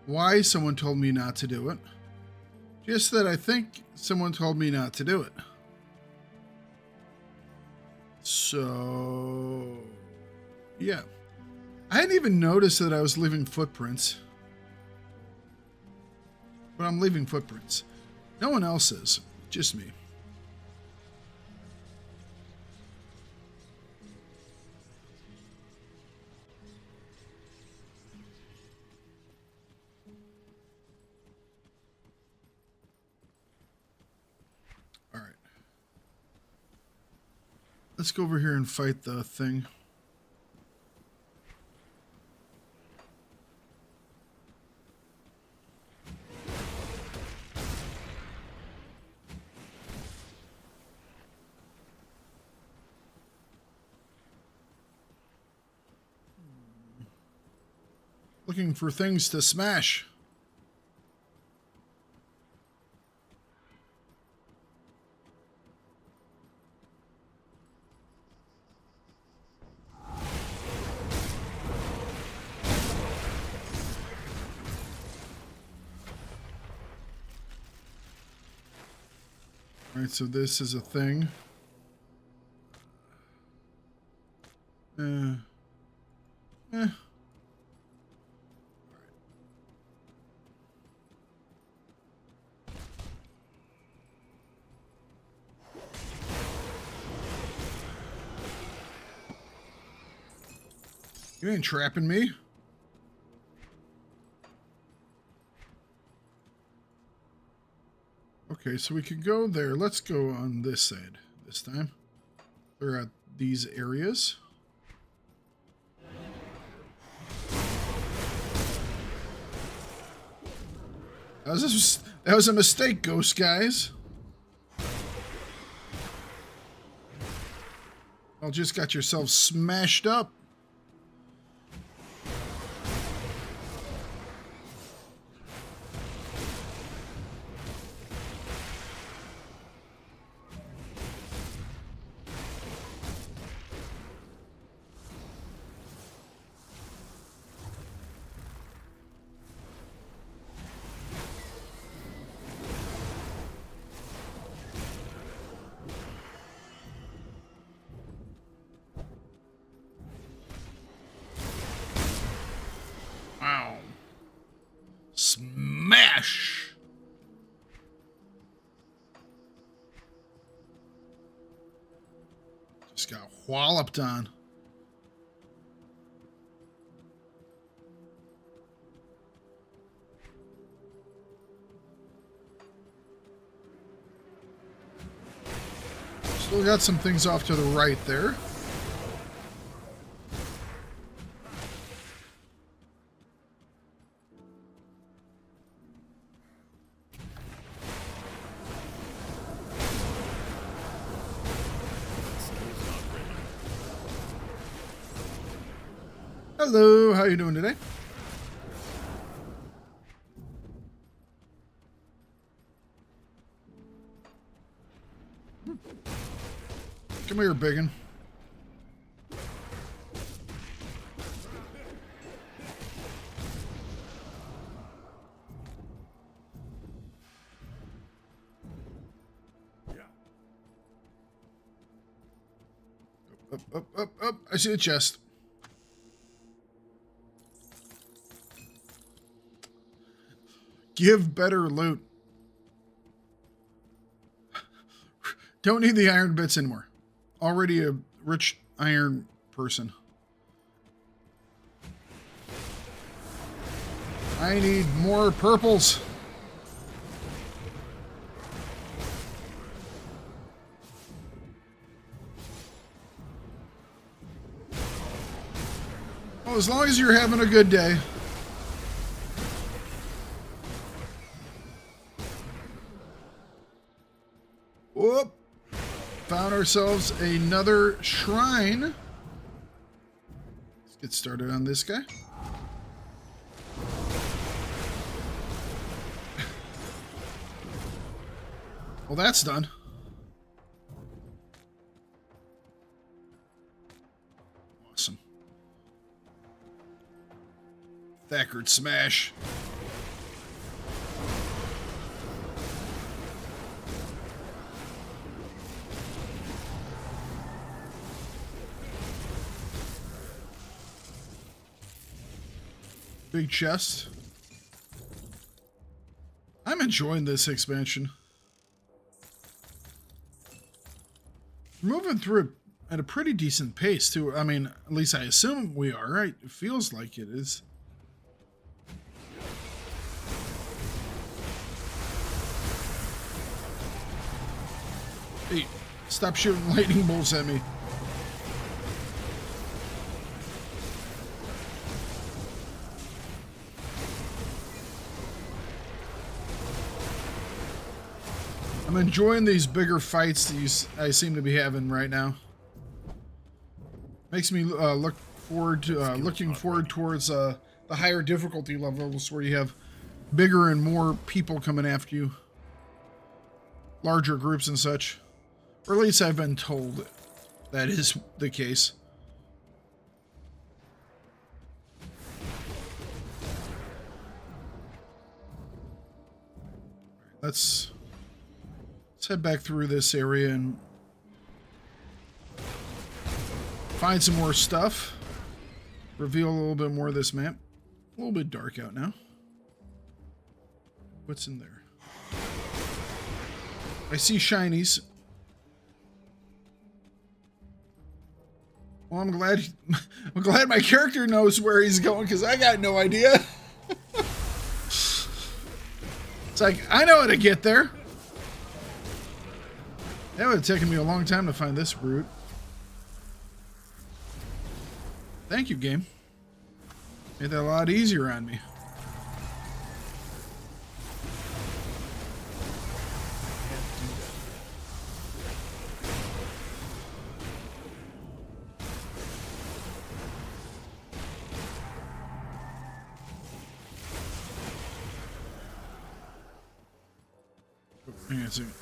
why someone told me not to do it. Just that I think someone told me not to do it. So, yeah. I hadn't even noticed that I was leaving footprints. But I'm leaving footprints. No one else is. Just me. All right. Let's go over here and fight the thing. Looking for things to smash. All right, so this is a thing. You ain't trapping me. Okay, so we could go there. Let's go on this side this time. We're at these areas. That was a mistake, ghost guys. Well, just got yourself smashed up. Wow. Smash! Just got walloped on. Still got some things off to the right there. Hello, how you doing today? Come here, biggin. Up. I see the chest. Give better loot. Don't need the iron bits anymore. Already a rich iron person. I need more purples. Well, as long as you're having a good day. Whoop. Found ourselves another shrine. Let's get started on this guy. Well, that's done. Awesome. Thakard smash. Big chest. I'm enjoying this expansion. We're moving through it at a pretty decent pace, too. I mean, at least I assume we are, right? It feels like it is. Hey, stop shooting lightning bolts at me. I'm enjoying these bigger fights that I seem to be having right now. Makes me looking forward towards the higher difficulty levels where you have bigger and more people coming after you, larger groups and such. Or at least I've been told that is the case. Let's head back through this area and find some more stuff. Reveal a little bit more of this map. A little bit dark out now. What's in there? I see shinies. Well, I'm glad my character knows where he's going, because I got no idea. It's like, I know how to get there. That would have taken me a long time to find this route. Thank you, game. Made that a lot easier on me.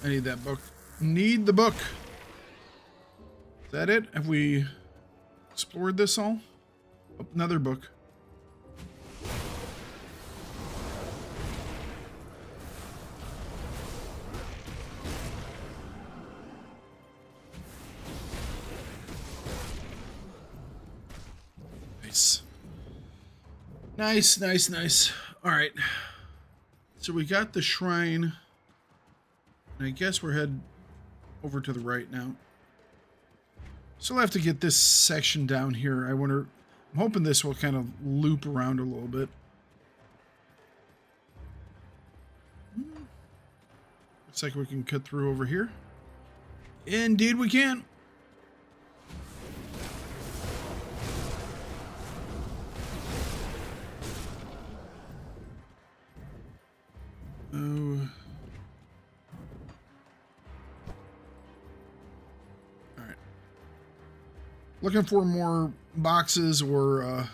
I need that book. Need the book. Is that it? Have we explored this all? Oh, another book. Nice. Nice, nice, nice. All right. So we got the shrine. And I guess we're heading over to the right now. So I'll have to get this section down here. I'm hoping this will kind of loop around a little bit. Looks like we can cut through over here. Indeed we can. Oh. Looking for more boxes or,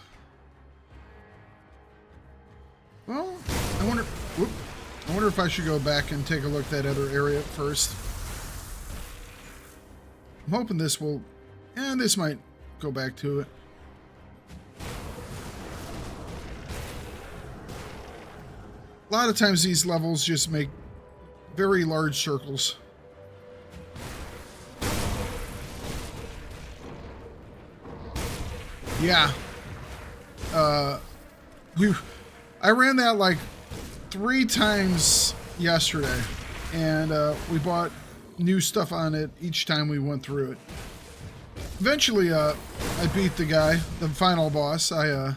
well, I wonder if I should go back and take a look at that other area first. I'm hoping this will, and this might go back to it. A lot of times these levels just make very large circles. Yeah. I ran that like 3 times yesterday, and we bought new stuff on it each time we went through it. Eventually, I beat the guy, the final boss. I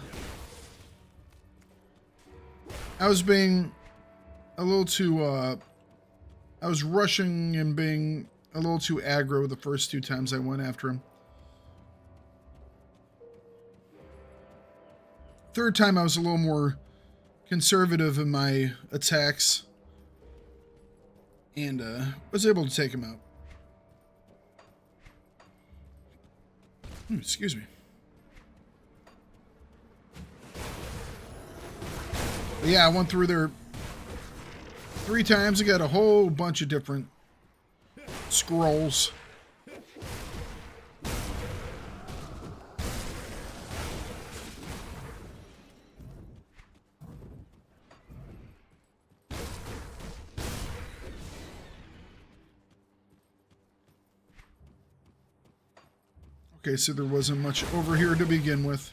was being a little too, I was rushing and being a little too aggro the first 2 times I went after him. 3rd time I was a little more conservative in my attacks and was able to take him out. Excuse me. But yeah, I went through there 3 times. I got a whole bunch of different scrolls. Okay, so there wasn't much over here to begin with.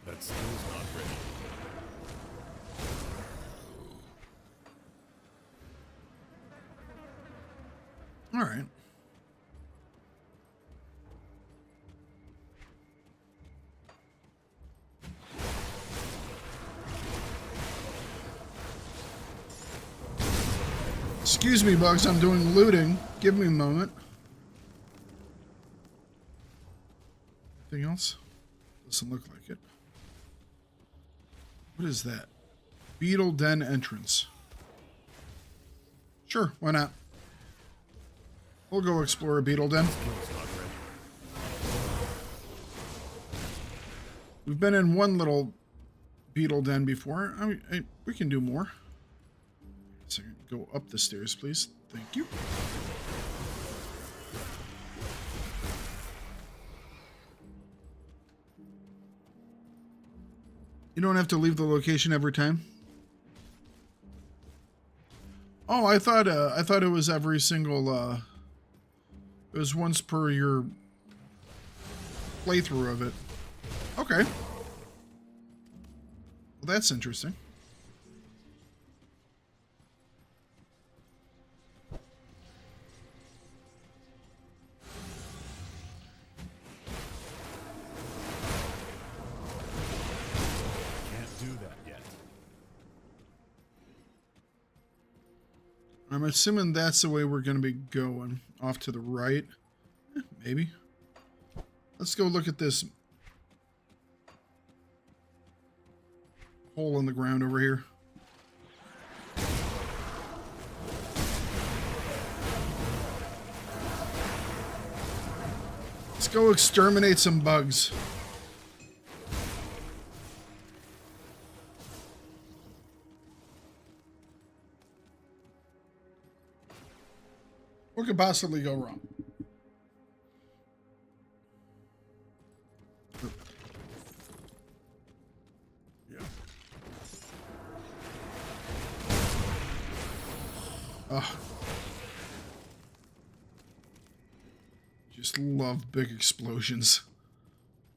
That skill's not ready. All right. Excuse me, Bugs, I'm doing looting. Give me a moment. Anything else? Doesn't look like it. What is that? Beetle Den entrance. Sure, why not? We'll go explore a beetle den. We've been in one little beetle den before. We can do more. So go up the stairs, please. Thank you. You don't have to leave the location every time. Oh, I thought it was every single. It was once per your playthrough of it. Okay. Well, that's interesting. I'm assuming that's the way we're going to be going. Off to the right. Maybe. Let's go look at this hole in the ground over here. Let's go exterminate some bugs. What could possibly go wrong? Yeah. Oh. Just love big explosions.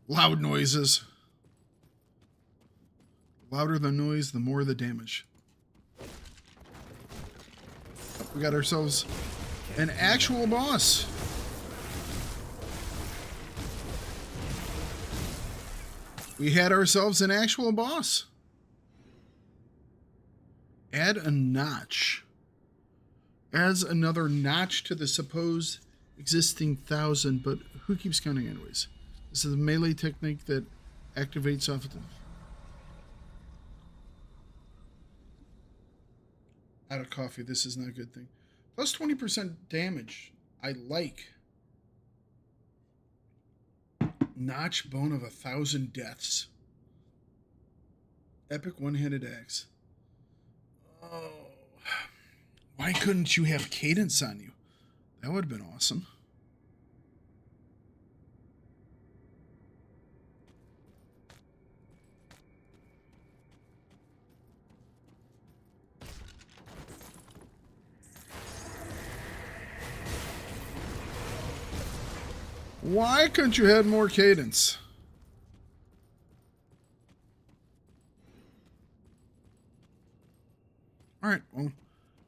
Loud noises. The louder the noise, the more the damage. We got ourselves an actual boss. We had ourselves an actual boss. Add a notch. Adds another notch to the supposed existing 1,000, but who keeps counting anyways? This is a melee technique that activates off the... Out of coffee, this is not a good thing. Plus 20% damage. I like. Notch bone of 1,000 deaths. Epic one-handed axe. Oh. Why couldn't you have cadence on you? That would have been awesome. Why couldn't you have more cadence? Alright, well, I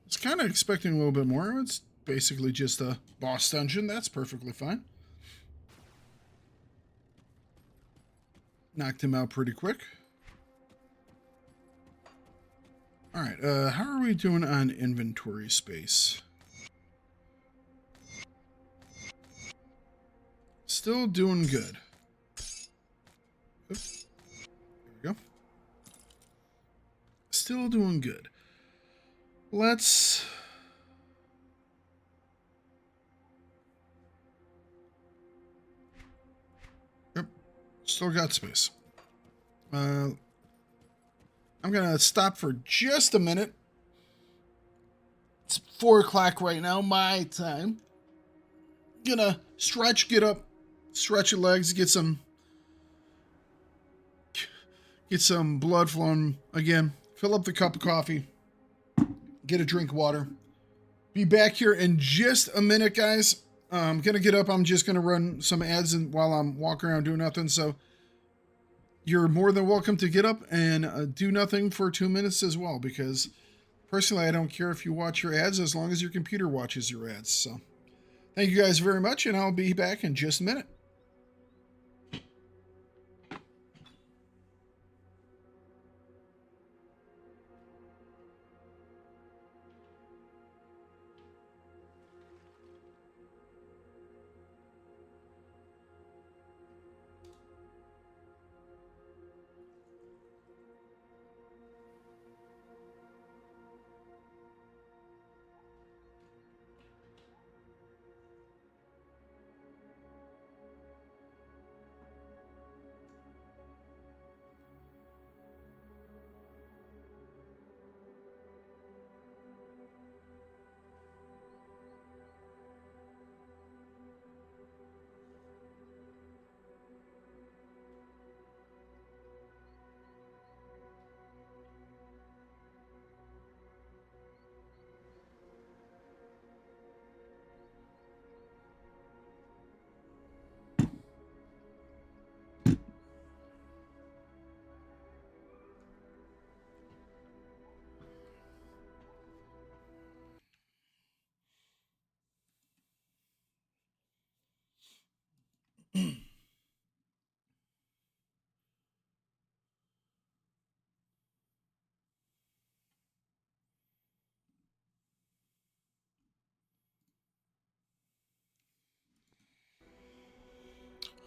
was kind of expecting a little bit more. It's basically just a boss dungeon. That's perfectly fine. Knocked him out pretty quick. Alright, how are we doing on inventory space? Still doing good. Oop. There we go. Still doing good. Let's Still got space. I'm gonna stop for just a minute. It's 4 o'clock right now, my time. Gonna stretch, get up, stretch your legs, get some blood flowing again. Fill up the cup of coffee. Get a drink of water. Be back here in just a minute, guys. I'm gonna get up. I'm just gonna run some ads while I'm walking around doing nothing. So you're more than welcome to get up and do nothing for 2 minutes as well. Because personally, I don't care if you watch your ads as long as your computer watches your ads. So thank you guys very much, and I'll be back in just a minute.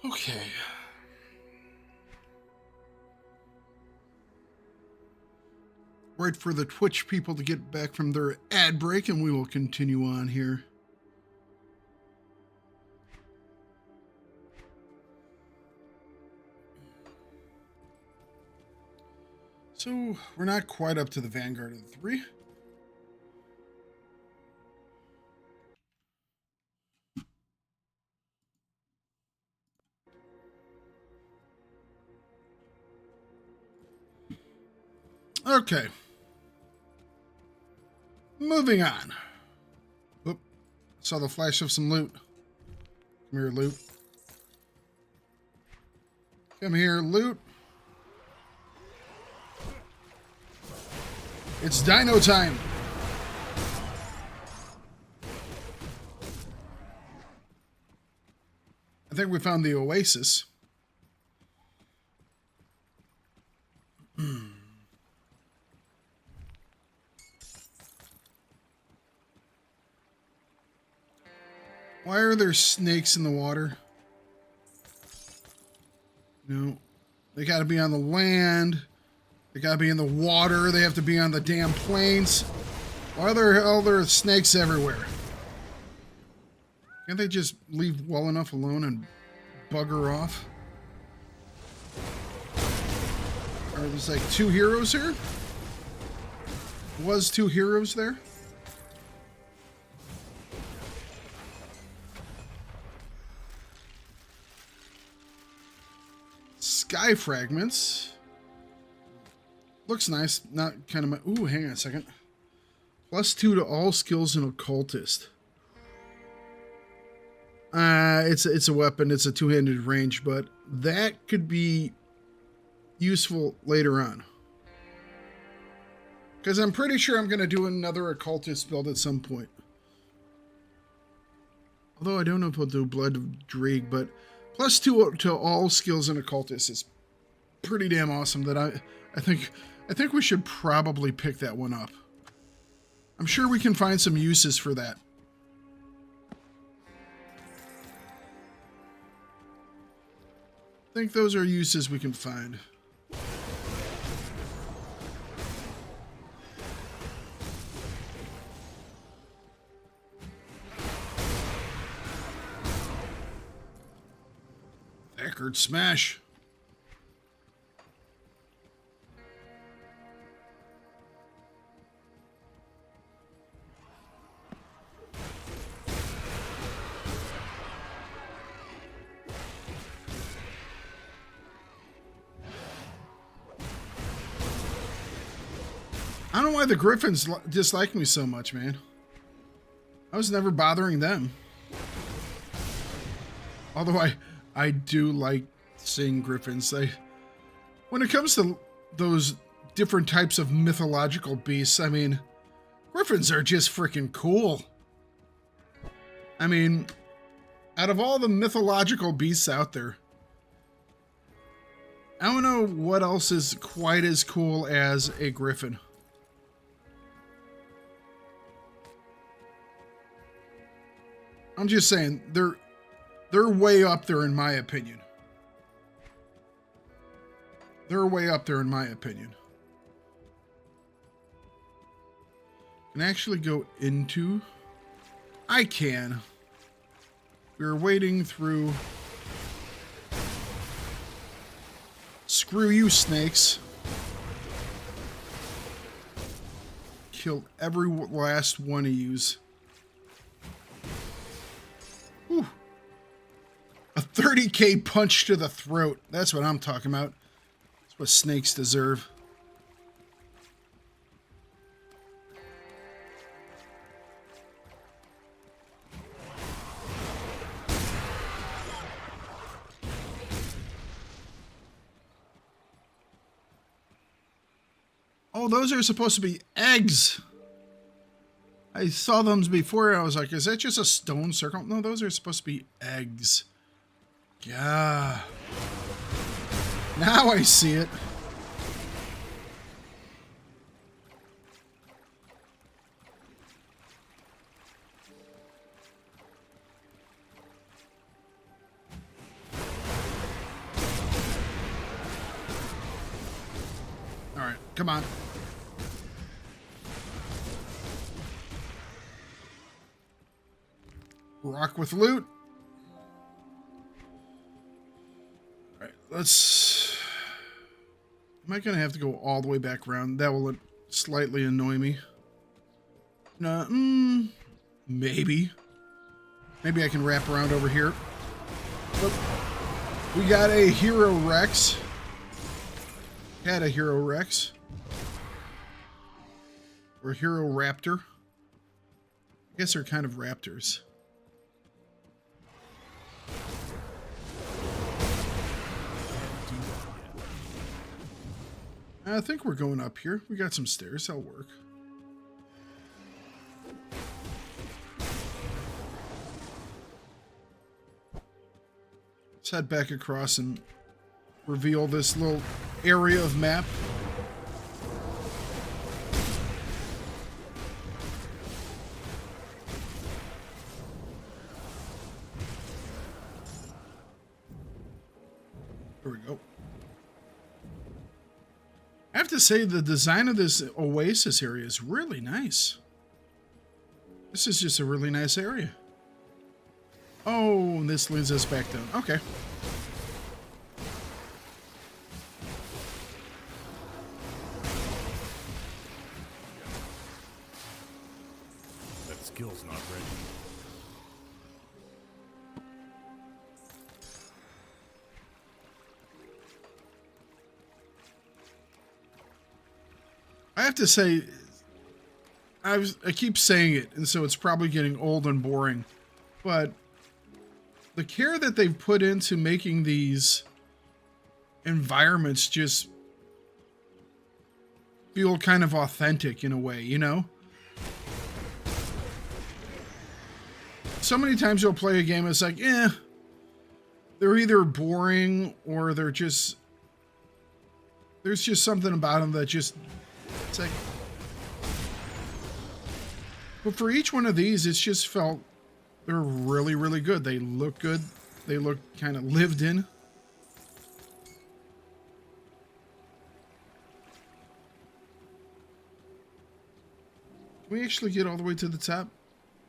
Okay. Wait for the Twitch people to get back from their ad break, and we will continue on here. So, we're not quite up to the Vanguard of the 3. Okay. Moving on. Oop. Saw the flash of some loot. Come here, loot. Come here, loot. It's dino time. I think we found the oasis. Why are there snakes in the water? No. They gotta be on the land. They gotta be in the water. They have to be on the damn plains. Why are there snakes everywhere? Can't they just leave well enough alone and bugger off? Are there like 2 heroes here? Was 2 heroes there? Sky fragments. Looks nice. Not kind of my... Ooh, hang on a second. +2 to all skills in occultist. It's a weapon. It's a 2-handed range, but that could be useful later on. Because I'm pretty sure I'm going to do another occultist build at some point. Although I don't know if I'll do Blood of Dreig, but +2 to all skills in occultist is pretty damn awesome. That I think we should probably pick that one up. I'm sure we can find some uses for that. I think those are uses we can find. Thakard smash. don't know why the Griffins dislike me so much, man. I was never bothering them. Although I do like seeing Griffins. When it comes to those different types of mythological beasts, I mean, Griffins are just freaking cool. I mean, out of all the mythological beasts out there, I don't know what else is quite as cool as a griffin. I'm just saying, they're way up there in my opinion. They're way up there in my opinion. Can I actually go into? I can. We're wading through. Screw you, snakes. Killed every last one of yous. Whew. A 30k punch to the throat. That's what I'm talking about. That's what snakes deserve. Oh, those are supposed to be eggs. I saw them before and I was like, is that just a stone circle? No, those are supposed to be eggs. Yeah. Now I see it. All right, come on. Rock with loot. All right, let's... Am I going to have to go all the way back around? That will slightly annoy me. No, maybe. Maybe I can wrap around over here. But we got a Hero Rex. Had a Hero Rex. Or Hero Raptor. I guess they're kind of raptors. I think we're going up here. We got some stairs. That'll work. Let's head back across and reveal this little area of map. There we go. I have to say the design of this oasis area is really nice. This is just a really nice area. Oh, and this leads us back down. Okay. That skill's not ready. I have to say, I keep saying it, and so it's probably getting old and boring, but the care that they've put into making these environments just feel kind of authentic in a way, you know? So many times you'll play a game, it's like, they're either boring or they're just, there's just something about them that just, it's like, but for each one of these, it's just felt they're really, really good. They look good. They look kind of lived in. Can we actually get all the way to the top?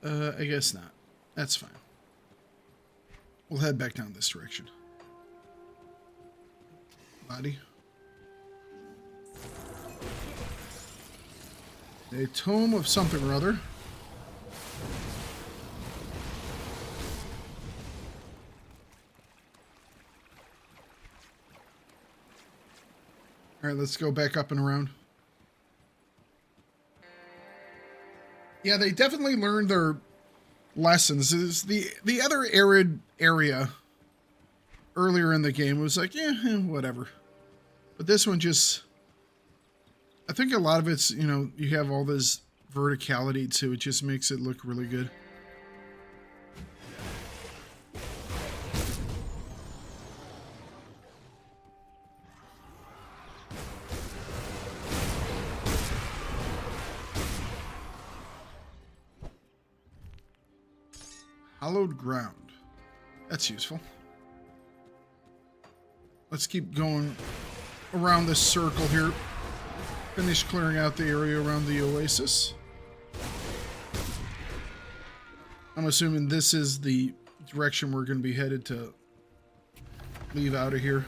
I guess not. That's fine. We'll head back down this direction. Body. A tome of something or other. All right, let's go back up and around. Yeah, they definitely learned their lessons. Is the other arid area earlier in the game was like, yeah, whatever. But this one just, I think a lot of it's, you know, you have all this verticality too. It just makes it look really good. Hallowed ground. That's useful. Let's keep going around this circle here. Finish clearing out the area around the oasis. I'm assuming this is the direction we're going to be headed to leave out of here.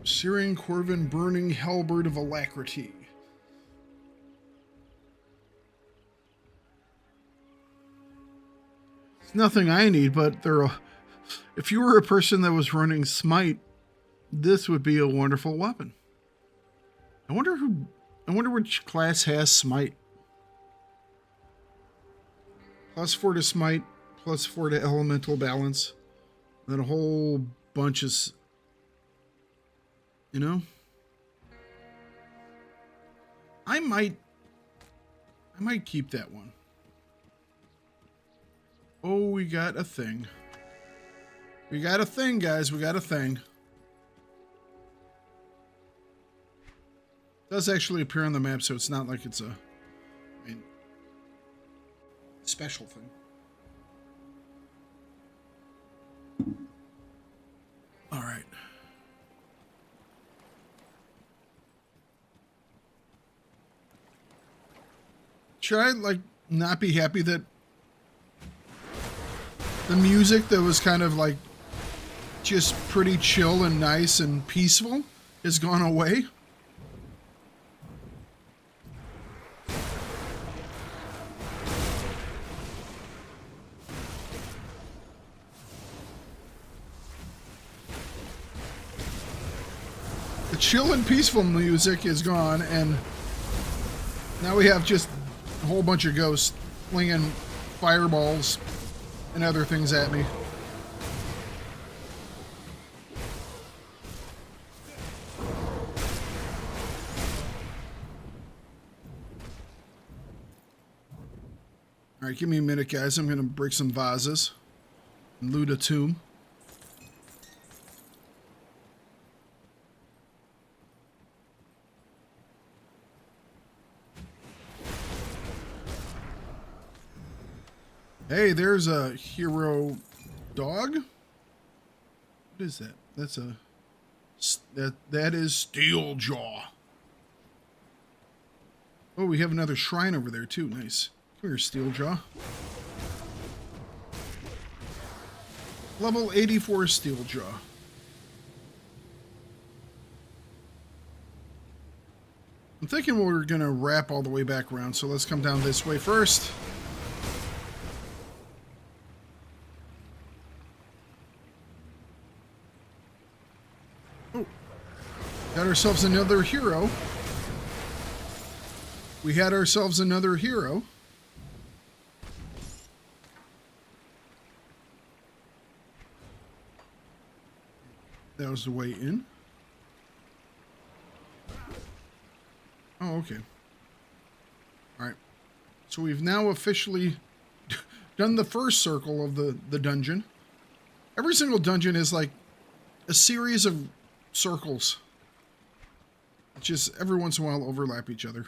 Searing Corvin Burning Halberd of Alacrity. It's nothing I need, but if you were a person that was running Smite, this would be a wonderful weapon. I wonder which class has Smite. +4 to Smite, +4 to Elemental Balance, and then a whole bunch of, you know? I might keep that one. Oh, we got a thing. We got a thing, guys. We got a thing. It does actually appear on the map, so it's not like it's a special thing. All right. Should I, like, not be happy that the music that was kind of, like, just pretty chill and nice and peaceful has gone away? The chill and peaceful music is gone, and now we have just a whole bunch of ghosts flinging fireballs and other things at me. All right, give me a minute, guys. I'm going to break some vases and loot a tomb. Hey, there's a hero dog. What is that? That's a that is Steeljaw. Oh, we have another shrine over there too. Nice. Come here, Steeljaw. Level 84 Steeljaw. I'm thinking we're gonna wrap all the way back around, so let's come down this way first. Got ourselves another hero. We had ourselves another hero. That was the way in. Oh, okay. All right. So we've now officially done the first circle of the dungeon. Every single dungeon is like a series of circles. Just every once in a while overlap each other.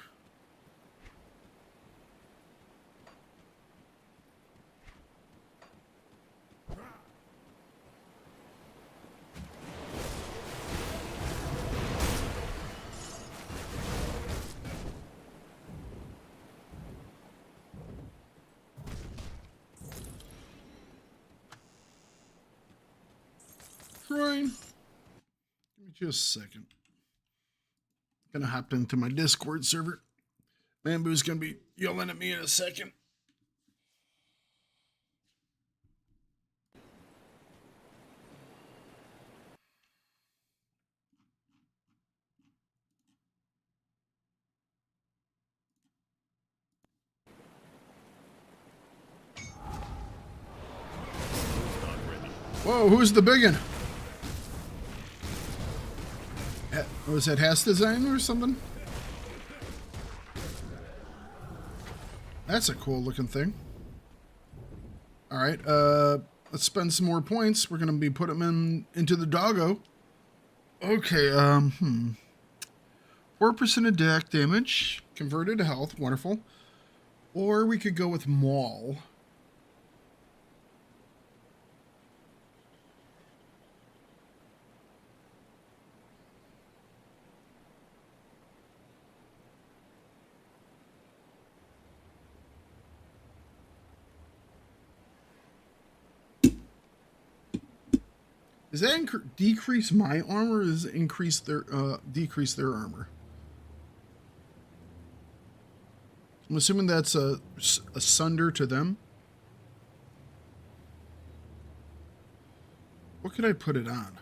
Shrine. Give me just a second. Gonna hop into my Discord server. Bamboo's gonna be yelling at me in a second. Whoa, who's the biggin? Was that Has Design or something? That's a cool looking thing. All right, let's spend some more points. We're gonna be putting them into the doggo. Okay, 4% attack damage, converted to health, wonderful. Or we could go with Maul. Does that decrease my armor, or does it increase their decrease their armor? I'm assuming that's a sunder to them. What could I put it on?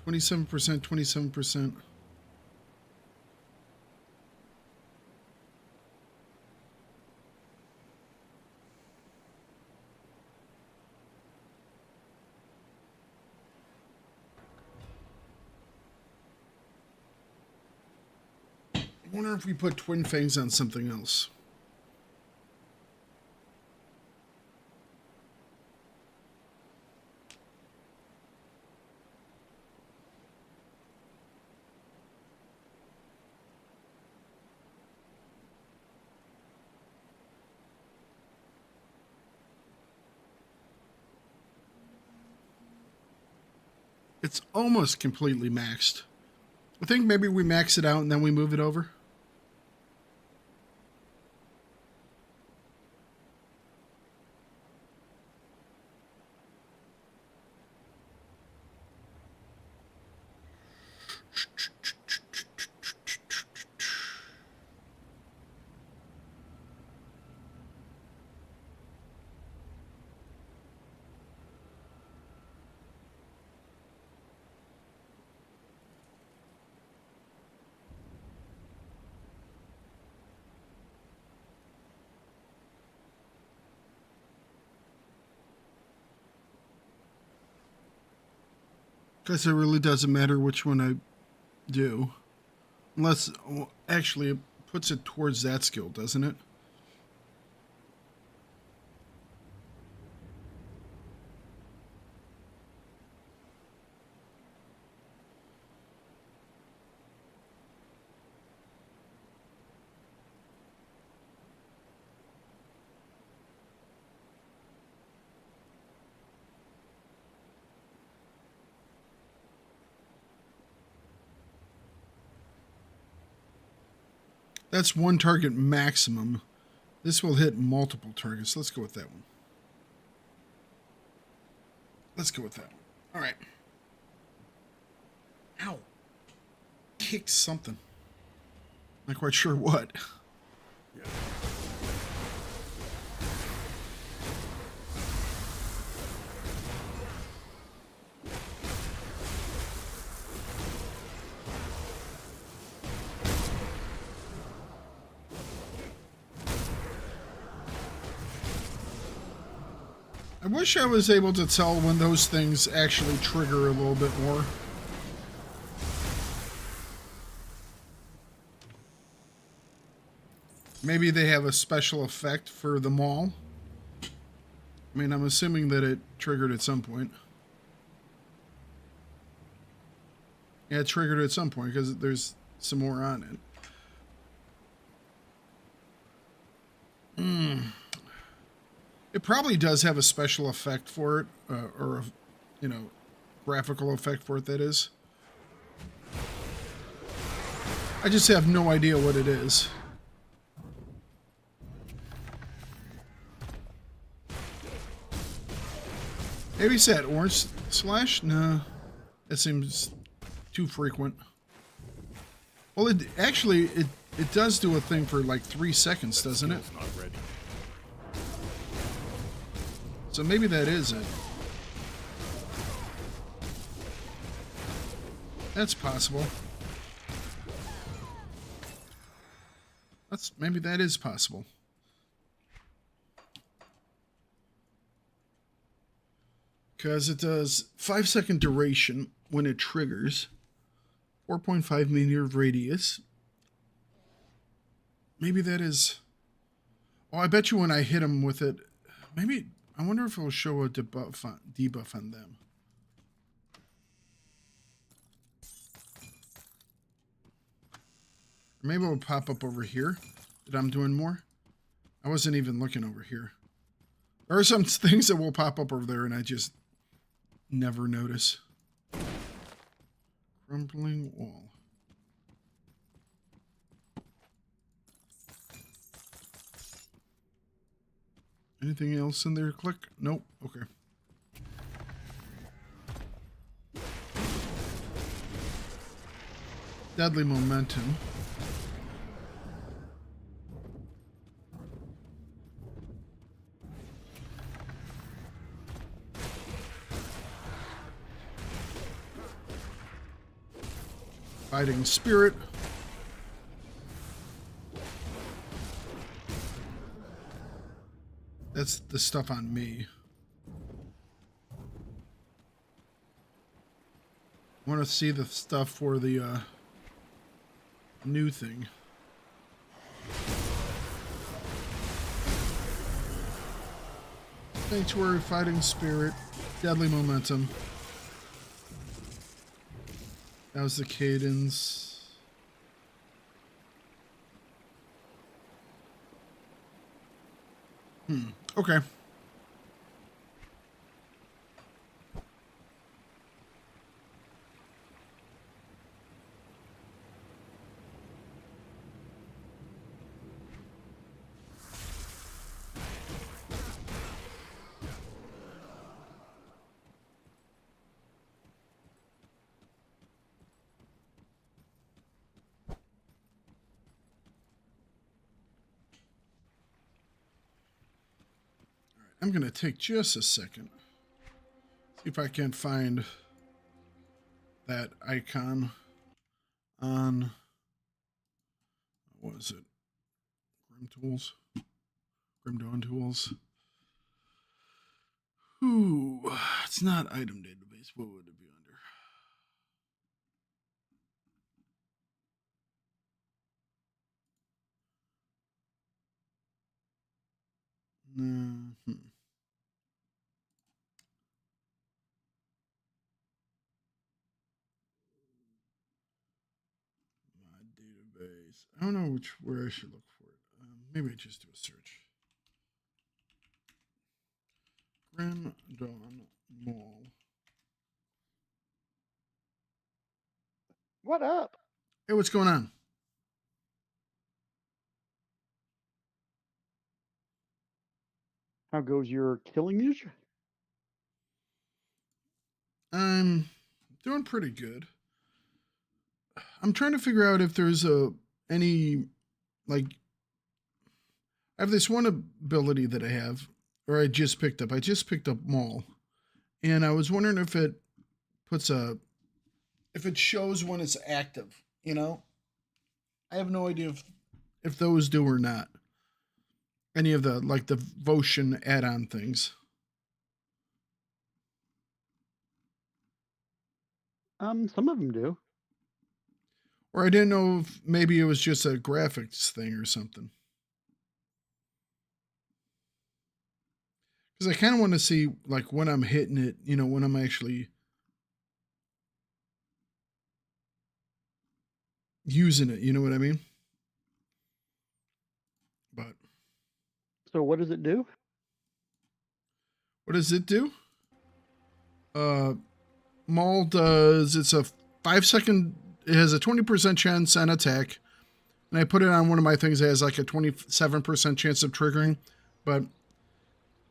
%, 27%. I wonder if we put Twin Fangs on something else. It's almost completely maxed. I think maybe we max it out and then we move it over. Guess it really doesn't matter which one I do. Unless, well, actually, it puts it towards that skill, doesn't it? That's one target maximum. This will hit multiple targets. Let's go with that one. Let's go with that one. All right. Ow. Kicked something. Not quite sure what. I wish I was able to tell when those things actually trigger a little bit more. Maybe they have a special effect for the Maul. I mean, I'm assuming that it triggered at some point. Yeah, it triggered at some point because there's some more on it. It probably does have a special effect for it, or a, you know, graphical effect for it, that is. I just have no idea what it is. Maybe it's that orange slash? No, that seems too frequent. Well, it actually, it does do a thing for like 3 seconds, doesn't it? So maybe that is it. That's possible. Maybe that is possible. Because it does 5-second duration when it triggers. 4.5 meter radius. Maybe that is... Oh, I bet you when I hit him with it... Maybe... I wonder if it'll show a debuff on them. Maybe it'll pop up over here that I'm doing more. I wasn't even looking over here. There are some things that will pop up over there and I just never notice. Crumbling wall. Anything else in there? Click? Nope. Okay. Deadly momentum. Fighting spirit. That's the stuff on me. I want to see the stuff for the new thing. Sanctuary, fighting spirit, deadly momentum. That was the cadence. Okay. I'm going to take just a second. See if I can find that icon on, what is it? Grim Tools? Grim Dawn Tools? Ooh, it's not item database. What would it be under? I don't know where I should look for it. Maybe I just do a search. Grim Dawn Mall. What up? Hey, what's going on? How goes your killing niche? I'm doing pretty good. I'm trying to figure out if there's any, like, I have this one ability that I have, or I just picked up. I just picked up Maul, and I was wondering if it puts if it shows when it's active, you know? I have no idea if those do or not. Any of the, like, the Votion add-on things. Some of them do. Or I didn't know if maybe it was just a graphics thing or something. Because I kind of want to see, like, when I'm hitting it, you know, when I'm actually using it, you know what I mean? But. So what does it do? What does it do? Maul does, it's a 5-second, it has a 20% chance on attack. And I put it on one of my things that has like a 27% chance of triggering. But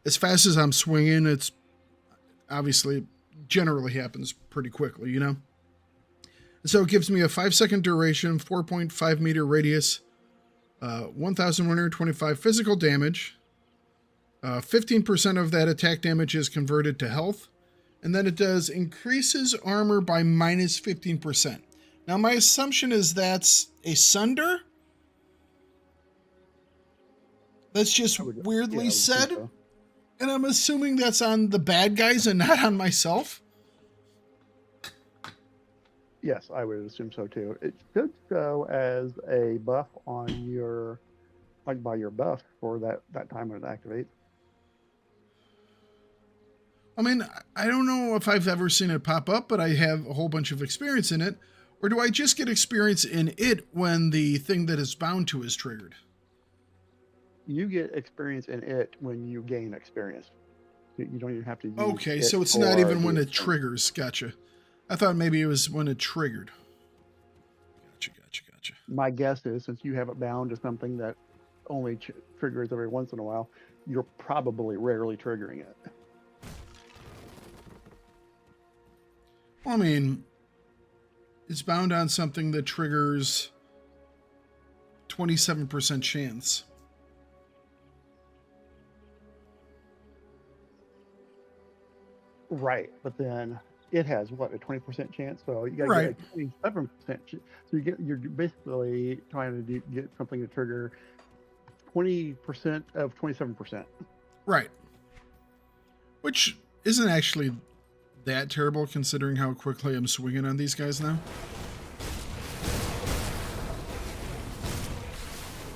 as fast as I'm swinging, it's obviously generally happens pretty quickly, you know? And so it gives me a 5-second duration, 4.5 meter radius, 1,125 physical damage. 15% of that attack damage is converted to health. And then it does increases armor by minus 15%. Now, my assumption is that's a Sunder. That's just weirdly said. So. And I'm assuming that's on the bad guys and not on myself? Yes, I would assume so too. It should show as a buff on your, like by your buff for that time when it activates. I mean, I don't know if I've ever seen it pop up, but I have a whole bunch of experience in it. Or do I just get experience in it when the thing that is bound to is triggered? You get experience in it when you gain experience. You don't even have to use Okay, it so it's not for even the when it experience. triggers. Gotcha. I thought maybe it was when it triggered. Gotcha. My guess is, since you have it bound to something that only triggers every once in a while, you're probably rarely triggering it. Well, I mean, it's bound on something that triggers 27% chance. Right, but then it has what, a 20% chance, so you got to Right. get a 27% chance. So you're basically trying to get something to trigger 20% of 27%. Right. Which isn't actually that terrible considering how quickly I'm swinging on these guys now.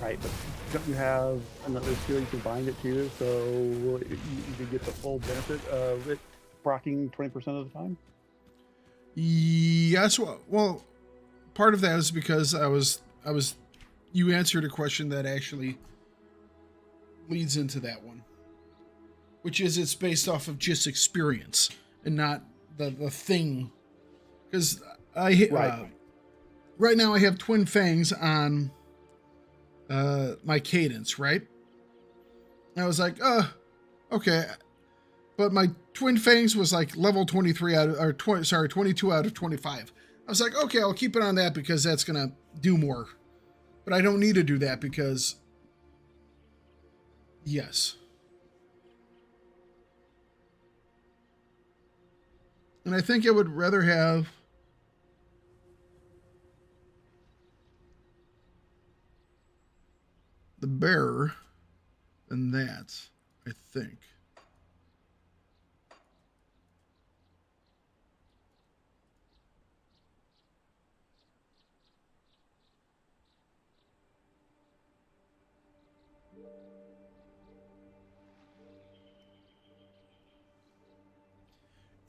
Right, but don't you have another skill you can bind it to, so you can get the full benefit of it proccing 20% of the time? Yes, well, part of that is because you answered a question that actually leads into that one, which is it's based off of just experience and not the thing. Because right now I have Twin Fangs on my cadence, right? And I was like, okay. But my Twin Fangs was like level 22 out of 25. I was like, okay, I'll keep it on that because that's going to do more. But I don't need to do that because, yes. And I think I would rather have the bearer than that, I think.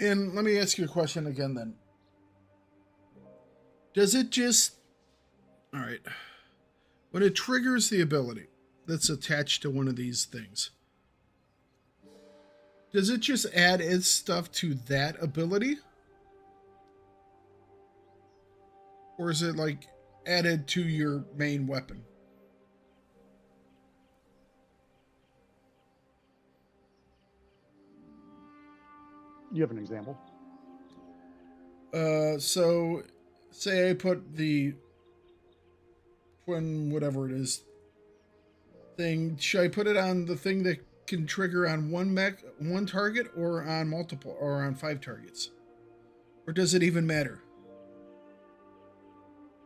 And let me ask you a question again then. Does it just... All right. When it triggers the ability that's attached to one of these things, does it just add its stuff to that ability? Or is it like added to your main weapon? You have an example? So say I put the twin whatever it is thing. Should I put it on the thing that can trigger on one target or on multiple or on 5 targets? Or does it even matter?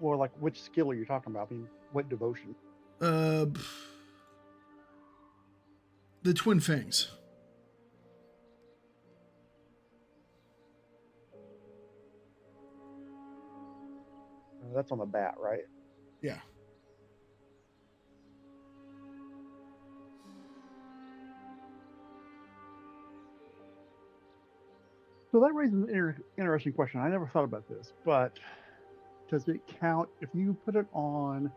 Well, like which skill are you talking about? I mean, what devotion? The Twin Fangs. That's on the bat, right? Yeah. So that raises an interesting question. I never thought about this, but does it count if you put it on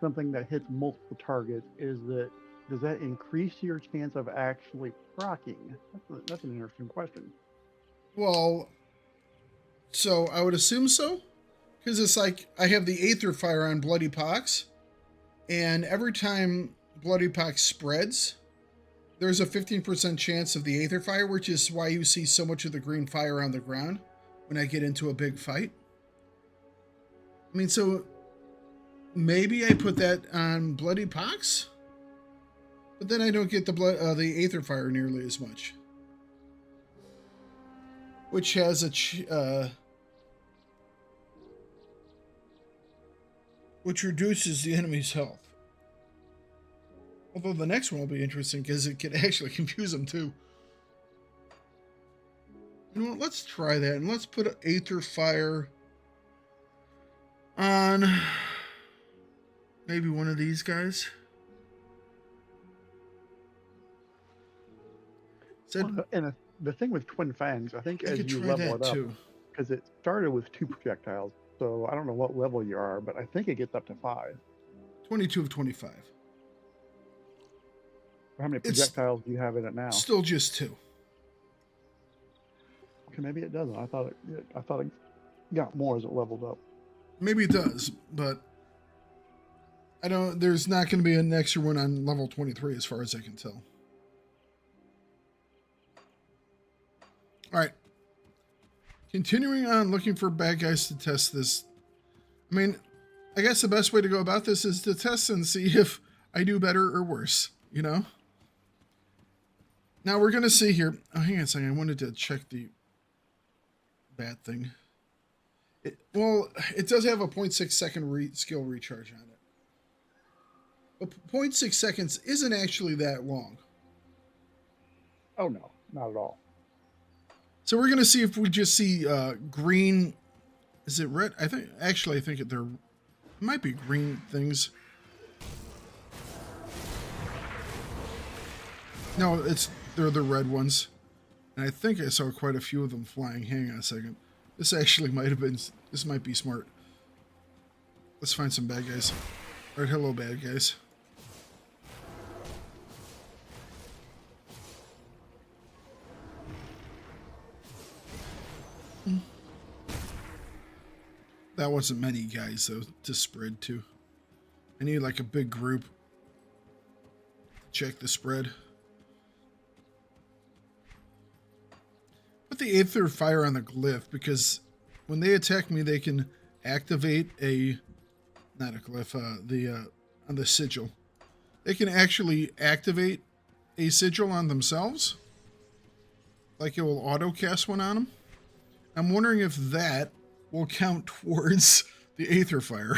something that hits multiple targets? Does that increase your chance of actually proccing? That's an interesting question. Well, so I would assume so. Because it's like I have the Aether Fire on Bloody Pox, and every time Bloody Pox spreads, there's a 15% chance of the Aether Fire, which is why you see so much of the green fire on the ground when I get into a big fight. I mean, so maybe I put that on Bloody Pox, but then I don't get the Aether Fire nearly as much, which has which reduces the enemy's health. Although the next one will be interesting because it can actually confuse them too. You know what? Let's try that, and let's put Aether Fire on maybe one of these guys. And the thing with Twin Fangs, I think as you level it up, because it started with 2 projectiles, so I don't know what level you are, but I think it gets up to 5. 22 of 25. How many projectiles do you have in it now? Still just 2. Okay, maybe it doesn't. I thought it got more as it leveled up. Maybe it does, but I don't. There's not going to be an extra one on level 23, as far as I can tell. All right. Continuing on, looking for bad guys to test this. I mean, I guess the best way to go about this is to test and see if I do better or worse, you know? Now we're going to see here. Oh, hang on a second. I wanted to check the bad thing. It does have a 0.6 second skill recharge on it. But 0.6 seconds isn't actually that long. Oh, no. Not at all. So we're going to see if we just see green. Is it red? I think they're might be green things. No, they're the red ones. And I think I saw quite a few of them flying. Hang on a second. This actually this might be smart. Let's find some bad guys. All right, hello bad guys. That wasn't many guys, though, to spread to. I need, like, a big group. Check the spread. Put the Aether Fire on the glyph, because when they attack me, they can activate not a glyph, on the sigil. They can actually activate a sigil on themselves. Like it will auto-cast one on them. I'm wondering if that will count towards the Aether Fire.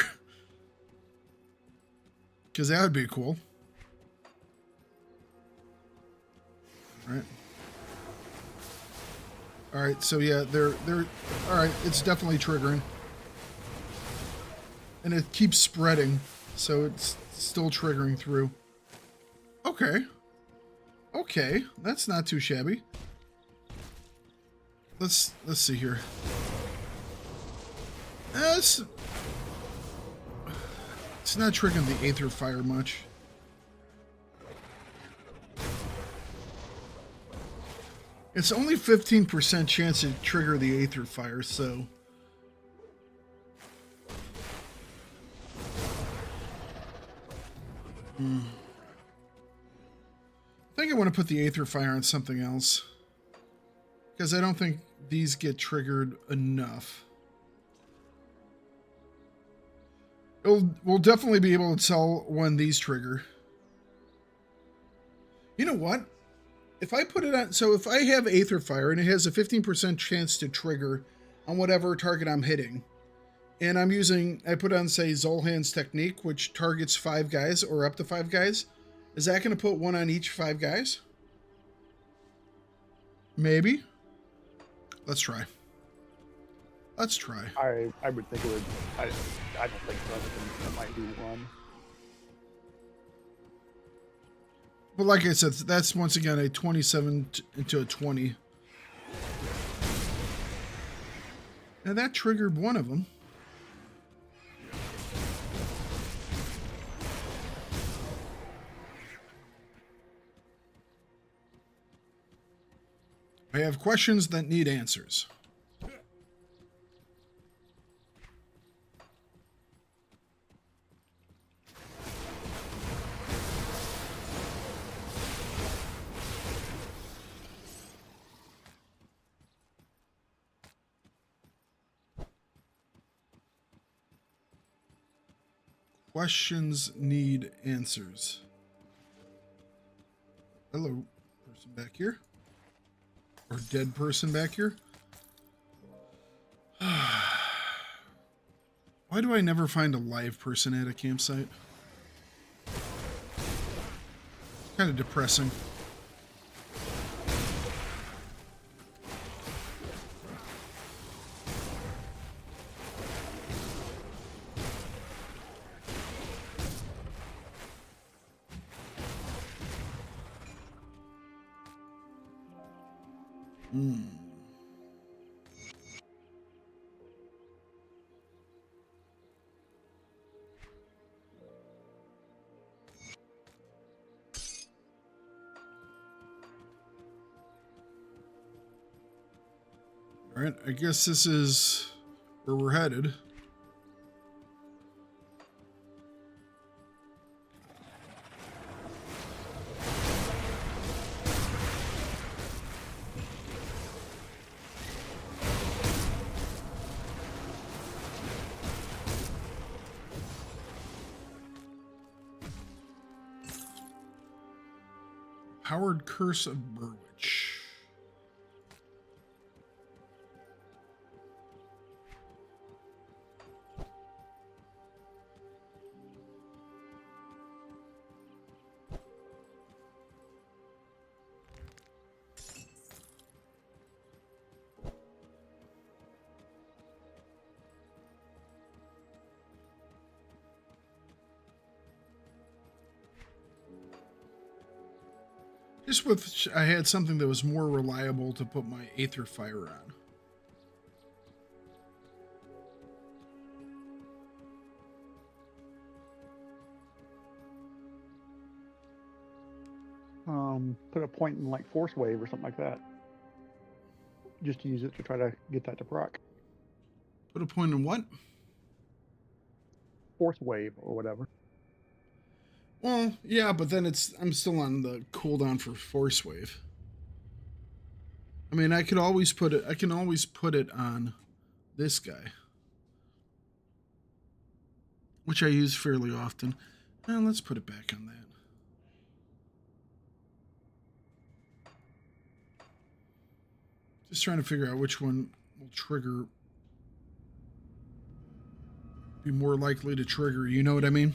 Because that would be cool. Alright. Alright, so yeah, they're alright, it's definitely triggering. And it keeps spreading, so it's still triggering through. Okay. Okay, that's not too shabby. Let's see here. It's not triggering the Aether Fire much. It's only 15% chance to trigger the Aether Fire, so... I think I want to put the Aether Fire on something else. Because I don't think these get triggered enough. We'll definitely be able to tell when these trigger. You know what? If I put it on... So if I have Aether Fire and it has a 15% chance to trigger on whatever target I'm hitting, and I'm using... I put on, say, Zolhan's Technique, which targets 5 guys or up to 5 guys, is that going to put one on each 5 guys? Maybe. Let's try. Let's try. I would think it would. I don't think so. I think it might be one. But like I said, that's once again a 27 into a 20. Now that triggered one of them. I have questions that need answers. Questions need answers. Hello, person back here. Or dead person back here. Why do I never find a live person at a campsite? Kind of depressing. All right, I guess this is where we're headed. Powered Curse of Burwitch. Just wish I had something that was more reliable to put my Aether Fire on. Put a point in like Force Wave or something like that. Just to use it to try to get that to proc. Put a point in what? Force Wave or whatever. Well, yeah, but then I'm still on the cooldown for Force Wave. I mean, I can always put it on this guy, which I use fairly often. Well, let's put it back on that. Just trying to figure out which one will trigger, be more likely to trigger, you know what I mean?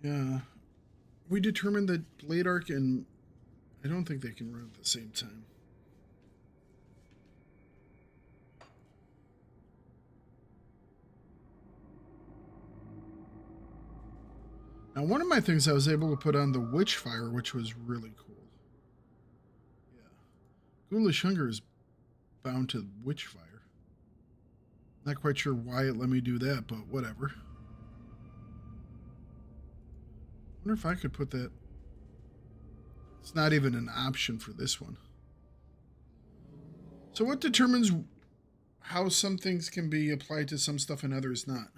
Yeah. We determined that Blade Arc and I don't think they can run at the same time. Now, one of my things I was able to put on the Witchfire, which was really cool. Yeah. Ghoulish Hunger is bound to Witchfire. Not quite sure why it let me do that, but whatever. Wonder if I could put that. It's not even an option for this one. So what determines how some things can be applied to some stuff and others not?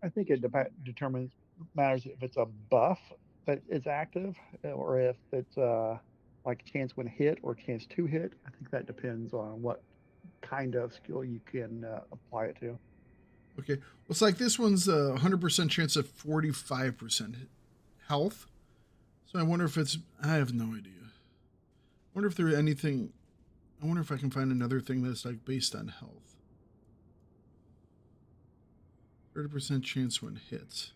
I think it matters if it's a buff that is active or if it's like chance when hit or chance to hit. I think that depends on what kind of skill you can apply it to. Okay, well, it's like this one's a 100% chance of 45% health. So I wonder if it's, I have no idea. I wonder if there's anything, I wonder if I can find another thing that's like based on health. 30% chance when hits.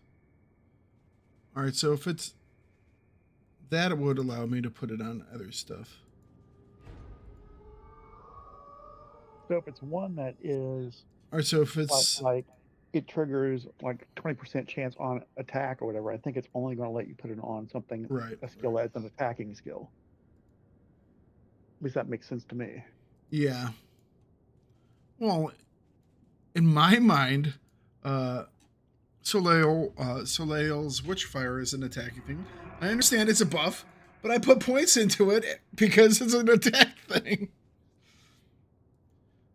All right, so if it's, that would allow me to put it on other stuff. So if it's one that is, all right, so if it's like it triggers like 20% chance on attack or whatever, I think it's only going to let you put it on something, right, a skill as an attacking skill. At least that makes sense to me. Yeah. Well, in my mind, Soleil's Witchfire is an attacking thing. I understand it's a buff, but I put points into it because it's an attack thing.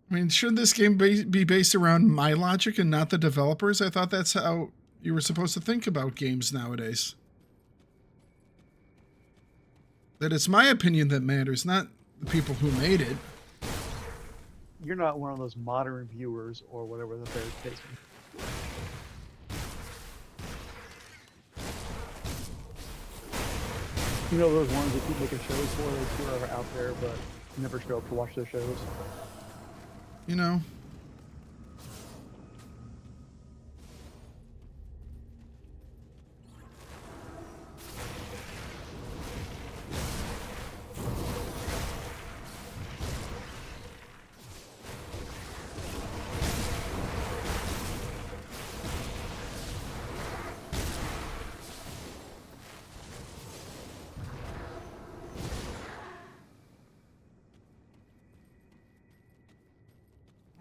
I mean, shouldn't this game be based around my logic and not the developers? I thought that's how you were supposed to think about games nowadays. That it's my opinion that matters, not the people who made it. You're not one of those modern viewers or whatever that they're facing. You know those ones that keep making shows for, those who are out there but never show up to watch their shows? You know.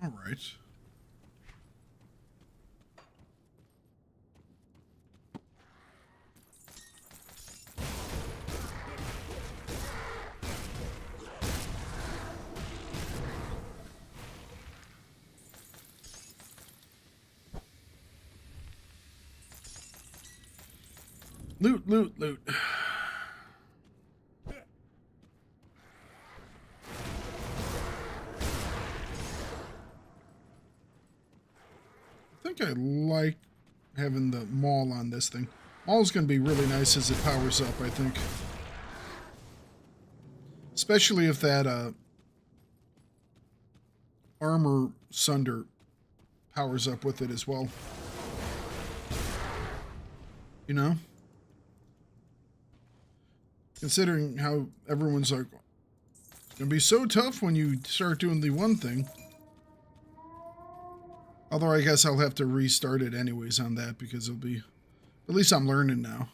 All right. Loot, loot, loot. I think I like having the maul on this thing. Maul's going to be really nice as it powers up, I think. Especially if that armor sunder powers up with it as well. You know? Considering how everyone's like, it's going to be so tough when you start doing the one thing. Although I guess I'll have to restart it anyways on that because it'll be... At least I'm learning now.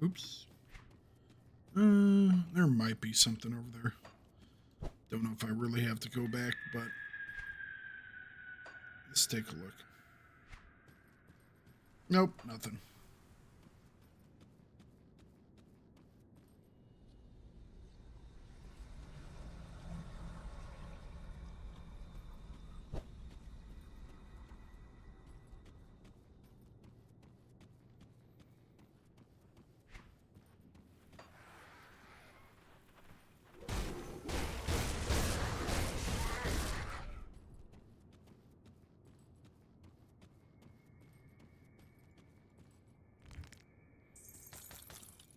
Oops. There might be something over there. Don't know if I really have to go back, but let's take a look. Nope, nothing.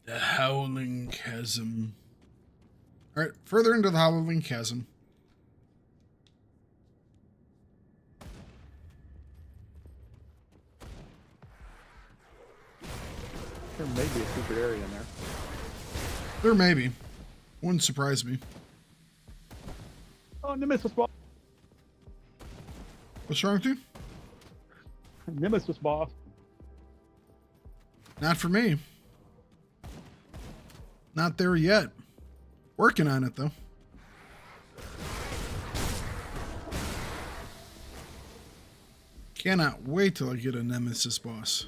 The Howling Chasm. Alright, further into the Howling Chasm. There may be a secret area in there. There may be. Wouldn't surprise me. Oh, Nemesis boss. What's wrong with you? Nemesis boss. Not for me. Not there yet. Working on it, though. Cannot wait till I get a Nemesis boss.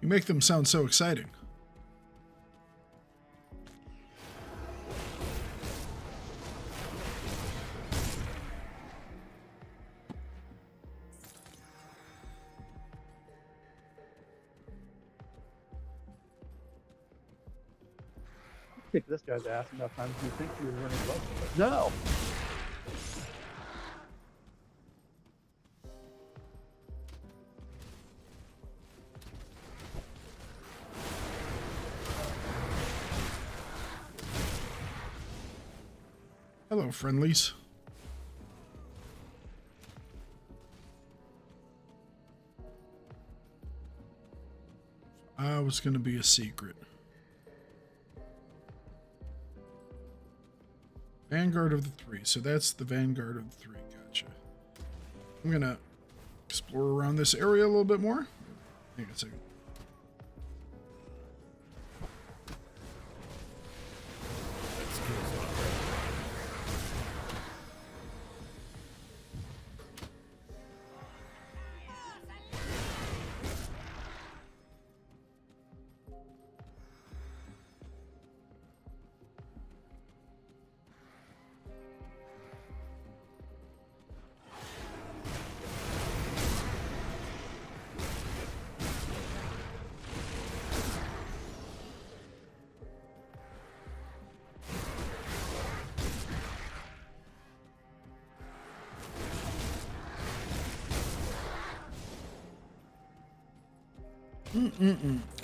You make them sound so exciting. Kick this guy's ass enough times you think you're running low. No! Hello, friendlies. Was going to be a secret. Vanguard of the Three. So that's the Vanguard of the Three. Gotcha. I'm going to explore around this area a little bit more. Hang on a second.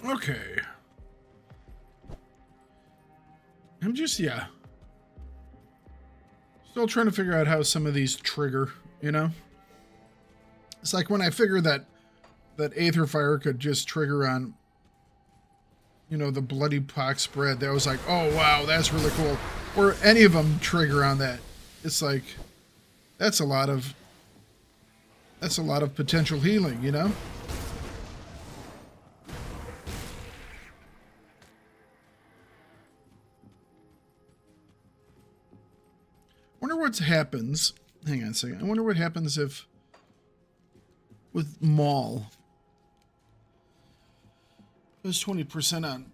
Okay. I'm just, yeah. Still trying to figure out how some of these trigger, you know? It's like when I figured that Aether Fire could just trigger on, you know, the Bloody Pox spread. That was like, oh, wow, that's really cool. Or any of them trigger on that. It's like, that's a lot of potential healing, you know? Wonder what happens. Hang on a second. I wonder what happens if with Maul. There's 20% on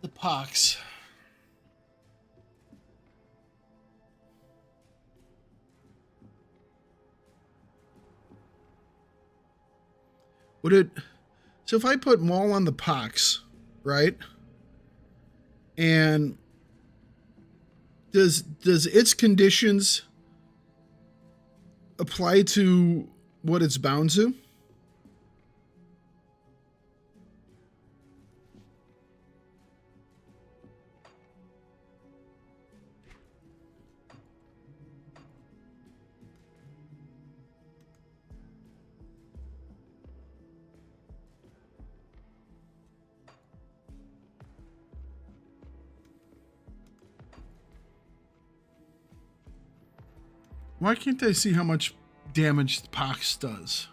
the pox. Would it? So if I put Maul on the pox, right? And does its conditions apply to what it's bound to? Why can't I see how much damage the pox does?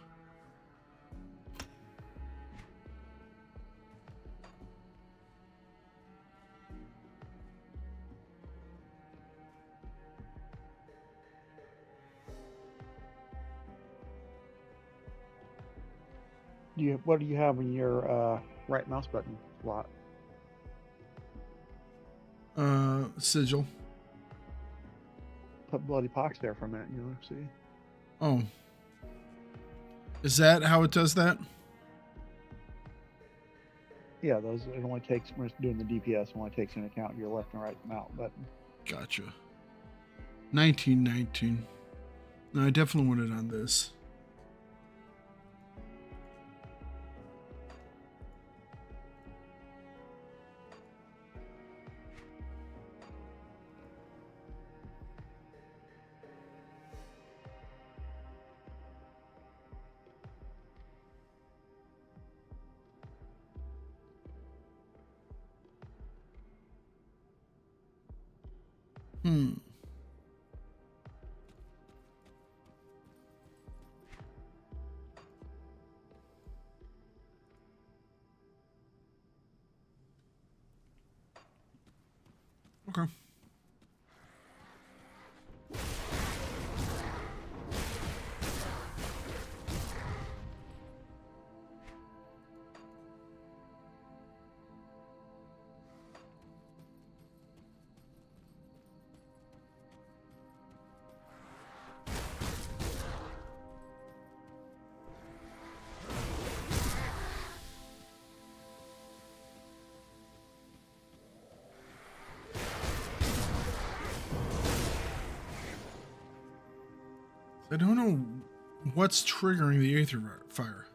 What do you have in your right mouse button slot? Sigil. Put Bloody Pox there for a minute, see? Oh. Is that how it does that? Yeah, it only takes, when it's doing the DPS, it only takes into account your left and right mount button. Gotcha. 1919. No, I definitely want it on this. Okay. I don't know what's triggering the Aether Fire.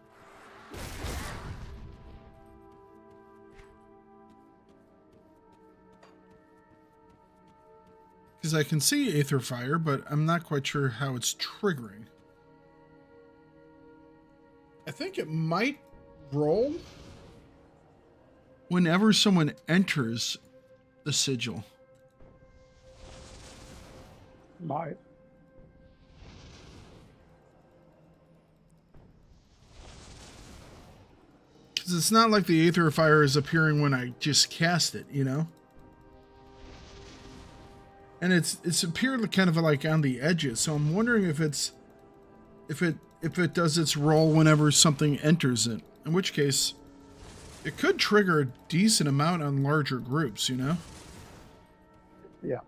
Because I can see Aether Fire, but I'm not quite sure how it's triggering. I think it might roll whenever someone enters the sigil. Might. Because it's not like the Aether Fire is appearing when I just cast it, you know? And it's appeared kind of like on the edges, so I'm wondering if it does its roll whenever something enters it. In which case, it could trigger a decent amount on larger groups, you know? Yeah.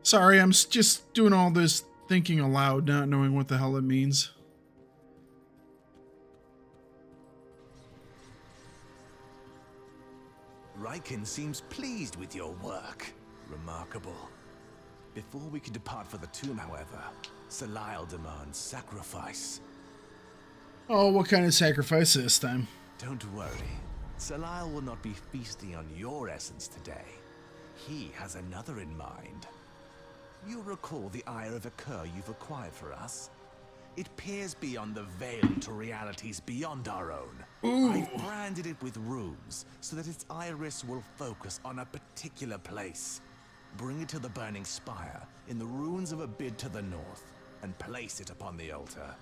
Sorry, I'm just doing all this thinking aloud, not knowing what the hell it means. Riken seems pleased with your work. Remarkable. Before we can depart for the tomb, however, Salile demands sacrifice. Oh, what kind of sacrifice this time? Don't worry. Salile will not be feasting on your essence today. He has another in mind. You'll recall the Ire of Occur you've acquired for us? It peers beyond the veil to realities beyond our own. Ooh. I've branded it with runes so that its iris will focus on a particular place. Bring it to the Burning Spire in the ruins of Abid to the north and place it upon the altar.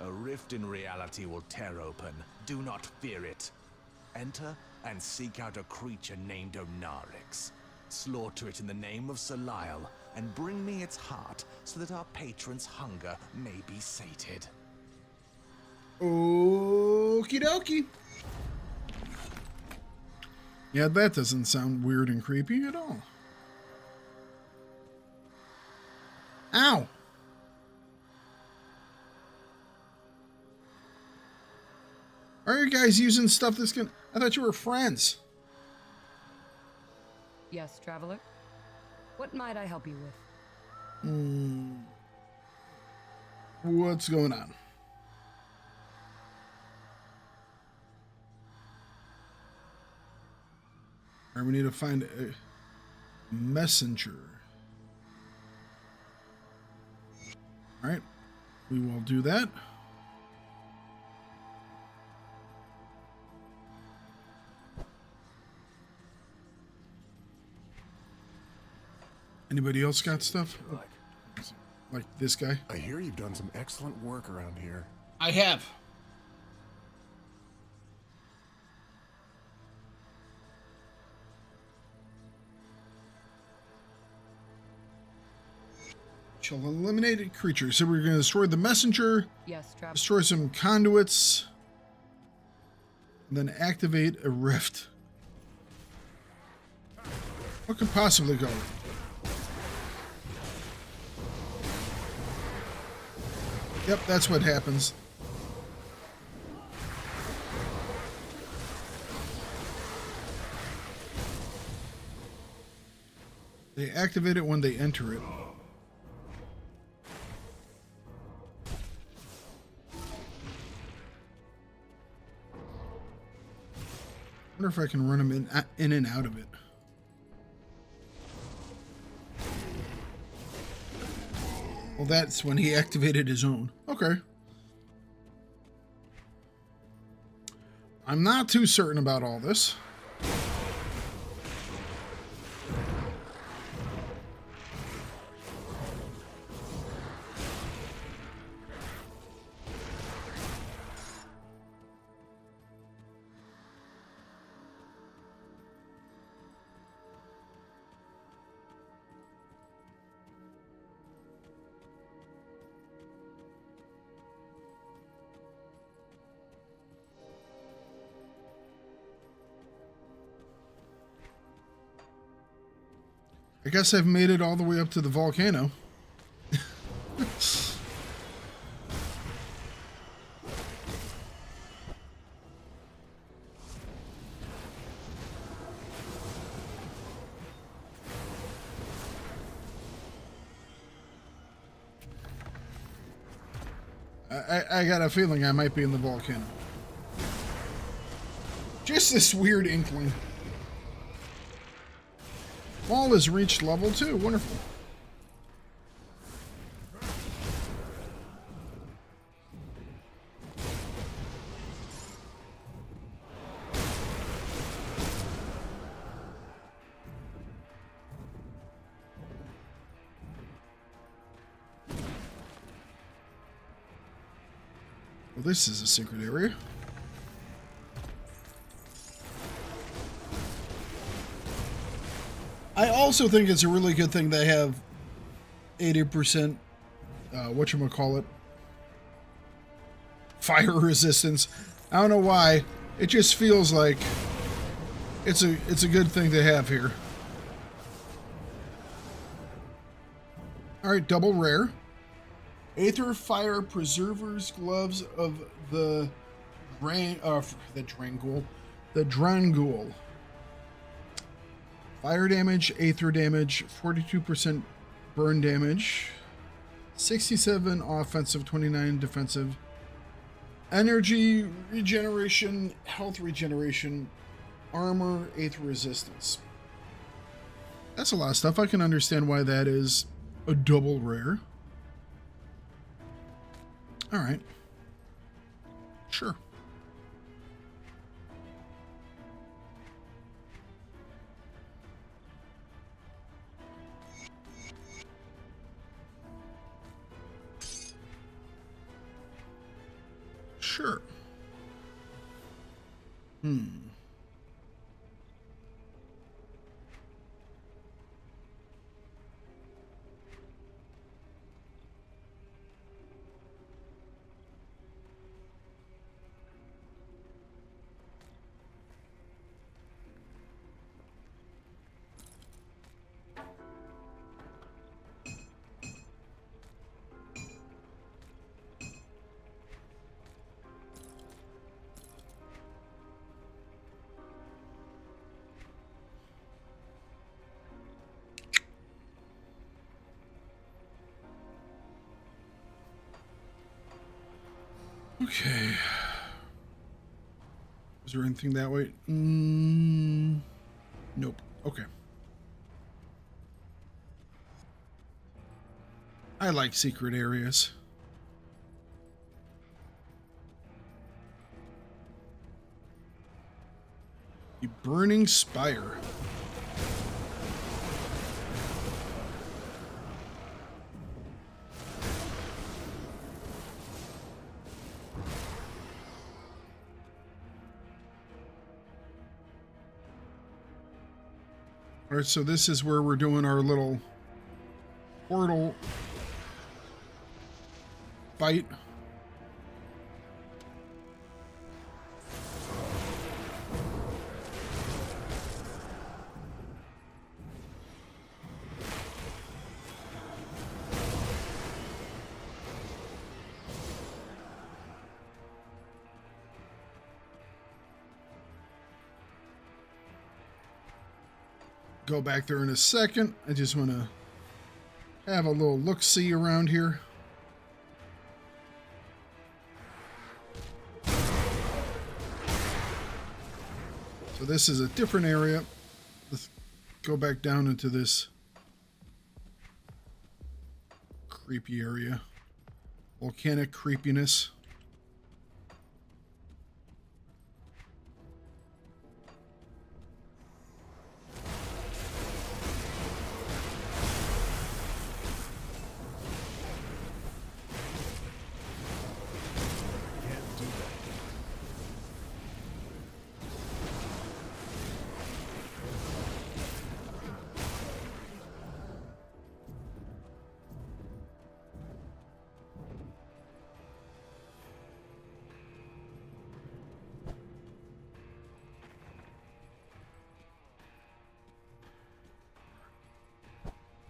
A rift in reality will tear open. Do not fear it. Enter and seek out a creature named Onarix. Slaughter it in the name of Salile and bring me its heart so that our patron's hunger may be sated. Okie dokie. Yeah, that doesn't sound weird and creepy at all. Ow! Are you guys using stuff that's gonna... I thought you were friends. Yes, traveler. What might I help you with? What's going on? All right, we need to find a messenger. All right, we will do that. Anybody else got stuff? Like this guy? I hear you've done some excellent work around here. I have. Shall eliminate a creature. So we're going to destroy the messenger. Yes, traveler. Destroy some conduits. And then activate a rift. What could possibly go? Yep, that's what happens. They activate it when they enter it. I wonder if I can run them in and out of it. Well, that's when he activated his own. Okay. I'm not too certain about all this. I guess I've made it all the way up to the volcano. I got a feeling I might be in the volcano. Just this weird inkling. Wall has reached level 2. Wonderful. Well, this is a secret area. I also think it's a really good thing they have 80% whatchamacallit, fire resistance. I don't know why. It just feels like it's a good thing to have here. Alright, double rare. Aether Fire Preserver's Gloves of the Drangul. Fire damage, Aether damage, 42% burn damage, 67 offensive, 29 defensive, Energy regeneration, health regeneration, armor, 8th resistance. That's a lot of stuff. I can understand why that is a double rare. All right. Sure. Sure. Okay. Is there anything that way? Nope. Okay. I like secret areas. The Burning Spire. All right, so this is where we're doing our little portal fight. Go back there in a second. I just want to have a little look-see around here. So this is a different area. Let's go back down into this creepy area. Volcanic creepiness.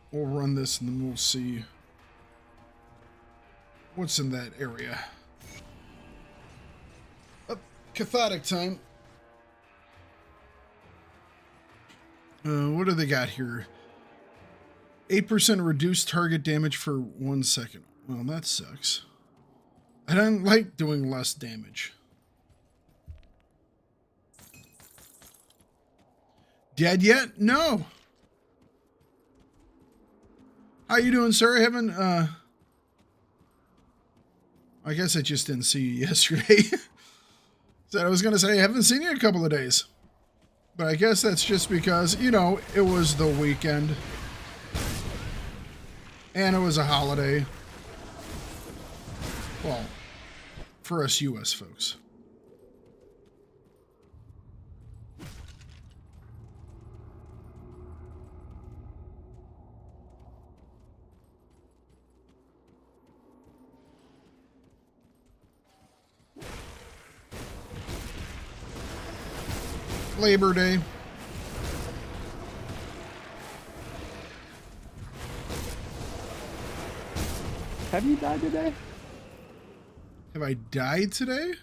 We'll run this and then we'll see what's in that area. Oh, cathodic time. What do they got here? 8% reduced target damage for 1 second. Well, that sucks. I don't like doing less damage. Dead yet? No. How you doing, sir? I haven't, I guess I just didn't see you yesterday. Said I was going to say I haven't seen you in a couple of days. But I guess that's just because, you know, it was the weekend. And it was a holiday. Well, for us U.S. folks. Labor Day. Have you died today? Have I died today?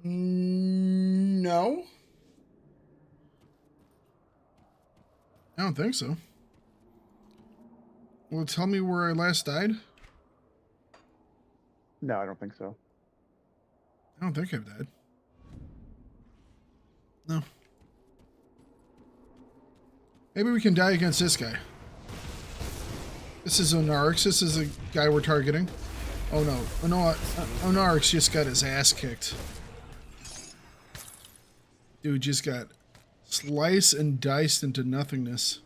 No. I don't think so. Well, tell me where I last died. No, I don't think so. I don't think I've died. No. Maybe we can die against this guy. This is Onarix. This is a guy we're targeting. Oh no. Onarix just got his ass kicked. Dude just got sliced and diced into nothingness.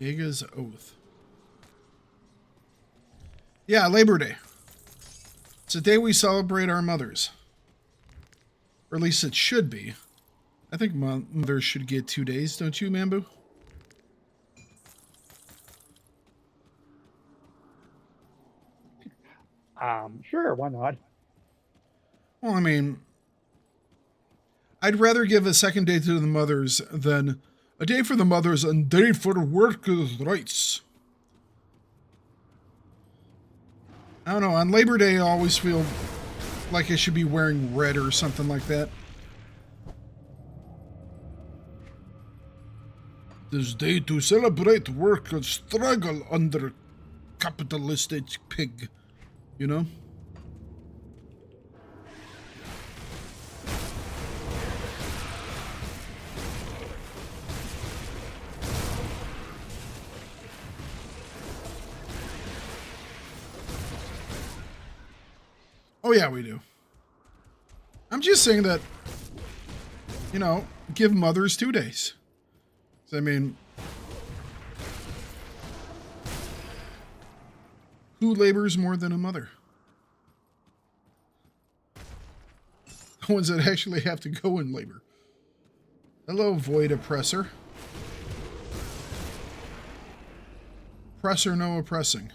Giga's Oath. Yeah, Labor Day. It's a day we celebrate our mothers. Or at least it should be. I think mothers should get 2 days, don't you, Mambu? Sure, why not? Well, I mean, I'd rather give a second day to the mothers than a day for the mothers and day for workers' rights. I don't know, on Labor Day I always feel like I should be wearing red or something like that. This day to celebrate work and struggle under capitalistic pig, you know? Oh yeah, we do. I'm just saying that, you know, give mothers 2 days. I mean, who labors more than a mother? The ones that actually have to go in labor. Hello, Void Oppressor. Oppressor, no oppressing.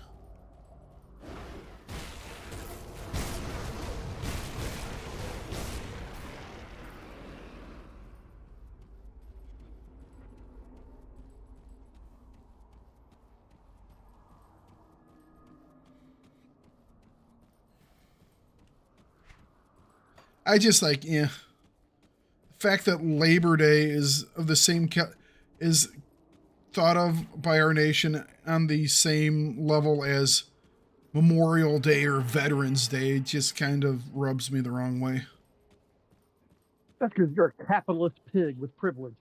I just like, yeah. The fact that Labor Day is of the same is thought of by our nation on the same level as Memorial Day or Veterans Day just kind of rubs me the wrong way. That's because you're a capitalist pig with privilege.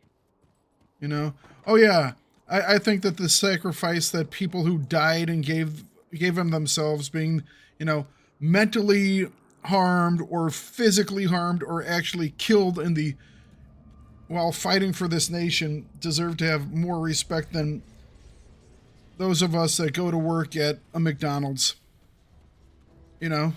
You know? Oh yeah. I think that the sacrifice that people who died and gave them themselves, being, you know, mentally harmed or physically harmed or actually killed in the while fighting for this nation, deserve to have more respect than those of us that go to work at a McDonald's. You know?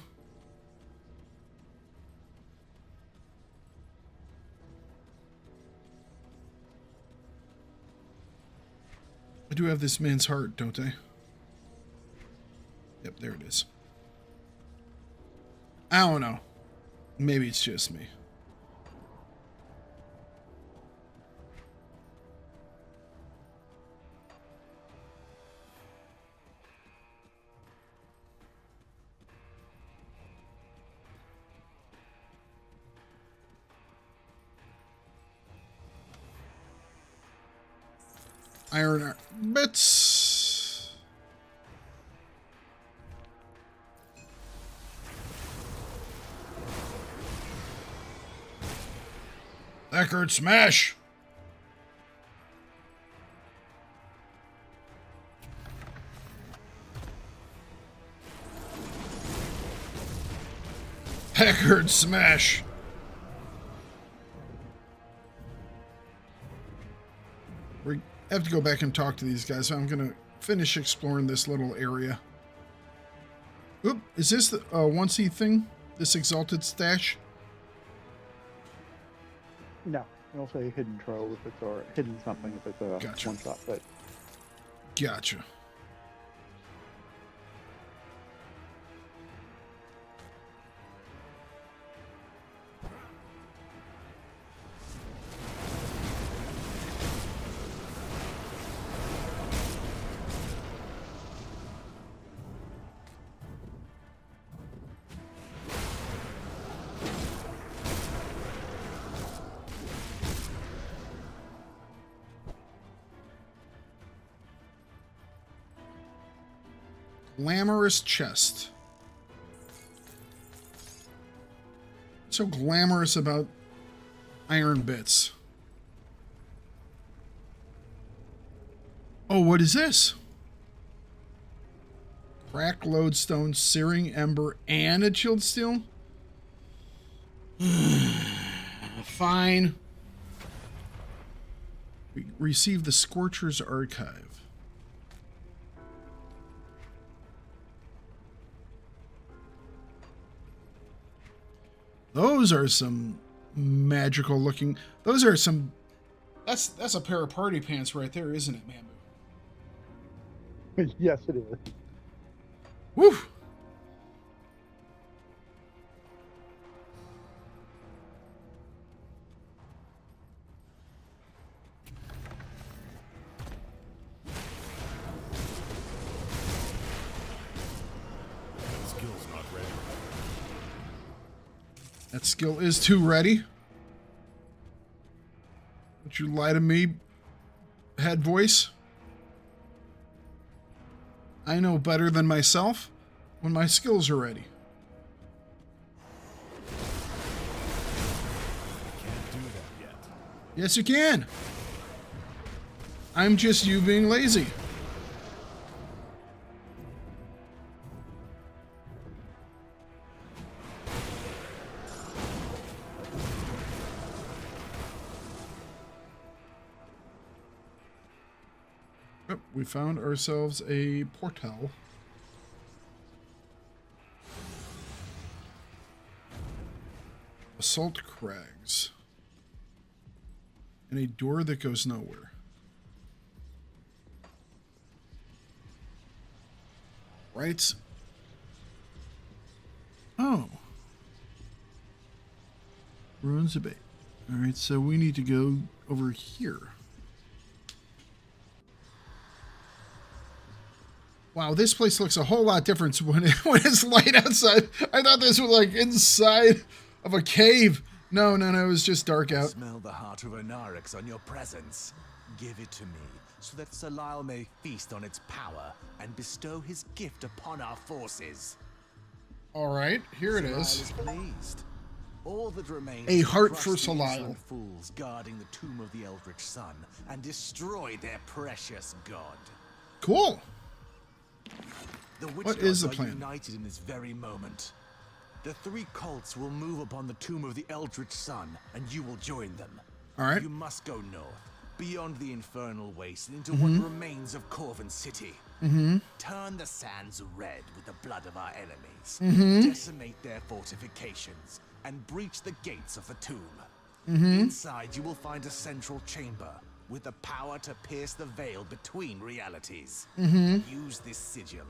I do have this man's heart, don't I? Yep, there it is. I don't know. Maybe it's just me. Iron bits. Thakard smash. Thakard smash. We have to go back and talk to these guys. I'm going to finish exploring this little area. Oop, is this the one-seat thing? This exalted stash? No, it'll say hidden trove if it's or hidden something if it's a Gotcha. one-shot. But Gotcha. Glamorous chest. What's so glamorous about iron bits? Oh, what is this? Crack lodestone, searing ember, and a chilled steel? Fine. We receive the Scorcher's Archive. Those are some magical looking. Those are some. That's a pair of party pants right there, isn't it, Mamu? Yes, it is. Woo! Skill's not ready. That skill is too ready. Would you lie to me, head voice? I know better than myself when my skills are ready. Can't do that yet. Yes, you can. I'm just you being lazy. Oh, we found ourselves a portal. Assault Crags. And a door that goes nowhere. Right? Oh. Ruins of Bay. Alright, so we need to go over here. Wow, this place looks a whole lot different when it's light outside. I thought this was like inside of a cave. No, it was just dark out. Smell the heart of Onarix on your presence. Give it to me, so that Salile may feast on its power and bestow his gift upon our forces. All right, here it Salile is. Pleased. All that remains A is to heart crush for the Salile. insolent fools guarding the tomb of the Eldritch Sun and destroy their precious god. Cool. The witch What is gods the are plan? united in this very moment. The three cults will move upon the tomb of the Eldritch Sun, and you will join them. All right. You must go north, beyond the infernal waste, and into what remains of Corvin City. Turn the sands red with the blood of our enemies. Decimate their fortifications, and breach the gates of the tomb. Inside, you will find a central chamber with the power to pierce the veil between realities. Use this sigil.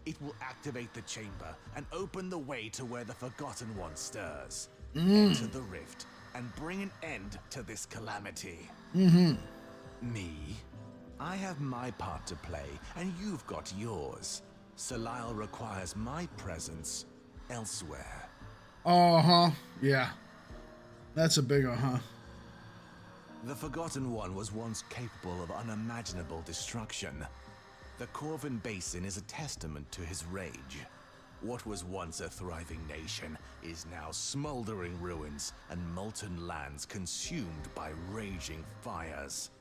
It will activate the chamber and open the way to where the Forgotten One stirs. Enter the rift and bring an end to this calamity. Me? I have my part to play, and you've got yours. Salile requires my presence elsewhere. Uh-huh. Yeah. That's a big uh-huh. The Forgotten One was once capable of unimaginable destruction. The Corvin Basin is a testament to his rage. What was once a thriving nation is now smoldering ruins and molten lands consumed by raging fires.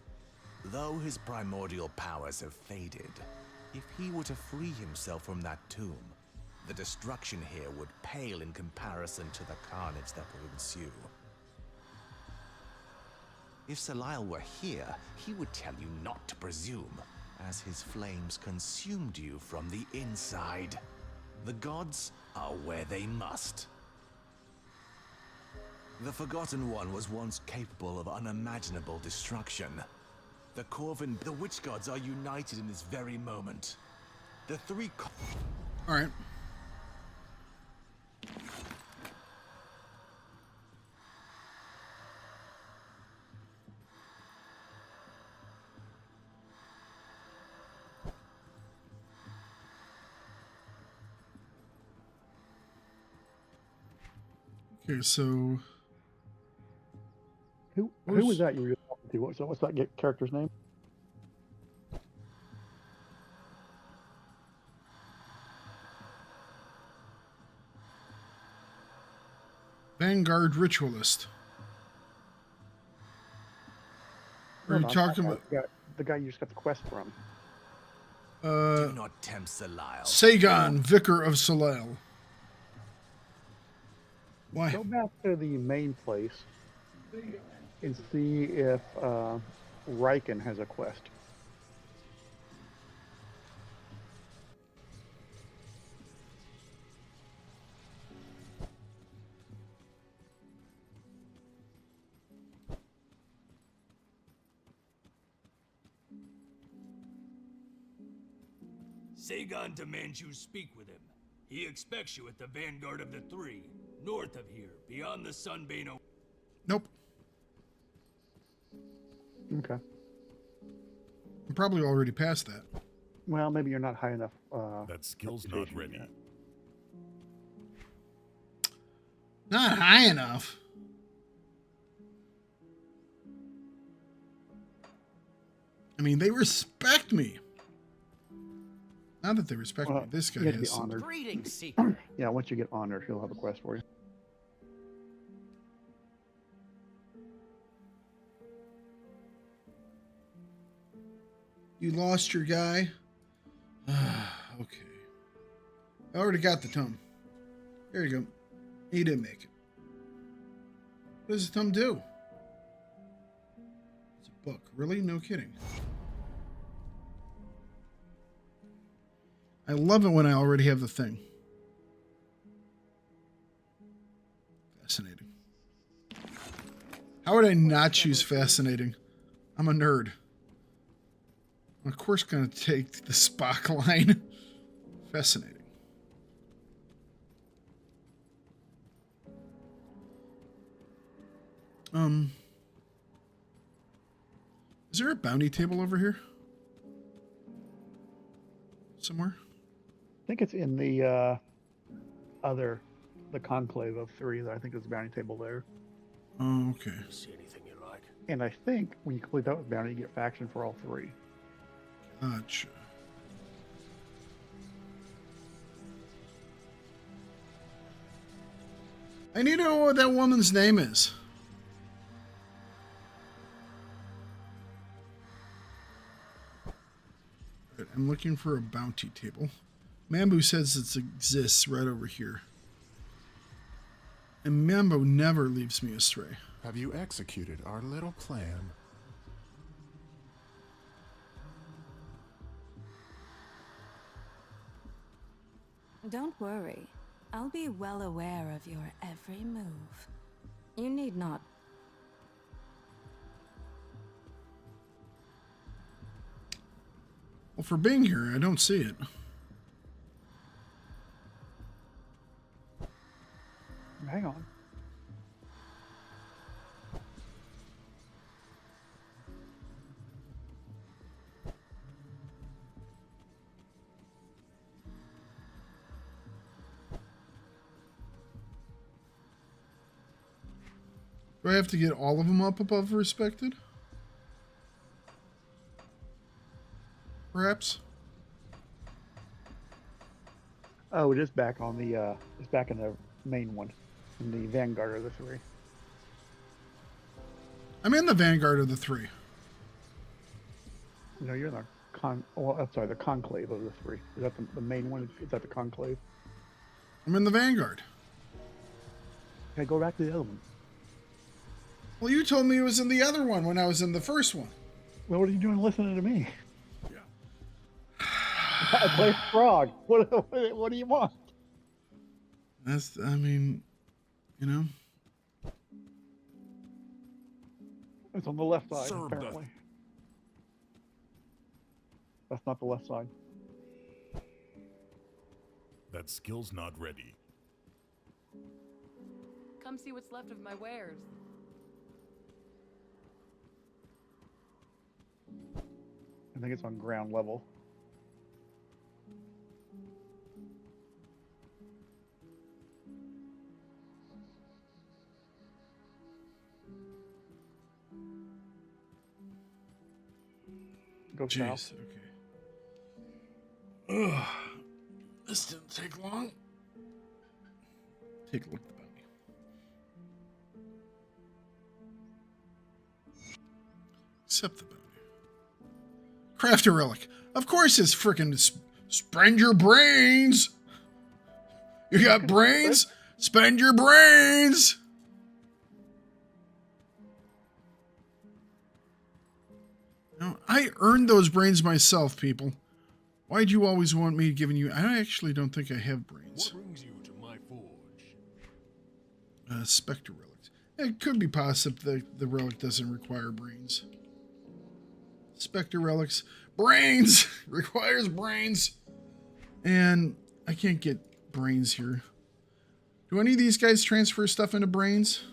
Though his primordial powers have faded, if he were to free himself from that tomb, the destruction here would pale in comparison to the carnage that would ensue. If Salile were here, he would tell you not to presume, as his flames consumed you from the inside. The gods are where they must. The Forgotten One was once capable of unimaginable destruction. The witch gods are united in this very moment. The three... All right. Okay, so Who was that you were just talking to? What's that character's name? Vanguard Ritualist. Are you talking about the guy you just got the quest from? Do not tempt Salile. Sagan, Vicar of Salile. Why? Go back to the main place and see if Riken has a quest. Sagan demands you speak with him. He expects you at the Vanguard of the Three, north of here, beyond the Sunbane. Nope. Okay. I'm probably already past that. Well, maybe you're not high enough. That skill's not ready. Yet. Not high enough. I mean, they respect me. Not that they respect me. This guy has some... Greetings, Seeker. Yeah, once you get honored, he'll have a quest for you. You lost your guy? Okay. I already got the tome. Here you go. He didn't make it. What does the tome do? It's a book. Really? No kidding. I love it when I already have the thing. Fascinating. How would I not choose fascinating? I'm a nerd. I'm of course going to take the Spock line. Fascinating. Is there a bounty table over here? Somewhere? I think it's in the the conclave of 3. I think there's a bounty table there. Oh, okay. See anything you like? And I think when you complete that with bounty, you get faction for all 3. Gotcha. I need to know what that woman's name is. Right, I'm looking for a bounty table. Mambo says it exists right over here. And Mambo never leaves me astray. Have you executed our little plan? Don't worry. I'll be well aware of your every move. You need not. Well, for being here, I don't see it. Hang on. Do I have to get all of them up above respected? Perhaps? Oh, it is back on the it's back in the main one. In the Vanguard of the 3. I'm in the Vanguard of the 3. No, you're in the I'm sorry, the conclave of the 3. Is that the main one? Is that the conclave? I'm in the Vanguard. Okay, go back to the other one. Well, you told me it was in the other one when I was in the first one. Well, what are you doing listening to me? Yeah. I play frog. What do you want? That's, I mean, you know. It's on the left side, apparently. That's not the left side. That skill's not ready. Come see what's left of my wares. I think it's on ground level. Go south. Okay. Ugh. This didn't take long. Take a look at the bounty. Accept the bounty. Craft a relic. Of course it's frickin' spend your brains. You got brains? Spend your brains. No, I earned those brains myself, people. Why'd you always want me giving you... I actually don't think I have brains. What brings you to my forge? Spectre relics. It could be possible that the relic doesn't require brains. Spectre relics. Brains! Requires brains. And I can't get brains here. Do any of these guys transfer stuff into brains?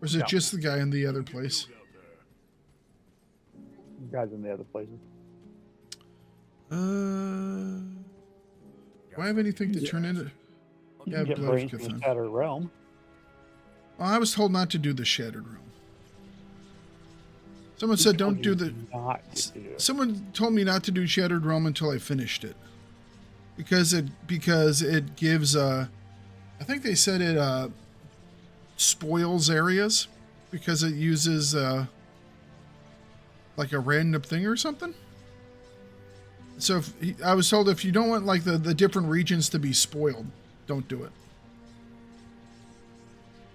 Or is it just the guy in the other place? Guys in the other places. Do I have anything to turn into? You can get brains from the Shattered Realm. Well, I was told not to do the Shattered Realm. Someone said don't do the... Someone told me not to do Shattered Realm until I finished it. Because it gives... I think they said it spoils areas. Because it uses like a random thing or something. So I was told if you don't want like the different regions to be spoiled, don't do it.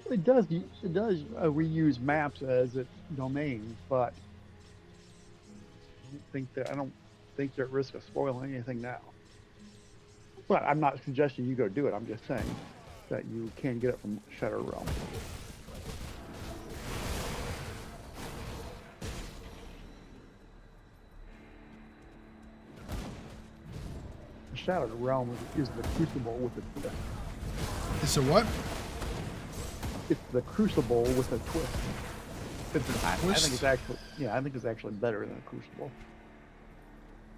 It does reuse maps as its domain, but I don't think they're at risk of spoiling anything now. But I'm not suggesting you go do it. I'm just saying that you can get it from Shattered Realm. The Shattered Realm is the Crucible with a twist. It's a what? It's the Crucible with a twist. I think it's actually, I think it's actually better than a Crucible.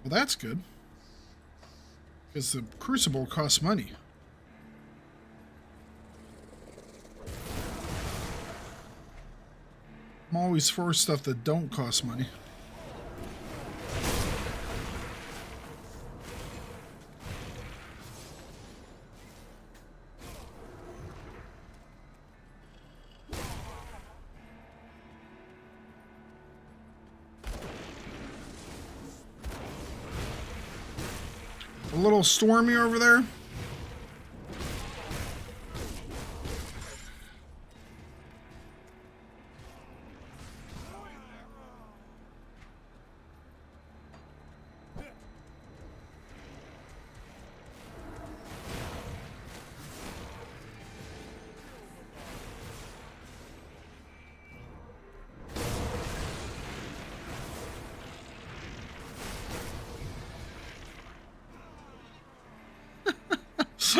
Well, that's good. Because the Crucible costs money. I'm always for stuff that don't cost money. A little stormy over there.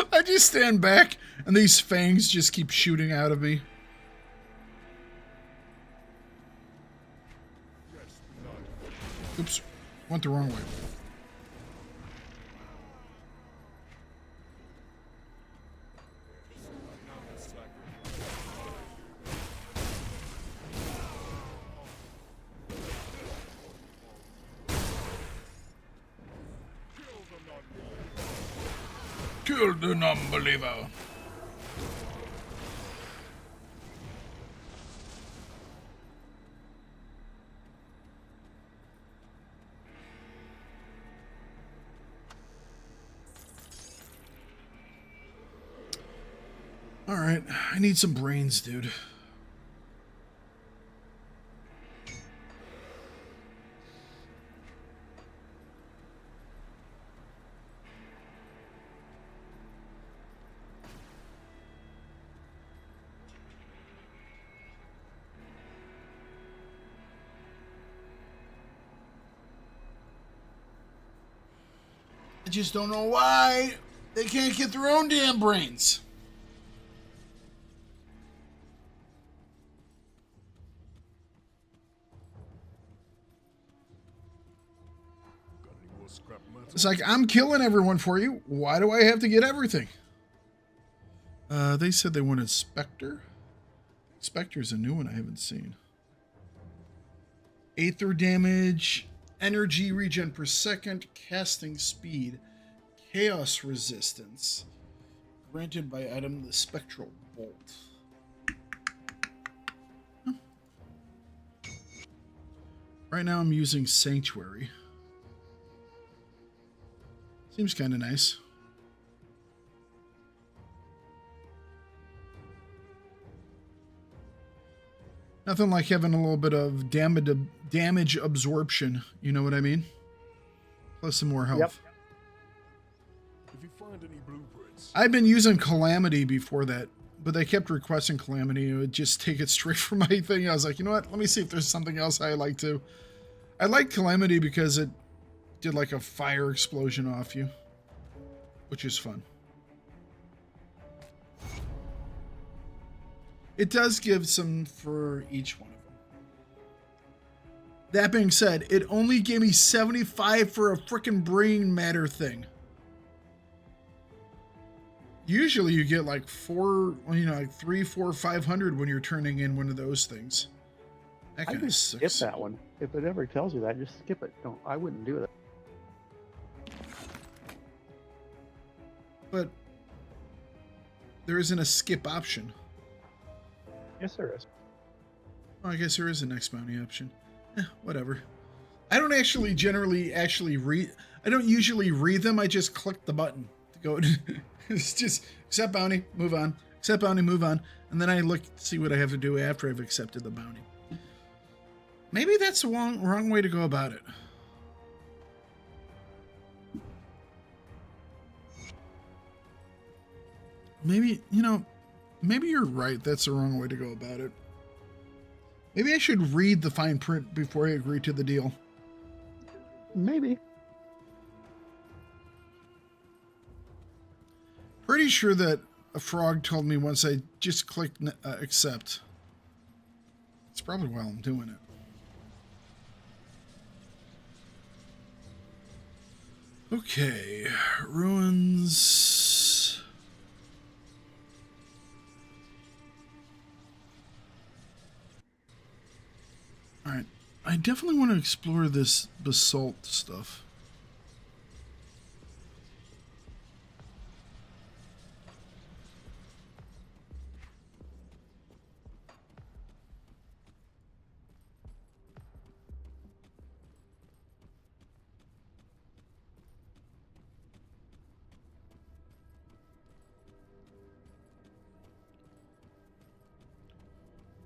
I just stand back and these fangs just keep shooting out of me. Oops, went the wrong way. Kill the non-believer. All right, I need some brains, dude. I just don't know why they can't get their own damn brains. It's like, I'm killing everyone for you. Why do I have to get everything? They said they wanted Spectre. Spectre's a new one I haven't seen. Aether damage, energy regen per second, casting speed, chaos resistance. Granted by item the Spectral Bolt. Huh. Right now I'm using Sanctuary. Seems kind of nice. Nothing like having a little bit of damage absorption. You know what I mean? Plus some more health. Yep. If you find any blueprints, I've been using Calamity before that, but they kept requesting Calamity. It would just take it straight from my thing. I was like, you know what? Let me see if there's something else I like to. I like Calamity because it did like a fire explosion off you, which is fun. It does give some for each one of them. That being said, it only gave me 75 for a freaking brain matter thing. Usually you get like 3, 4, 500 when you're turning in one of those things. That I kind of just skip sucks. that one. If it ever tells you that, just skip it. Don't. I wouldn't do that. But there isn't a skip option. Yes, there is. Oh, I guess there is a next bounty option. Whatever. I don't actually read. I don't usually read them. I just click the button to go. It's just accept bounty, move on. Accept bounty, move on. And then I look to see what I have to do after I've accepted the bounty. Maybe that's the wrong way to go about it. Maybe, maybe you're right. That's the wrong way to go about it. Maybe I should read the fine print before I agree to the deal. Maybe. Pretty sure that a frog told me once I just clicked accept. It's probably while I'm doing it. Okay, ruins. All right, I definitely want to explore this basalt stuff.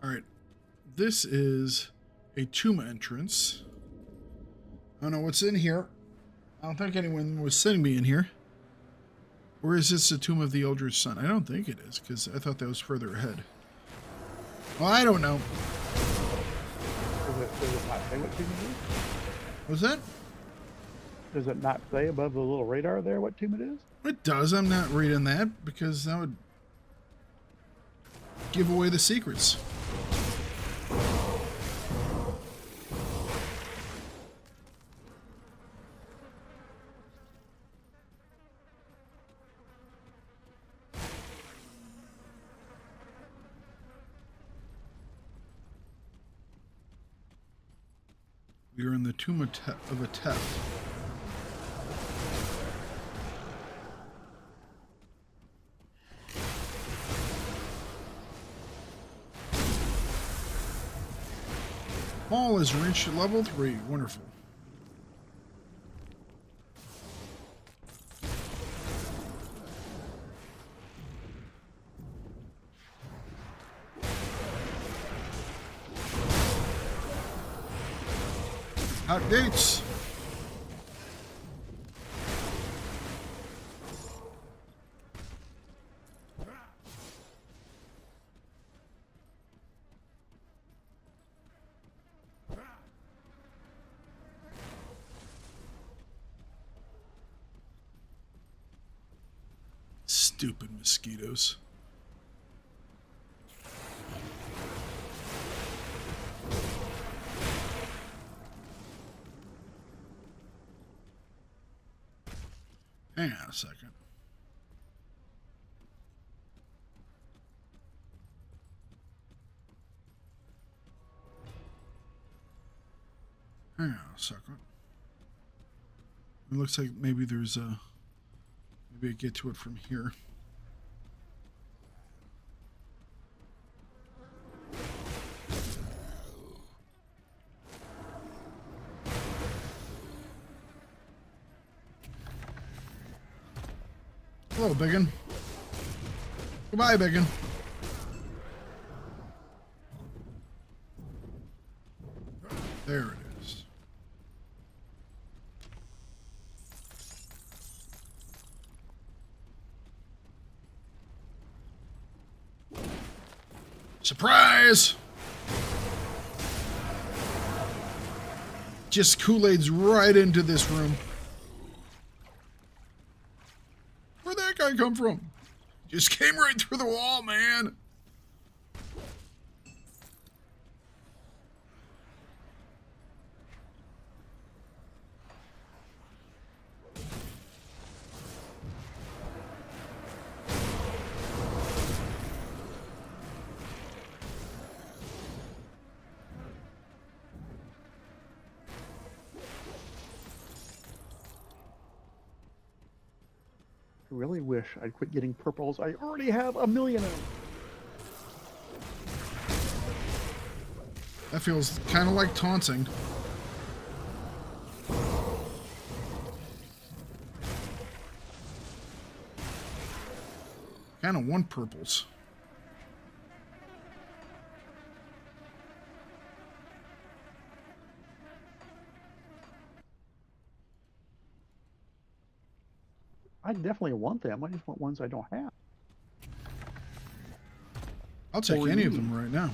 All right, this is a tomb entrance. I don't know what's in here. I don't think anyone was sending me in here. Or is this the Tomb of the Eldritch Sun? I don't think it is, because I thought that was further ahead. Well, I don't know. Does it not say what tomb it is? What's that? Does it not say above the little radar there what tomb it is? It does. I'm not reading that, because that would give away the secrets. We are in the Tomb of Atef. Paul has reached level 3. Wonderful. Hot dates. Stupid mosquitoes. Hang on a second. Hang on a second. It looks like maybe there's a... Maybe I get to it from here. Hello, Biggin. Goodbye, Biggin. There it is. Surprise! Just Kool-Aid's right into this room. Where'd that guy come from? Just came right through the wall, man. I really wish I'd quit getting purples. I already have a million of them. That feels kind of like taunting. Kind of want purples. I definitely want them. I just want ones I don't have. I'll take any of them right now.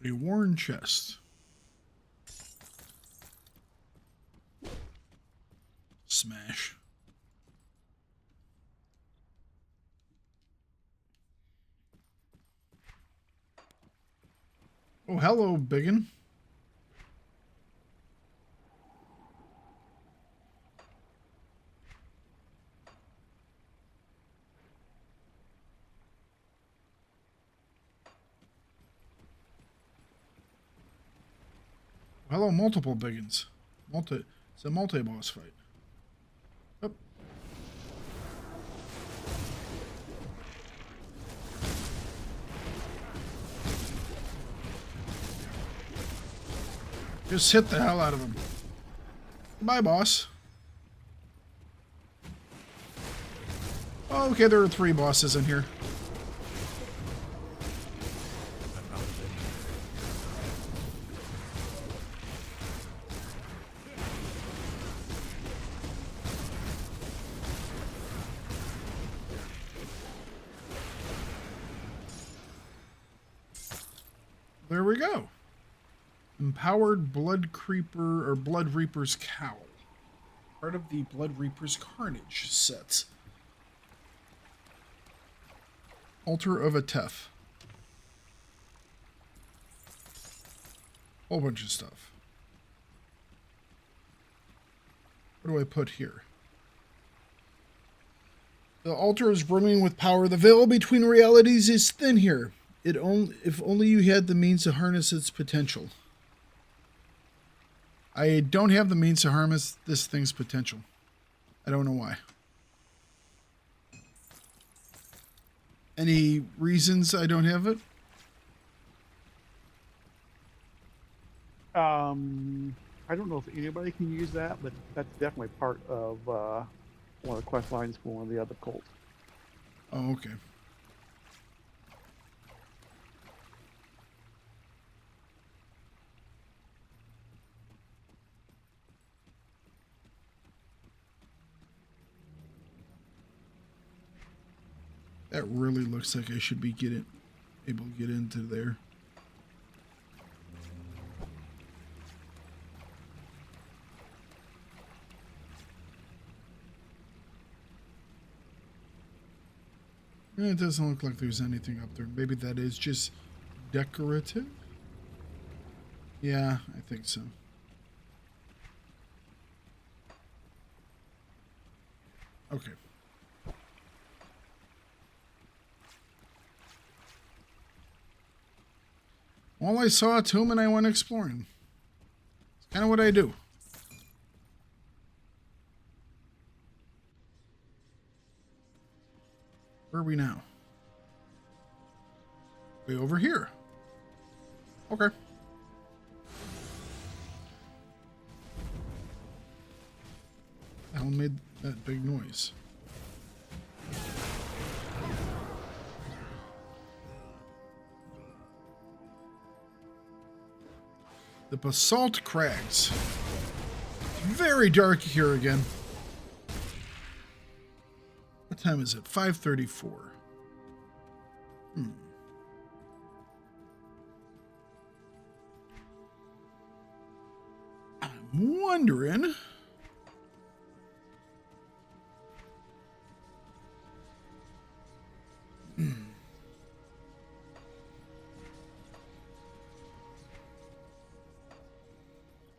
A worn chest. Smash. Oh, hello, Biggin. Hello, multiple Biggins. It's a multi-boss fight. Up. Just hit the hell out of him. Goodbye, boss. Oh, okay, there are 3 bosses in here. There we go. Empowered Blood Creeper or Blood Reaper's Cowl. Part of the Blood Reaper's Carnage set. Altar of Atef. Whole bunch of stuff. What do I put here? The altar is brimming with power. The veil between realities is thin here. If only you had the means to harness its potential. I don't have the means to harness this thing's potential. I don't know why. Any reasons I don't have it? I don't know if anybody can use that, but that's definitely part of one of the quest lines for one of the other cults. Oh, okay. That really looks like I should be able to get into there. It doesn't look like there's anything up there. Maybe that is just decorative? Yeah, I think so. Okay. Well, I saw a tomb and I went exploring. It's kind of what I do. Where are we now? Way over here. Okay. The hell made that big noise? The Basalt Crags. Very dark here again. What time is it? 5:34. I'm wondering...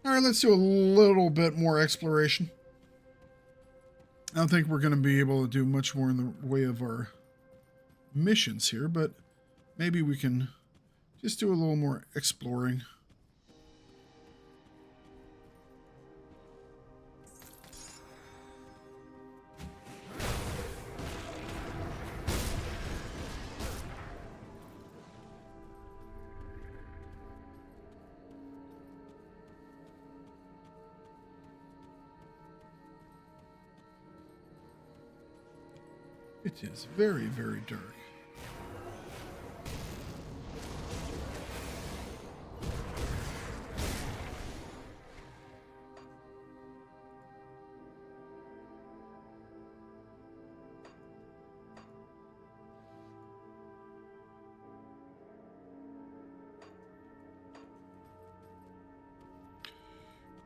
All right, let's do a little bit more exploration. I don't think we're going to be able to do much more in the way of our missions here, but maybe we can just do a little more exploring. It is very, very dark.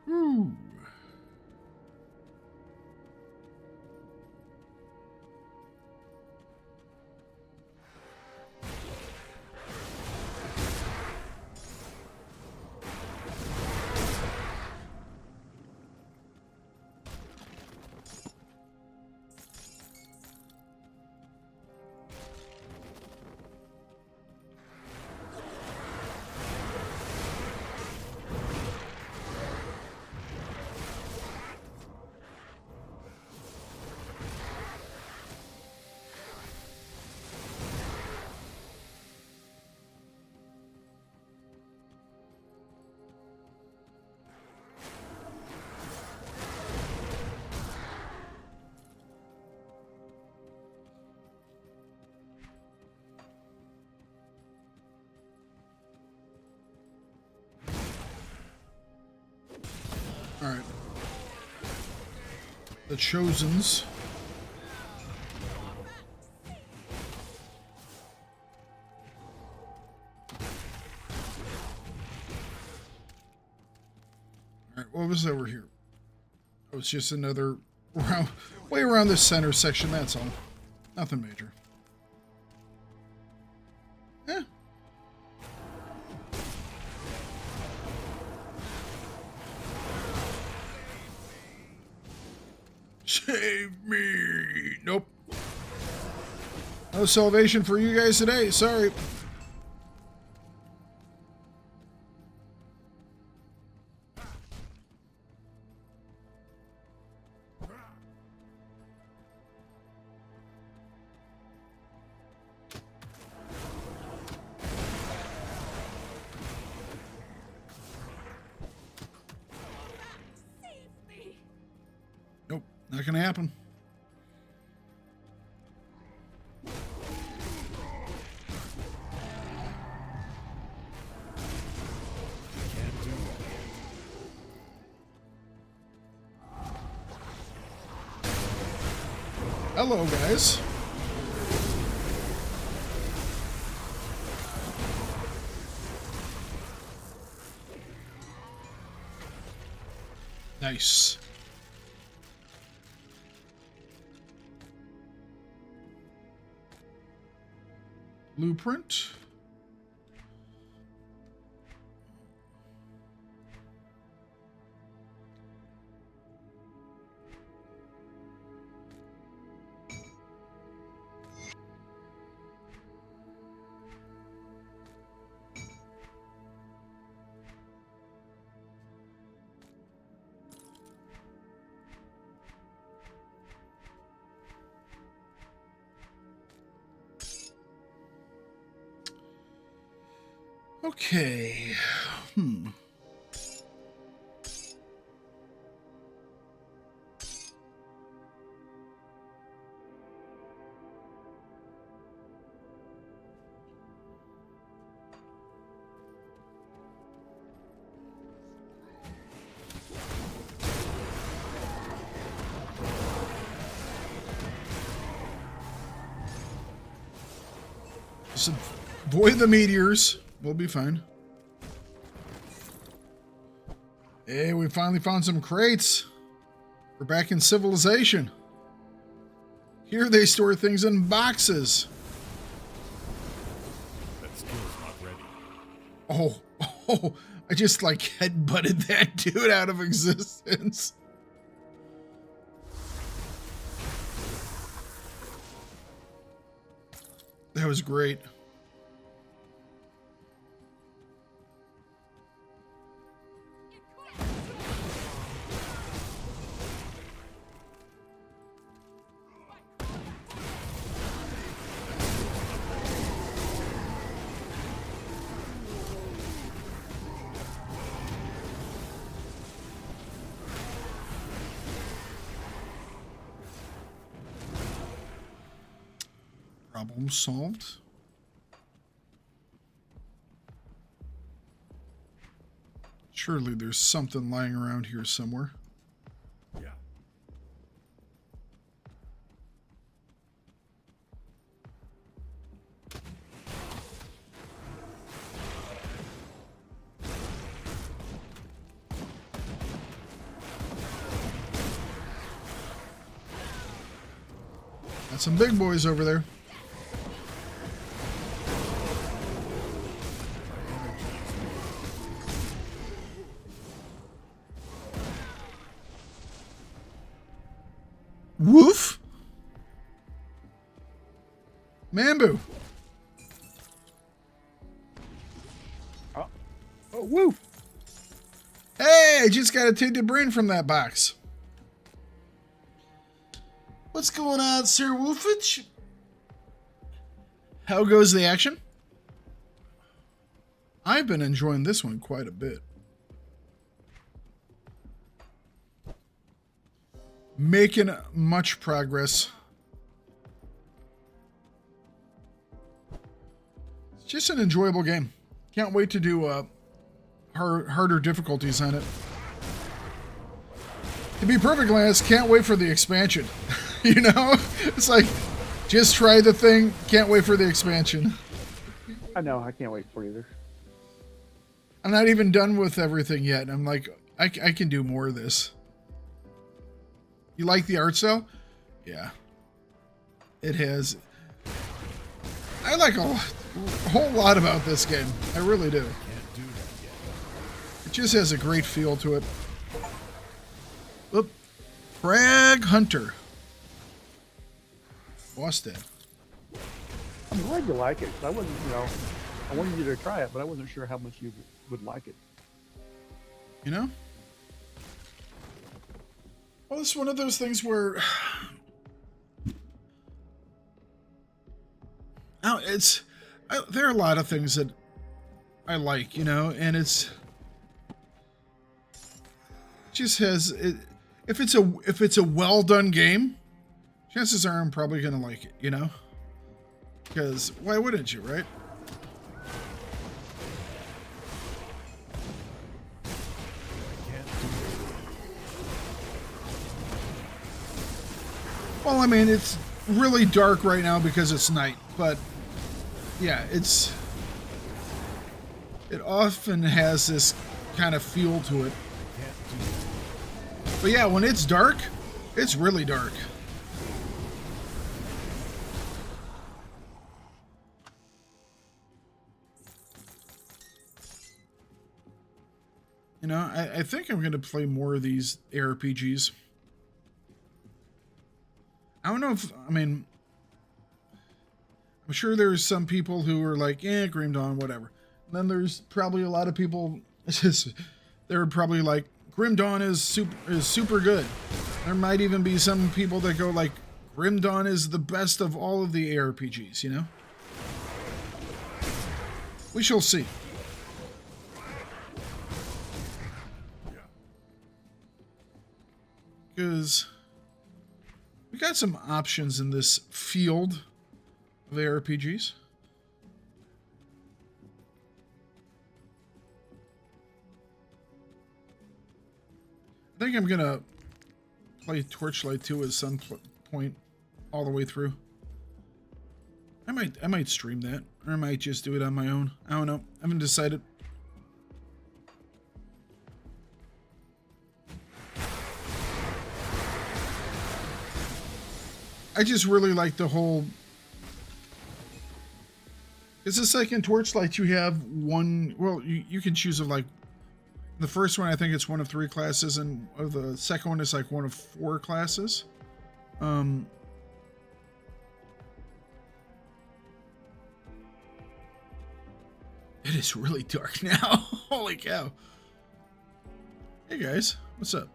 Ooh. All right. The Chosens. All right, what was over here? Oh, it's just another way around this center section, that's all. Nothing major. Eh. Save me! Nope. No salvation for you guys today. Sorry. Nope, not gonna happen. Hello, guys. Nice. blueprint. Okay. Just avoid the meteors. We'll be fine. Hey, we finally found some crates. We're back in civilization. Here they store things in boxes. That skill's not ready. Oh, I just like headbutted that dude out of existence. That was great. Problem solved. Surely there's something lying around here somewhere. Yeah. Got some big boys over there. Woof! Mambu! Oh, woof! Hey, I just got a tinted brain from that box. What's going on, Sir Woofage? How goes the action? I've been enjoying this one quite a bit. Making much progress. It's just an enjoyable game. Can't wait to do harder difficulties on it. To be perfectly honest, can't wait for the expansion. You know? It's like, just try the thing, can't wait for the expansion. I know, I can't wait for either. I'm not even done with everything yet. I'm like, I can do more of this. You like the art style? Yeah. It has. I like a whole lot about this game. I really do. It just has a great feel to it. Oop. Frag Hunter. Boss dead. I'm glad you like it. I wasn't, I wanted you to try it, but I wasn't sure how much you would like it. You know? Well, it's one of those things where there are a lot of things that I like, and it just has if it's a well done game, chances are I'm probably gonna like it, because why wouldn't you, right? Well, I mean, it's really dark right now because it's night, but yeah, it often has this kind of feel to it. But yeah, when it's dark, it's really dark. You know, I think I'm going to play more of these ARPGs. I don't know if, I mean, I'm sure there's some people who are like, Grim Dawn, whatever. And then there's probably a lot of people, they're probably like, Grim Dawn is super good. There might even be some people that go like, Grim Dawn is the best of all of the ARPGs, you know? We shall see. Because we got some options in this field of ARPGs. I think I'm gonna play Torchlight 2 at some point all the way through. I might stream that, or I might just do it on my own. I don't know. I haven't decided. I just really like the whole. It's the second Torchlight. You have one. Well, you can choose of like. The first one, I think it's one of 3 classes, and the second one is like one of 4 classes. It is really dark now. Holy cow. Hey guys, what's up?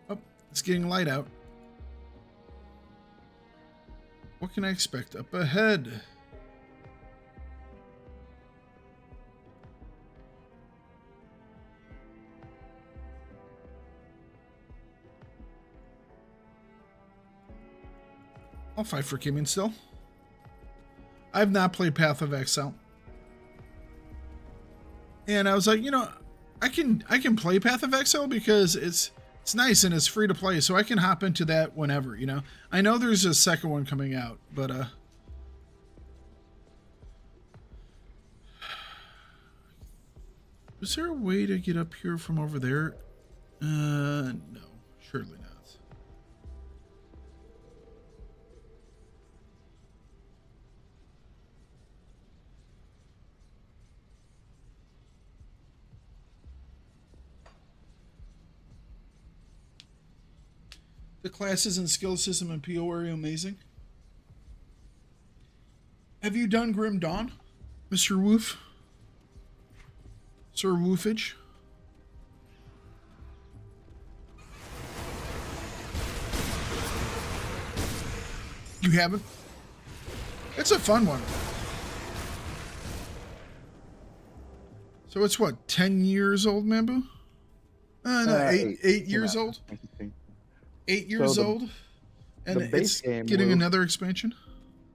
Oh, it's getting light out. What can I expect up ahead? I'll fight for Kimmy still. I've not played Path of Exile. And I was like, you know, I can play Path of Exile because it's nice and it's free to play, so I can hop into that whenever, you know. I know there's a second one coming out, but is there a way to get up here from over there? No, surely not. The classes and skill system in PO are amazing. Have you done Grim Dawn, Mr. Woof? Sir Woofage? You haven't? It's a fun one. So it's what, 10 years old, Mambu? No, 8 years old? 8 years old, and it's getting another expansion.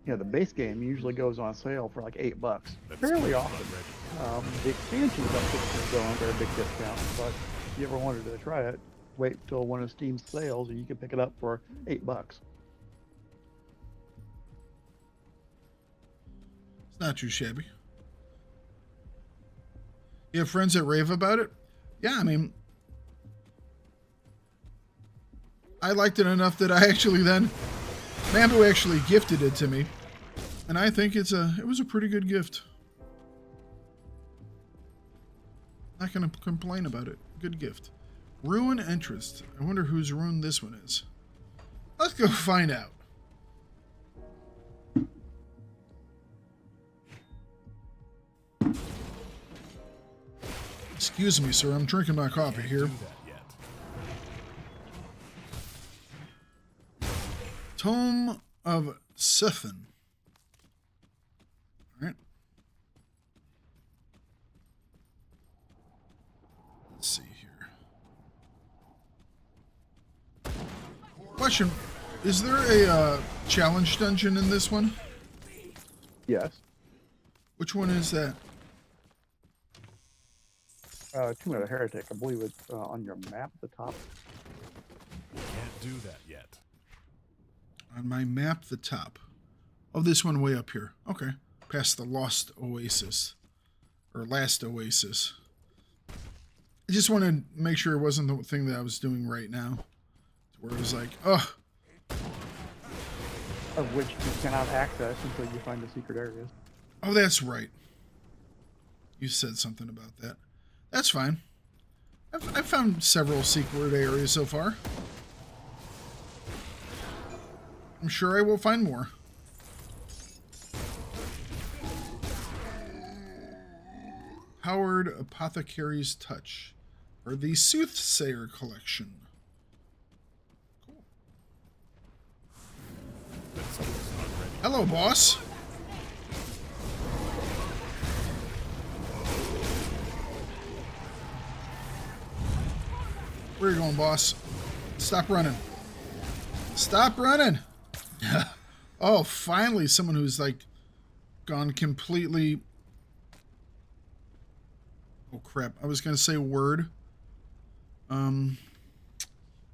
Yeah, the base game usually goes on sale for like $8, fairly often. The expansions up to go on very big discount, but if you ever wanted to try it, wait till one of Steam's sales, and you can pick it up for $8. It's not too shabby. You have friends that rave about it? Yeah, I mean, I liked it enough that I actually then, Mambu actually gifted it to me, and I think it was a pretty good gift. Not gonna complain about it. Good gift. Ruin interest. I wonder whose rune this one is. Let's go find out. Excuse me, sir. I'm drinking my coffee here. Tome of Sithin. All right. Let's see here. Question: is there a challenge dungeon in this one? Yes. Which one is that? Tomb of the Heretic. I believe it's on your map at the top. Can't do that yet. On my map, the top. Oh, this one way up here. Okay. Past the Lost Oasis. Or Last Oasis. I just want to make sure it wasn't the thing that I was doing right now. Where it was like, ugh. Of which you cannot access until you find the secret areas. Oh, that's right. You said something about that. That's fine. I've found several secret areas so far. I'm sure I will find more. Howard Apothecary's Touch, or the Soothsayer Collection. Cool. Hello, boss. Where are you going, boss? Stop running. Stop running. Oh, finally someone who's like gone completely... Oh, crap. I was going to say word.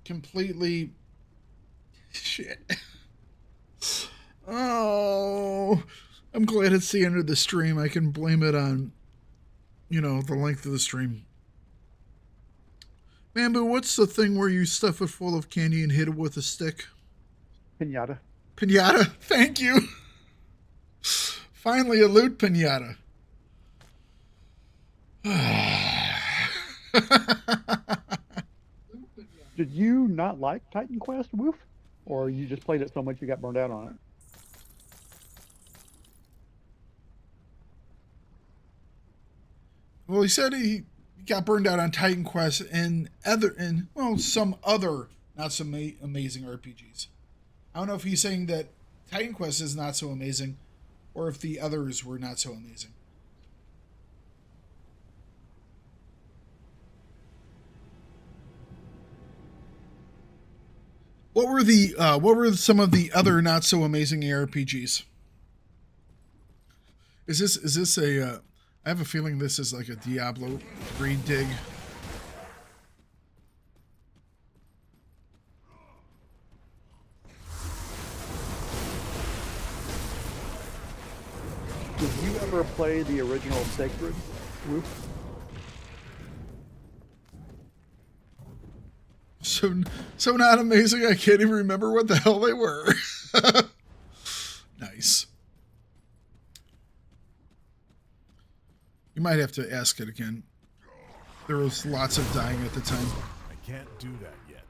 Completely... Shit. Oh, I'm glad it's the end of the stream. I can blame it on, you know, the length of the stream. Mambu, what's the thing where you stuff it full of candy and hit it with a stick? Pinata. Pinata? Thank you. Finally, a loot pinata. Did you not like Titan Quest, Woof? Or you just played it so much you got burned out on it? Well, he said he got burned out on Titan Quest and some other not so amazing RPGs. I don't know if he's saying that Titan Quest is not so amazing, or if the others were not so amazing. What were some of the other not so amazing ARPGs? Is this a I have a feeling this is like a Diablo 3 dig. Did you ever play the original Sacred, Woof? So not amazing, I can't even remember what the hell they were. Nice. You might have to ask it again. There was lots of dying at the time. I can't do that yet.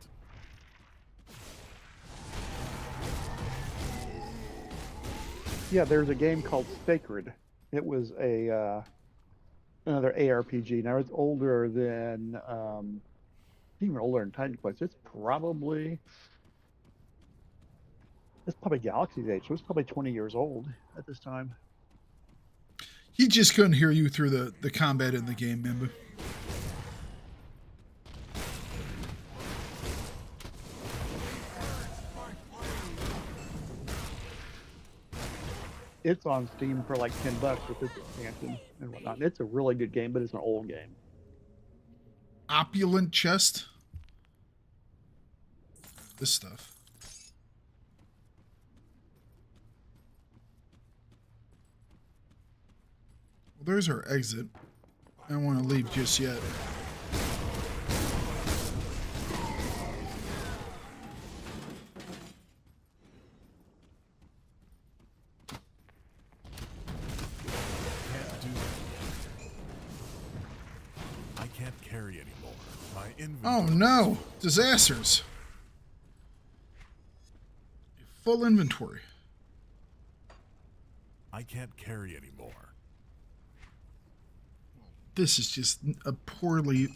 Yeah, there's a game called Thakard. It was another ARPG. Now it's older than even older than Titan Quest. It's probably Galaxy's age, so it's probably 20 years old at this time. He just couldn't hear you through the combat in the game, remember? It's on Steam for like $10 with its expansion and whatnot. It's a really good game, but it's an old game. Opulent chest. This stuff. Well, there's our exit. I don't want to leave just yet. I can't carry anymore. My inventory. Oh no! Disasters! Full inventory. I can't carry anymore. This is just a poorly...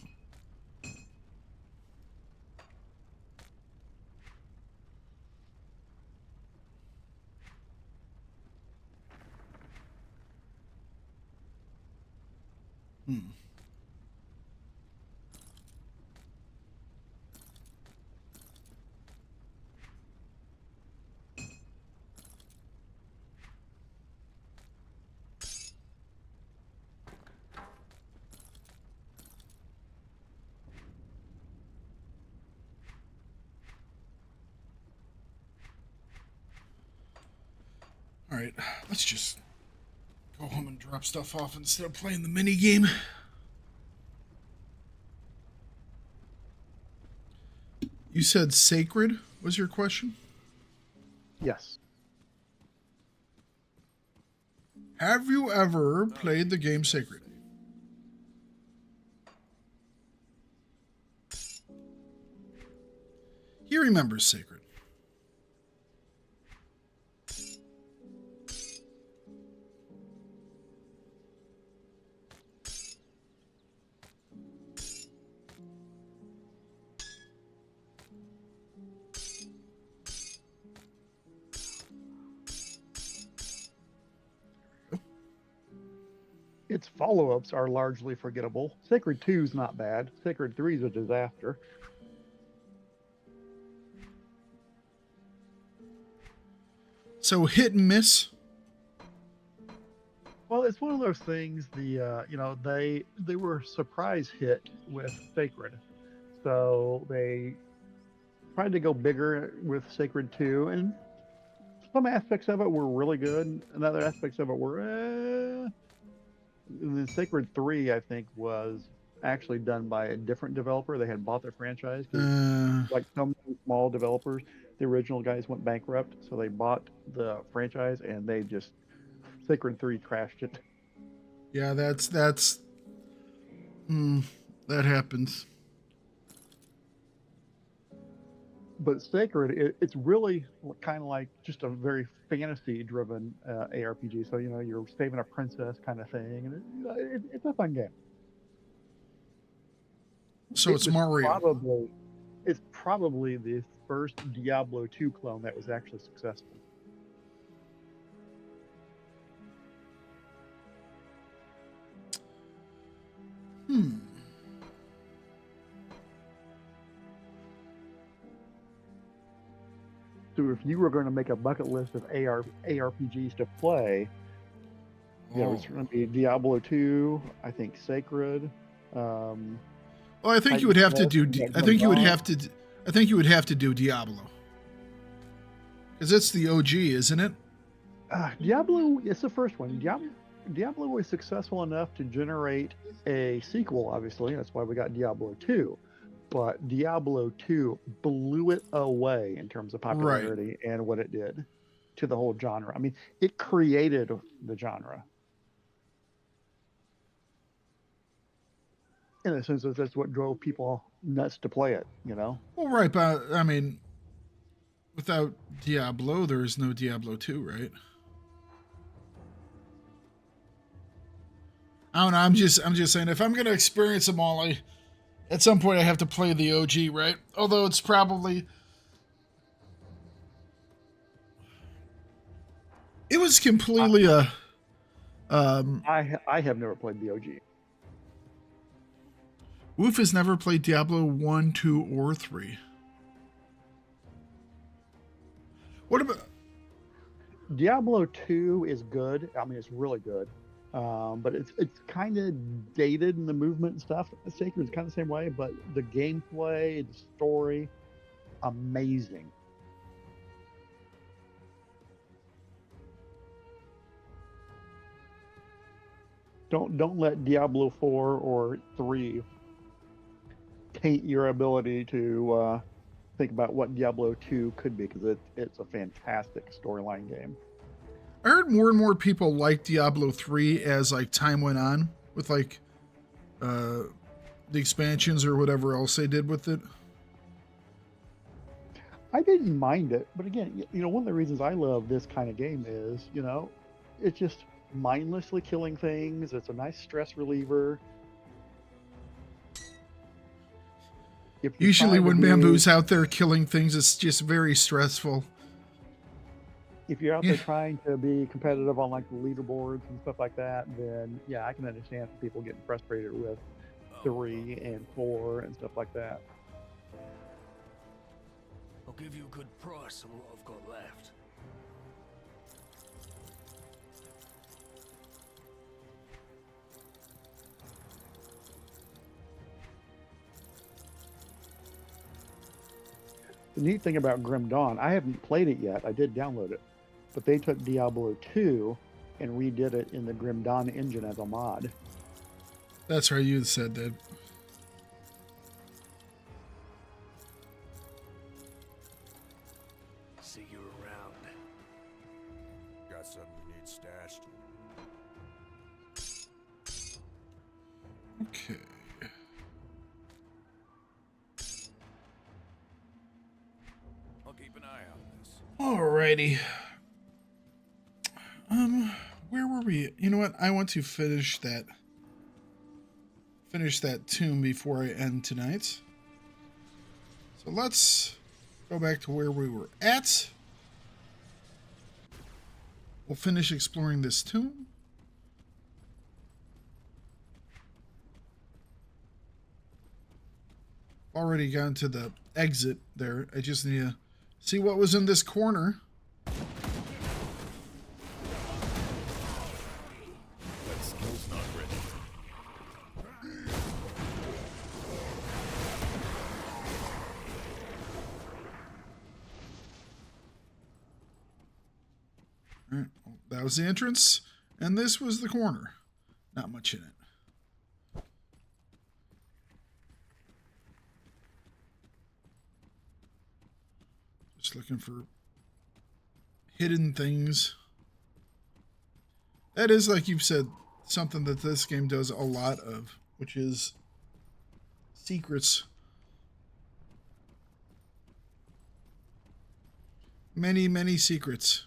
Alright, let's just go home and drop stuff off instead of playing the mini game. You said Sacred was your question? Yes. Have you ever played the game Sacred? He remembers Sacred. Its follow-ups are largely forgettable. Sacred 2 is not bad. Sacred 3 is a disaster. So hit and miss. Well, it's one of those things. They were a surprise hit with Sacred, so they tried to go bigger with Sacred 2, and some aspects of it were really good, and other aspects of it were. And then Sacred 3, I think, was actually done by a different developer. They had bought the franchise. Like some small developers, the original guys went bankrupt, so they bought the franchise, and they just Sacred 3 trashed it. Yeah, that happens. But Sacred, it's really kind of like just a very fantasy-driven ARPG. So you're saving a princess kind of thing, and it's a fun game. So it's Mario. It's probably the first Diablo 2 clone that was actually successful. So if you were going to make a bucket list of ARPGs to play, it's going to be Diablo 2, I think Sacred. Well, I think you would have to do. I think you would have to do Diablo, because it's the OG, isn't it? Diablo. It's the first one. Diablo was successful enough to generate a sequel. Obviously, that's why we got Diablo 2. But Diablo 2 blew it away in terms of popularity and what it did to the whole genre. I mean, it created the genre. In a sense, that's what drove people nuts to play it, Well, right, but I mean, without Diablo, there is no Diablo 2, right? I don't know. I'm just saying, if I'm gonna experience them all, at some point I have to play the OG, right? Although it's probably it was completely I have never played the OG. Woof has never played Diablo 1, 2, or 3. What about Diablo 2 is good. I mean, it's really good. But it's kind of dated in the movement and stuff. Sacred is kind of the same way, but the gameplay, the story, amazing. Don't let Diablo 4 or 3 taint your ability to think about what Diablo 2 could be, because it's a fantastic storyline game. I heard more and more people like Diablo 3 as time went on with the expansions or whatever else they did with it. I didn't mind it, but again, one of the reasons I love this kind of game is, it's just mindlessly killing things. It's a nice stress reliever. Usually when Bamboo's out there killing things, it's just very stressful. If you're out there trying to be competitive on the leaderboards and stuff like that, then yeah, I can understand people getting frustrated with 3 and 4 and stuff like that. I'll give you a good price on what I've got left. The neat thing about Grim Dawn, I haven't played it yet. I did download it. But they took Diablo 2 and redid it in the Grim Dawn engine as a mod. That's right, you said that. See you around. Got something you need stashed? Okay. eye on this. Alrighty. Where were we? You know what? I want to finish that tomb before I end tonight. So let's go back to where we were at. We'll finish exploring this tomb. Already gotten to the exit there. I just need to see what was in this corner. That skill's not ready. All right, well, that was the entrance, and this was the corner. Not much in it. Just looking for hidden things. That is, like you've said, something that this game does a lot of, which is secrets. Many, many secrets.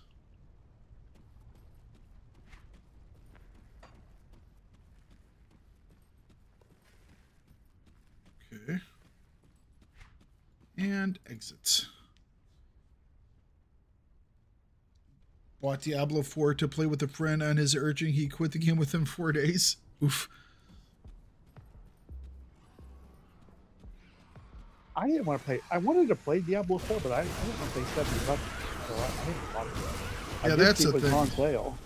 Okay. And exits. Bought Diablo 4 to play with a friend. On his urging, he quit the game within 4 days. Oof. I didn't want to play. I wanted to play Diablo 4, but I didn't want to pay $70, so I didn't bought it yet. Yeah, I did that's see the it was thing. on sale.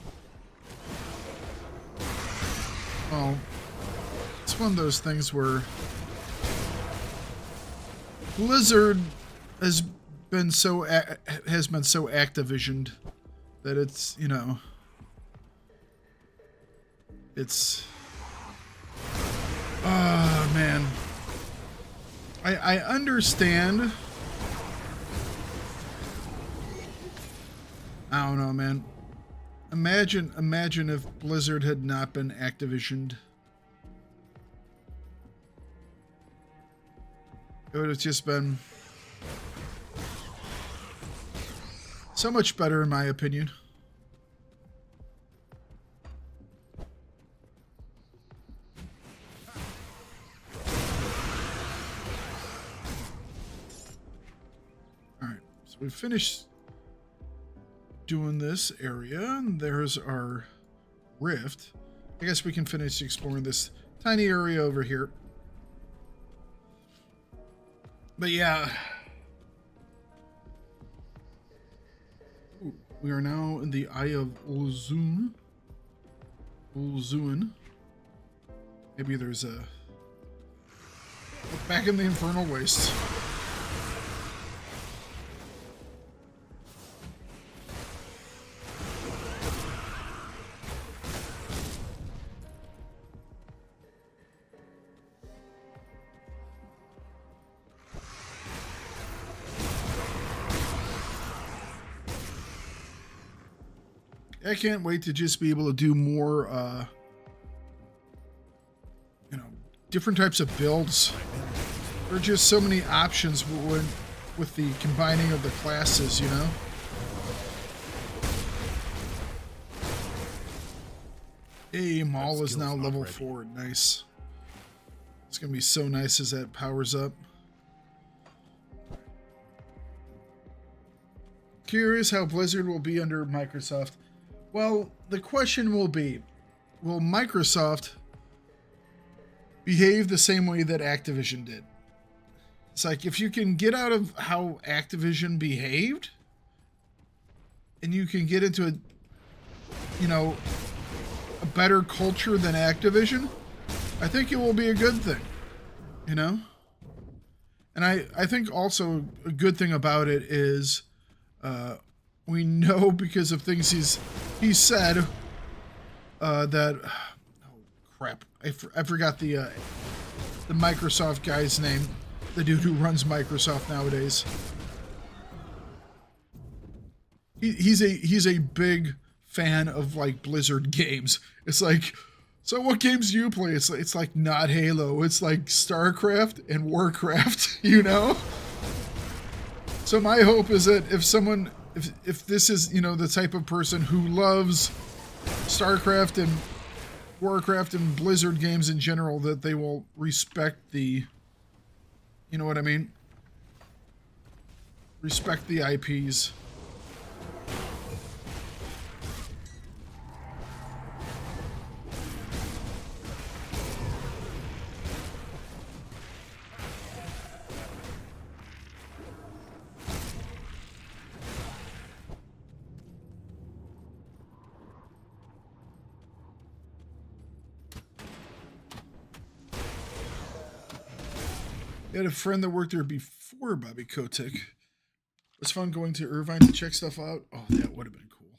Oh, it's one of those things where Blizzard has been so Activisioned that it's, you know, it's, oh man, I understand. I don't know, man. Imagine if Blizzard had not been Activisioned. It would have just been so much better, in my opinion. Alright, so we finished doing this area, and there's our rift. I guess we can finish exploring this tiny area over here. But yeah, we are now in the Eye of Ulzun. Maybe there's a look back in the Infernal Waste. I can't wait to just be able to do more, you know, different types of builds. There are just so many options with the combining of the classes, you know? Hey, Maul is now level 4. Nice. It's going to be so nice as that powers up. Curious how Blizzard will be under Microsoft. Well, the question will be, will Microsoft behave the same way that Activision did? It's like, if you can get out of how Activision behaved, and you can get into a, you know, a better culture than Activision, I think it will be a good thing, you know? And I think also a good thing about it is, we know because of things he said that, oh crap, I forgot the Microsoft guy's name, the dude who runs Microsoft nowadays. He's a big fan of like Blizzard games. It's like, so what games do you play? It's like not Halo. It's like StarCraft and Warcraft, you know? So my hope is that if this is, you know, the type of person who loves StarCraft and Warcraft and Blizzard games in general, that they will respect the, you know what I mean? Respect the IPs. I had a friend that worked there before Bobby Kotick. It was fun going to Irvine to check stuff out. Oh, that would have been cool.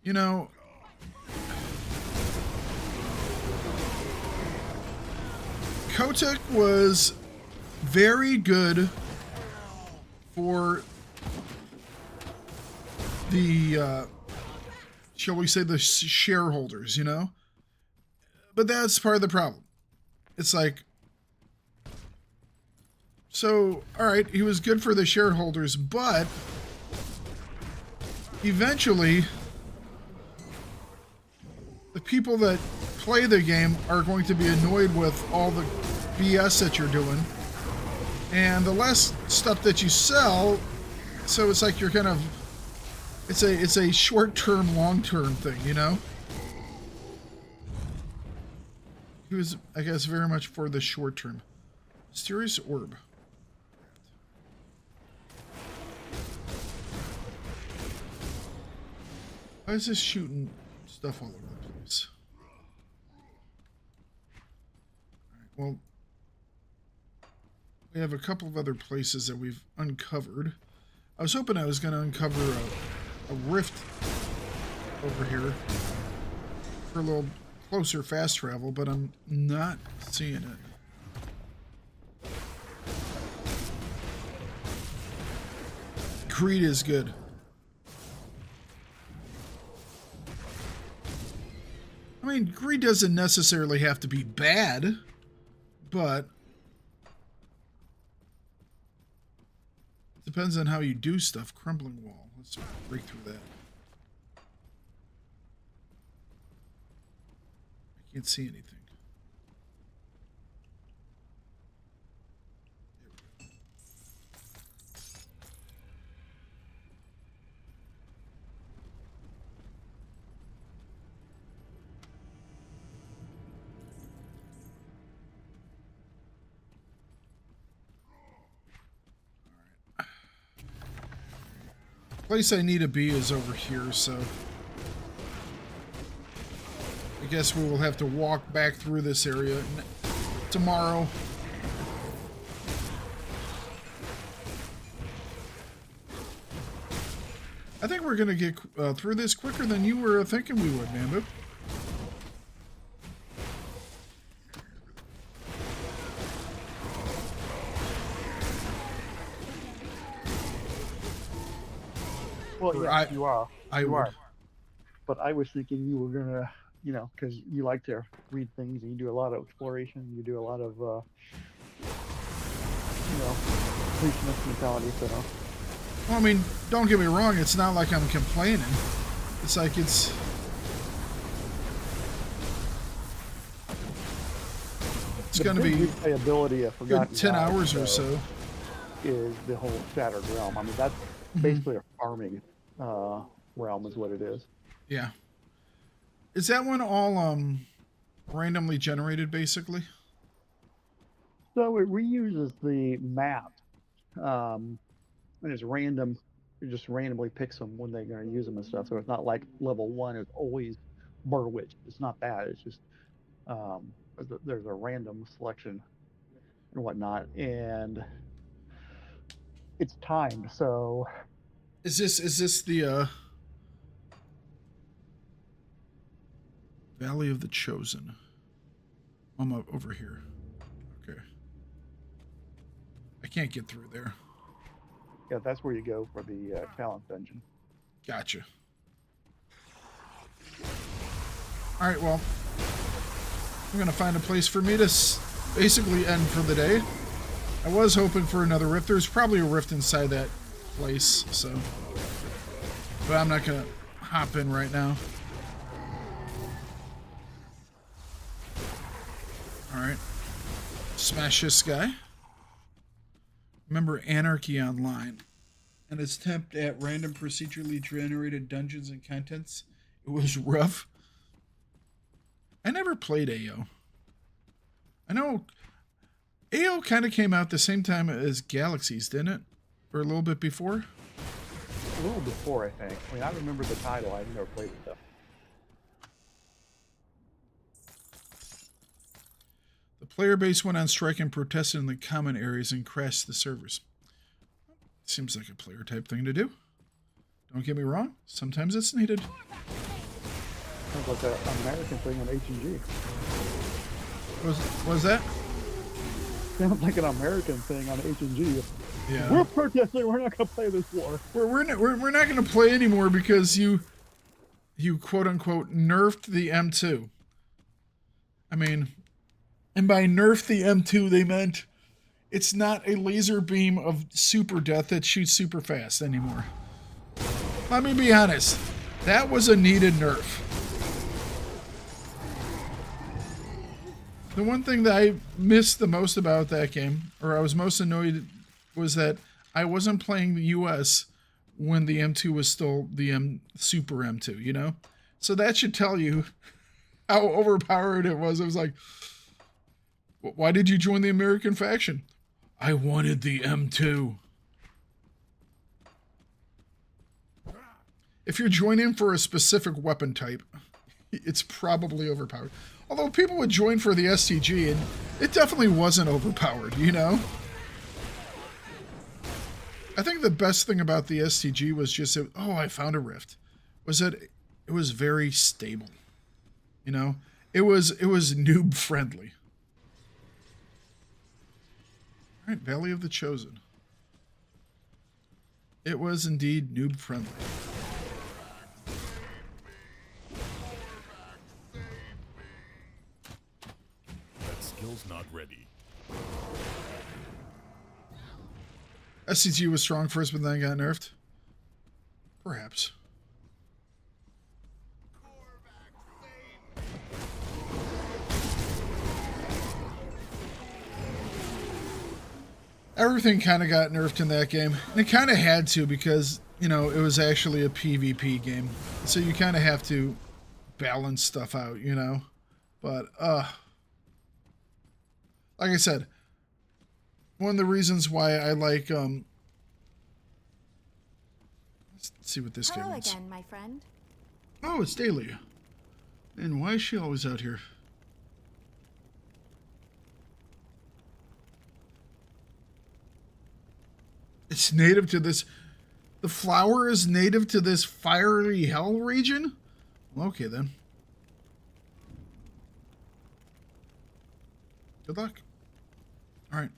You know, Kotick was very good for the, shall we say, the shareholders, you know? But that's part of the problem. It's like, so, all right, he was good for the shareholders, but eventually the people that play the game are going to be annoyed with all the BS that you're doing. And the less stuff that you sell, so it's like you're kind of, it's a short-term, long-term thing, you know? He was, I guess, very much for the short term. Mysterious orb. Why is this shooting stuff all over the place? Alright, well, we have a couple of other places that we've uncovered. I was hoping I was going to uncover a rift over here for a little closer fast travel, but I'm not seeing it. Greed is good. I mean, greed doesn't necessarily have to be bad, but it depends on how you do stuff. Crumbling wall. Let's break through that. Can't see anything. Place I need to be is over here, so I guess we will have to walk back through this area tomorrow. I think we're going to get through this quicker than you were thinking we would, Bamboo. Well, yeah, you are. You are. But I was thinking you were gonna, you know, because you like to read things and you do a lot of exploration. You do a lot of, you know, completionist mentality. So. Well, I mean, don't get me wrong. It's not like I'm complaining. It's like it's. It's going to be replayability of Forgotten 10 hours or so. Is the whole Shattered Realm. I mean, that's basically a farming realm is what it is. Yeah. Is that one all randomly generated, basically? So it reuses the map. And it's random. It just randomly picks them when they're going to use them and stuff. So it's not like level 1 is always Burwitch. It's not that. It's just there's a random selection and whatnot. And it's timed, so is this the Valley of the Chosen? I'm up over here. Okay. I can't get through there. Yeah, that's where you go for the talent dungeon. Gotcha. All right, well, I'm gonna find a place for me to basically end for the day. I was hoping for another rift. There's probably a rift inside that place, so. But I'm not gonna hop in right now. Alright. Smash this guy. Remember Anarchy Online. An attempt at random procedurally generated dungeons and contents. It was rough. I never played AO. I know AO kind of came out the same time as Galaxies, didn't it? Or a little bit before? A little before, I think. I mean, I remember the title. I never played it, though. The player base went on strike and protested in the common areas and crashed the servers. Seems like a player type thing to do. Don't get me wrong. Sometimes it's needed. Sounds like an American thing on H&G. Was that? Sounds like an American thing on H&G. Yeah. We're protesting. We're not going to play this war. We're not going to play anymore because you quote unquote nerfed the M2. I mean, and by nerfed the M2 they meant it's not a laser beam of super death that shoots super fast anymore. Let me be honest. That was a needed nerf. The one thing that I missed the most about that game, or I was most annoyed, was that I wasn't playing the US when the M2 was still the Super M2, you know? So that should tell you how overpowered it was. It was like, why did you join the American faction? I wanted the M2. If you're joining for a specific weapon type, it's probably overpowered. Although people would join for the STG, and it definitely wasn't overpowered, you know? I think the best thing about the STG was just, oh, I found a rift, was that it was very stable. You know? It was noob friendly. All right, Valley of the Chosen. It was indeed noob friendly. That skill's not ready. SCG was strong first, but then got nerfed. Perhaps. Everything kind of got nerfed in that game. And it kind of had to because, you know, it was actually a PvP game. So you kind of have to balance stuff out, you know? But, like I said, one of the reasons why I like, let's see what this guy wants. Hello again, my friend. Oh, it's Dahlia. And why is she always out here? It's native to this... The flower is native to this fiery hell region? Well, okay, then. Good luck. Alright.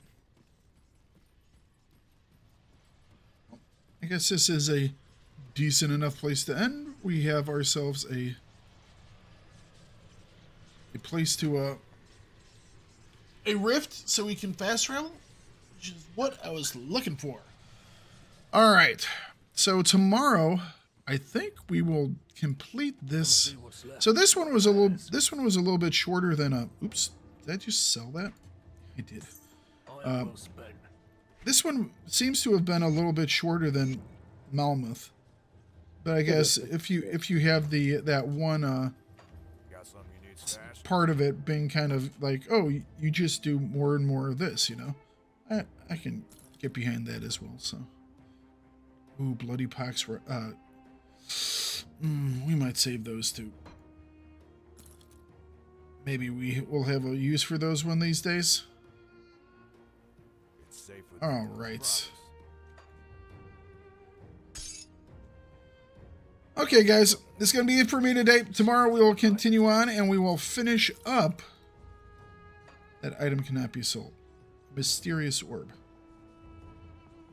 I guess this is a decent enough place to end. We have ourselves a place to a rift so we can fast travel, which is what I was looking for. All right, so tomorrow I think we will complete this. So this one was a little bit shorter than oops, did I just sell that? I did. This one seems to have been a little bit shorter than Malmuth, but I guess if you have that one part of it being kind of like, oh, you just do more and more of this, you know, I can get behind that as well. So, ooh, bloody pox. We might save those two. Maybe we will have a use for those one of these days. All right. Okay, guys, this is going to be it for me today. Tomorrow we will continue on and we will finish up that item cannot be sold. Mysterious orb.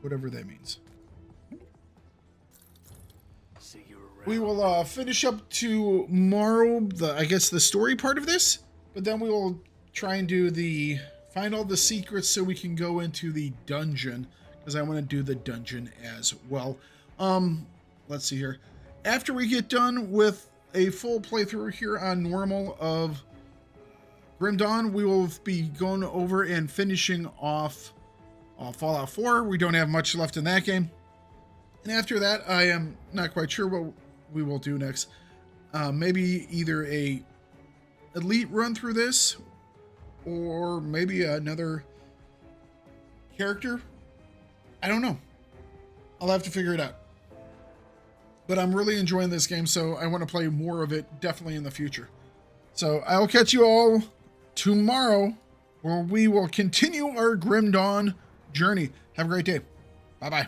Whatever that means. We will finish up tomorrow, I guess the story part of this, but then we will try and do the find all the secrets so we can go into the dungeon, because I want to do the dungeon as well. Let's see here. After we get done with a full playthrough here on normal of Grim Dawn, we will be going over and finishing off Fallout 4. We don't have much left in that game. And after that, I am not quite sure what we will do next. Maybe either a elite run through this, or maybe another character. I don't know. I'll have to figure it out. But I'm really enjoying this game, so I want to play more of it definitely in the future. So I'll catch you all tomorrow, where we will continue our Grim Dawn journey. Have a great day. Bye-bye.